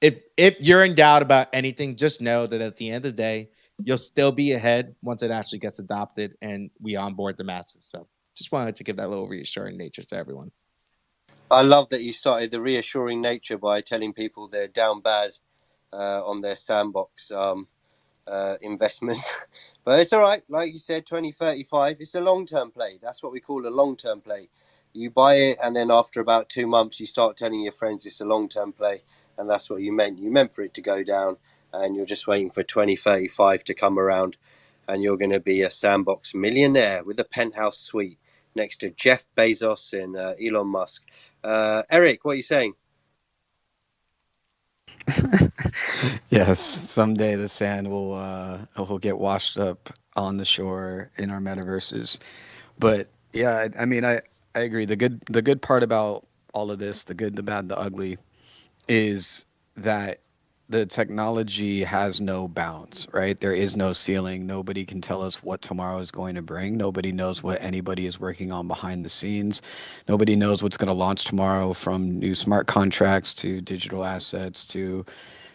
if you're in doubt about anything, just know that at the end of the day, you'll still be ahead once it actually gets adopted and we onboard the masses. So just wanted to give that little reassuring nature to everyone. I love that you started the reassuring nature by telling people they're down bad on their Sandbox investment. But it's all right. Like you said, 2035, it's a long-term play. That's what we call a long-term play. You buy it, and then after about 2 months, you start telling your friends it's a long-term play. And that's what you meant. You meant for it to go down, and you're just waiting for 2035 to come around, and you're going to be a Sandbox millionaire with a penthouse suite next to Jeff Bezos and Elon Musk. Eric, what are you saying? Yes, someday the sand will get washed up on the shore in our metaverses. But yeah, I mean, I agree. The good part about all of this, the good, the bad, the ugly, is that the technology has no bounds, right? There is no ceiling. Nobody can tell us what tomorrow is going to bring. Nobody knows what anybody is working on behind the scenes. Nobody knows what's going to launch tomorrow, from new smart contracts to digital assets to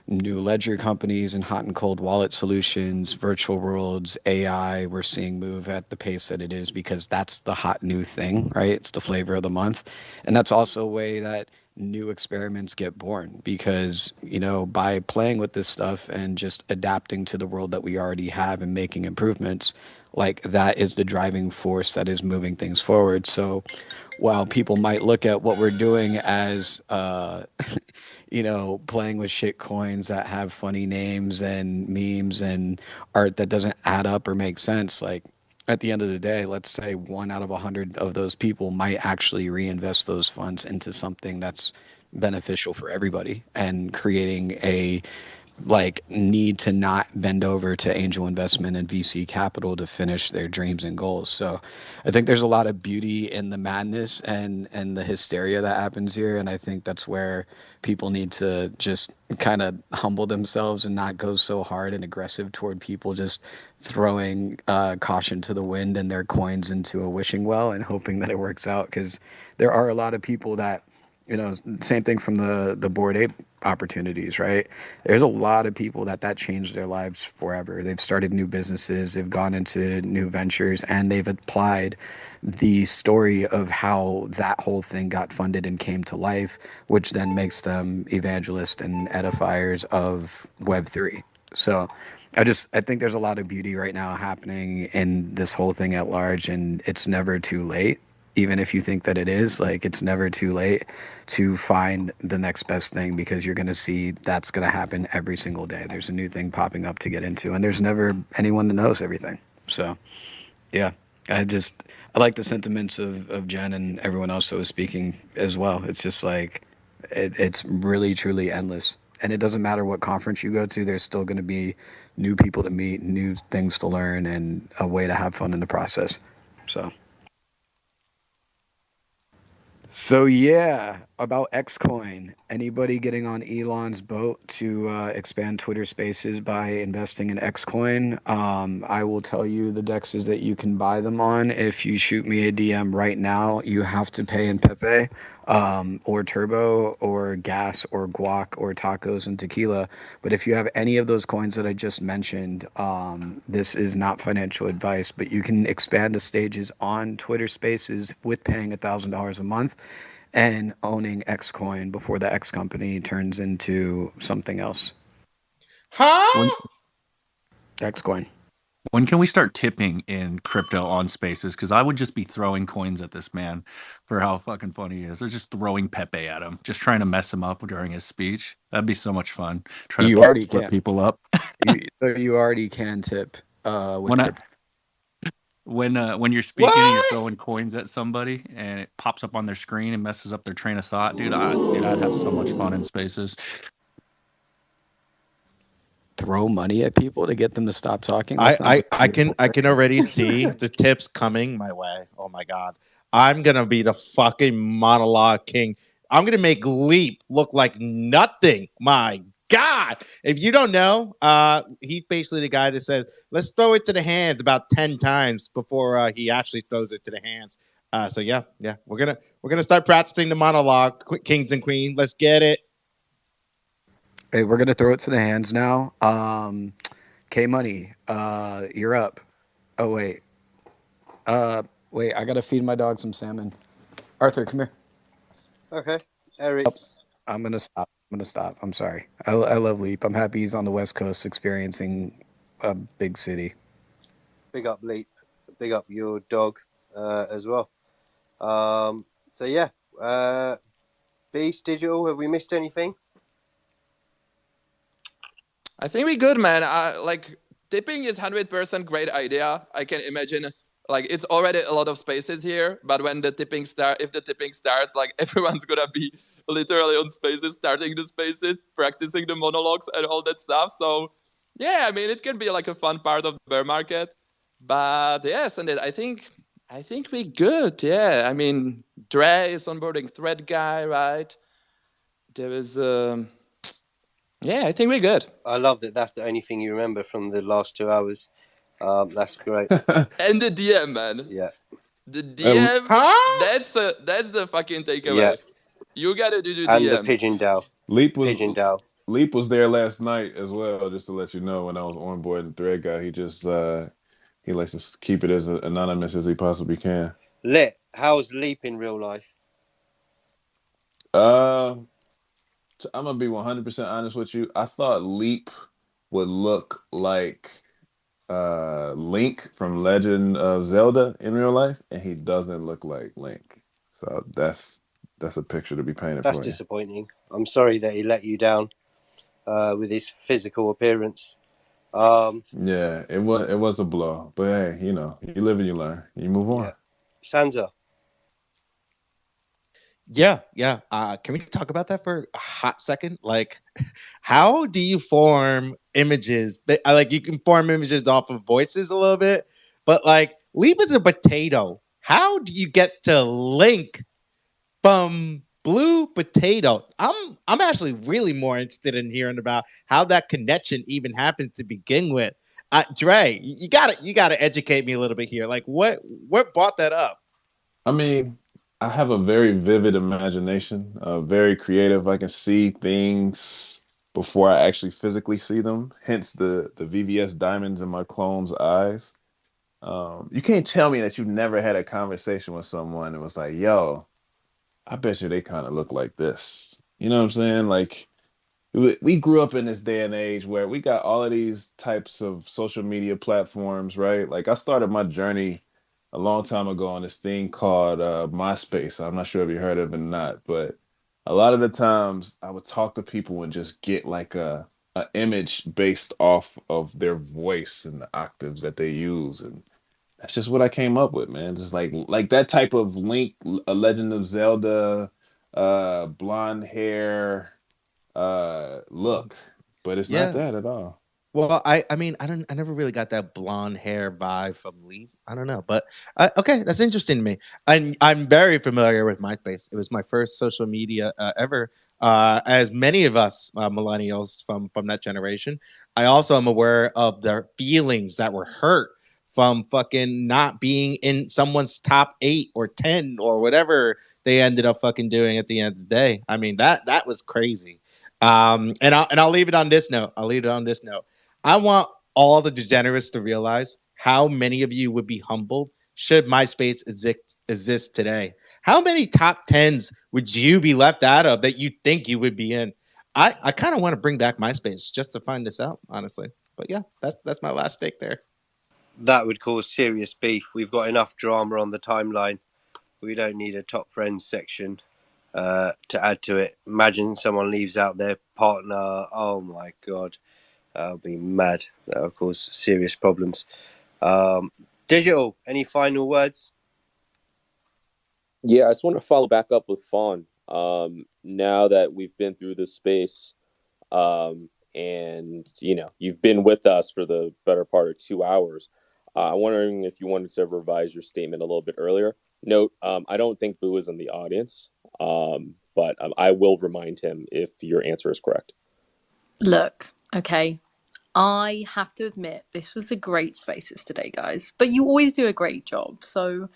new ledger companies and hot and cold wallet solutions, virtual worlds, AI, we're seeing move at the pace that it is because that's the hot new thing, right? It's the flavor of the month. And that's also a way that new experiments get born because, you know, by playing with this stuff and just adapting to the world that we already have and making improvements, like that is the driving force that is moving things forward. So while people might look at what we're doing as you know, playing with shit coins that have funny names and memes and art that doesn't add up or make sense. Like at the end of the day, let's say 1 out of 100 of those people might actually reinvest those funds into something that's beneficial for everybody and creating a like need to not bend over to angel investment and VC capital to finish their dreams and goals. So I think there's a lot of beauty in the madness and the hysteria that happens here. And I think that's where people need to just kind of humble themselves and not go so hard and aggressive toward people just throwing caution to the wind and their coins into a wishing well and hoping that it works out. Because there are a lot of people that, you know, same thing from the Bored Ape opportunities, right? There's a lot of people that changed their lives forever. They've started new businesses, they've gone into new ventures, and they've applied the story of how that whole thing got funded and came to life, which then makes them evangelists and edifiers of Web3. So I think there's a lot of beauty right now happening in this whole thing at large, and it's never too late. Even if you think that it is, like, it's never too late to find the next best thing because you're going to see that's going to happen every single day. There's a new thing popping up to get into, and there's never anyone that knows everything. So, yeah, I like the sentiments of Jen and everyone else that was speaking as well. It's just like, it's really, truly endless. And it doesn't matter what conference you go to, there's still going to be new people to meet, new things to learn, and a way to have fun in the process. So yeah, about Xcoin. Anybody getting on Elon's boat to expand Twitter Spaces by investing in Xcoin? I will tell you the dexes that you can buy them on. If you shoot me a DM right now, you have to pay in Pepe, or Turbo, or Gas, or Guac, or Tacos and Tequila. But if you have any of those coins that I just mentioned, this is not financial advice, but you can expand the stages on Twitter Spaces with paying $1,000 a month and owning Xcoin before the X company turns into something else. Huh? Xcoin. When can we start tipping in crypto on Spaces? Because I would just be throwing coins at this man for how fucking funny he is. They're just throwing Pepe at him, just trying to mess him up during his speech. That'd be so much fun. Try You to already split can. people up. You already can tip with crypto. When you're speaking and you're throwing coins at somebody and it pops up on their screen and messes up their train of thought, dude, I'd have so much fun in Spaces. Throw money at people to get them to stop talking. I can already see the tips coming my way. Oh my god. I'm gonna be the fucking monologue king. I'm gonna make Leap look like nothing. My god. If you don't know, he's basically the guy that says, let's throw it to the hands about 10 times before he actually throws it to the hands. So yeah, we're gonna start practicing the monologue, kings and queen. Let's get it. Hey, we're gonna throw it to the hands now. K Money, you're up. Oh wait, I gotta feed my dog some salmon. Arthur, come here. Okay, Eric. I'm gonna stop. I'm sorry. I love Leap. I'm happy he's on the West Coast experiencing a big city. Big up Leap. Big up your dog as well. So yeah, Beast Digital. Have we missed anything? I think we're good, man. Like, tipping is 100% great idea. I can imagine, like, it's already a lot of spaces here, but when the tipping if the tipping starts, like, everyone's gonna be literally on Spaces, starting the Spaces, practicing the monologues and all that stuff. So yeah, I mean, it can be like a fun part of the bear market. But yes, and I think we're good. Yeah, I mean, Dre is onboarding Thread Guy, right? There is yeah, I think we're good. I love that. That's the only thing you remember from the last 2 hours. That's great. And the DM, man. Yeah. The DM. That's the fucking takeaway. Yeah. You gotta do the and DM. the Pigeon DAO. Leap was Pigeon DAO. Leap was there last night as well, just to let you know. When I was on board the thread guy, he likes to keep it as anonymous as he possibly can. Lit, how's Leap in real life? Uh, I'm gonna be 100% honest with you. I thought Leap would look like Link from Legend of Zelda in real life, and he doesn't look like Link. So that's a picture to be painted That's for you. disappointing. I'm sorry that he let you down with his physical appearance. Yeah, it was a blow, but hey, you live and you learn. You move Yeah. on. Sansa. Yeah, yeah. Can we talk about that for a hot second? Like, how do you form images? Like, you can form images off of voices a little bit, but like, Leap is a potato. How do you get to Link from Blue Potato? I'm actually really more interested in hearing about how that connection even happens to begin with. Dre, you gotta educate me a little bit here. Like, what brought that up? I mean, I have a very vivid imagination, very creative. I can see things before I actually physically see them. Hence the VVS diamonds in my clone's eyes. You can't tell me that you never had a conversation with someone and was like, "Yo, I bet you they kind of look like this." You know what I'm saying? Like we grew up in this day and age where we got all of these types of social media platforms, right? Like I started my journey a long time ago on this thing called MySpace. I'm not sure if you heard of it or not, but a lot of the times I would talk to people and just get like a image based off of their voice and the octaves that they use, and that's just what I came up with, man. Just like that type of Link, a Legend of Zelda, blonde hair look, but it's not Yeah. that at all. Well, I mean, I never really got that blonde hair vibe from Lee. I don't know, but okay, that's interesting to me. I'm very familiar with MySpace. It was my first social media ever. As many of us millennials from that generation, I also am aware of the feelings that were hurt from fucking not being in someone's top 8 or 10 or whatever they ended up fucking doing at the end of the day. I mean, that was crazy. And I'll leave it on this note. I'll leave it on this note. I want all the degenerates to realize how many of you would be humbled should MySpace exist today. How many top tens would you be left out of that you think you would be in? I kind of want to bring back MySpace just to find this out, honestly. But yeah, that's my last take there. That would cause serious beef. We've got enough drama on the timeline. We don't need a top friends section to add to it. Imagine someone leaves out their partner. Oh my god, that'll be mad. That'll cause serious problems. Digital, any final words? Yeah, I just want to follow back up with Fawn. Now that we've been through this space, and you've been with us for the better part of 2 hours, I'm wondering if you wanted to revise your statement a little bit earlier. Note, I don't think Boo is in the audience, but I will remind him if your answer is correct. Look, okay. I have to admit, this was a great spaces today, guys. But you always do a great job. So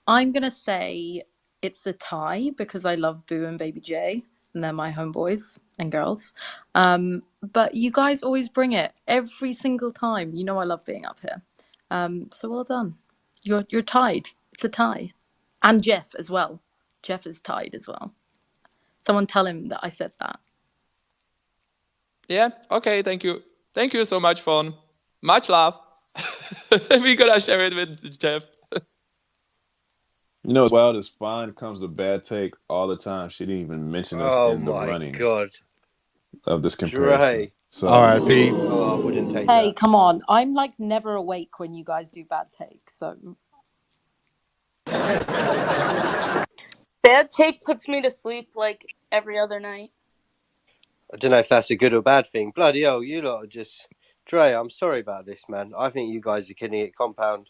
I'm going to say it's a tie because I love Boo and Baby J. And they're my homeboys and girls. But you guys always bring it every single time. You know I love being up here. So well done. You're tied. It's a tie. And Jeff as well. Jeff is tied as well. Someone tell him that I said that. Yeah, okay, thank you. Thank you so much, Fawn. Much love. We're gonna share it with Jeff. As wild as fine comes to bad take all the time. She didn't even mention us Oh in the my running god. of this comparison. Dre. So R.I.P. Oh, I wouldn't take Hey, that. come on. I'm like never awake when you guys do bad takes. So Bad take puts me to sleep like every other night. I don't know if that's a good or bad thing. Bloody hell, you lot are just... Dre, I'm sorry about this, man. I think you guys are killing it compound.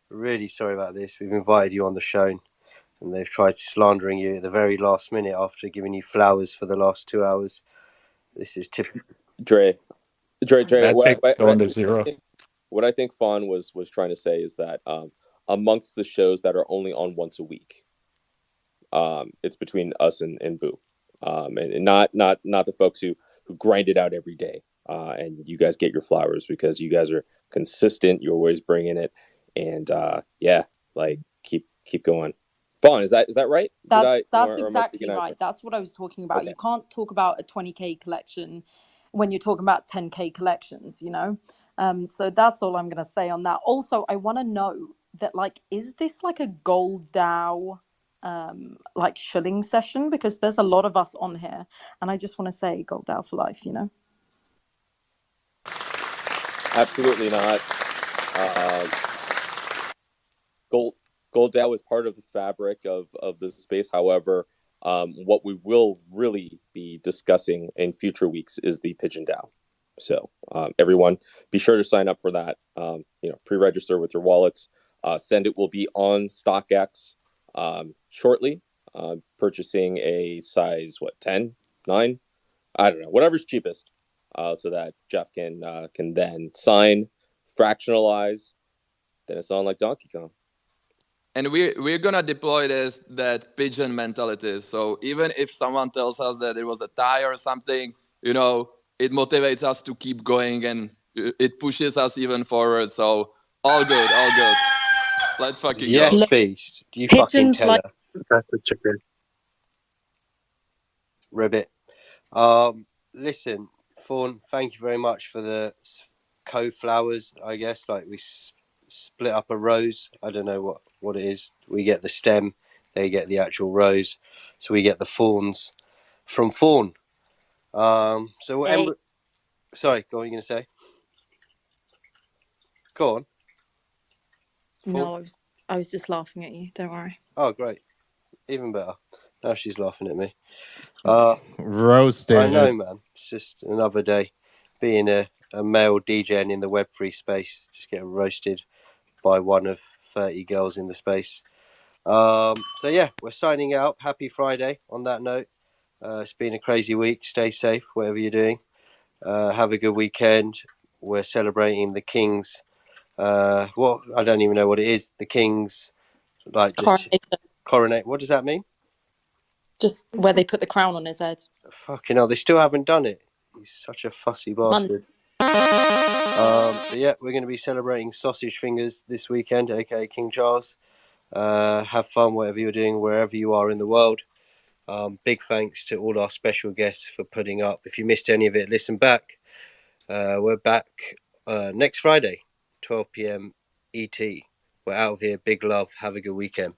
Really sorry about this. We've invited you on the show and they've tried slandering you at the very last minute after giving you flowers for the last 2 hours. This is typical. Dre. That takes going to zero. What I think Fawn was trying to say is that amongst the shows that are only on once a week, it's between us and Boo, and not the folks who grind it out every day. And you guys get your flowers because you guys are consistent. You're always bringing it, and keep going. Vaughn, is that right? Did I That's or am I speaking exactly out of right. turn? That's what I was talking about. Okay. You can't talk about a 20K collection when you're talking about 10K collections, you know? So that's all I'm going to say on that. Also, I want to know that, like, is this like a gold Dow like shilling session? Because there's a lot of us on here, and I just want to say gold Dow for life, you know? Absolutely not. Gold Dow is part of the fabric of this space. However, what we will really be discussing in future weeks is the Pigeon Dow. So everyone, be sure to sign up for that. Pre-register with your wallets. Send it will be on StockX shortly. Purchasing a size 10, 9, I don't know, whatever's cheapest, so that Jeff can then sign, fractionalize. Then it's on like Donkey Kong. And we're gonna deploy that pigeon mentality. So even if someone tells us that it was a tie or something, it motivates us to keep going, and it pushes us even forward. So all good. Let's fucking go. Yes, Beast. You fucking Pigeons tell like her. That's the chicken. Ribbit. Listen, Fawn, thank you very much for the co-flowers, I guess. Like we split up a rose. I don't know what it is. We get the stem, they get the actual rose. So we get the fawns from Fawn. So hey. sorry, go on, you going to say? Go on. Fawn? No, I was just laughing at you. Don't worry. Oh, great. Even better. Now she's laughing at me. Roasted. I know, man. It's just another day being a male DJ in the Web3 space, just getting roasted by one of 30 girls in the space. So yeah, we're signing out. Happy Friday on that note. It's been a crazy week. Stay safe, whatever you're doing. Have a good weekend. We're celebrating the King's. I don't even know what it is. The King's, like just coronate. What does that mean? Just where they put the crown on his head. Fucking hell, they still haven't done it. He's such a fussy bastard. So yeah, we're going to be celebrating Sausage Fingers this weekend, aka King Charles. Have fun, whatever you're doing, wherever you are in the world. Big thanks to all our special guests for putting up. If you missed any of it, listen back. We're back next Friday, 12 p.m. ET. We're out of here. Big love. Have a good weekend.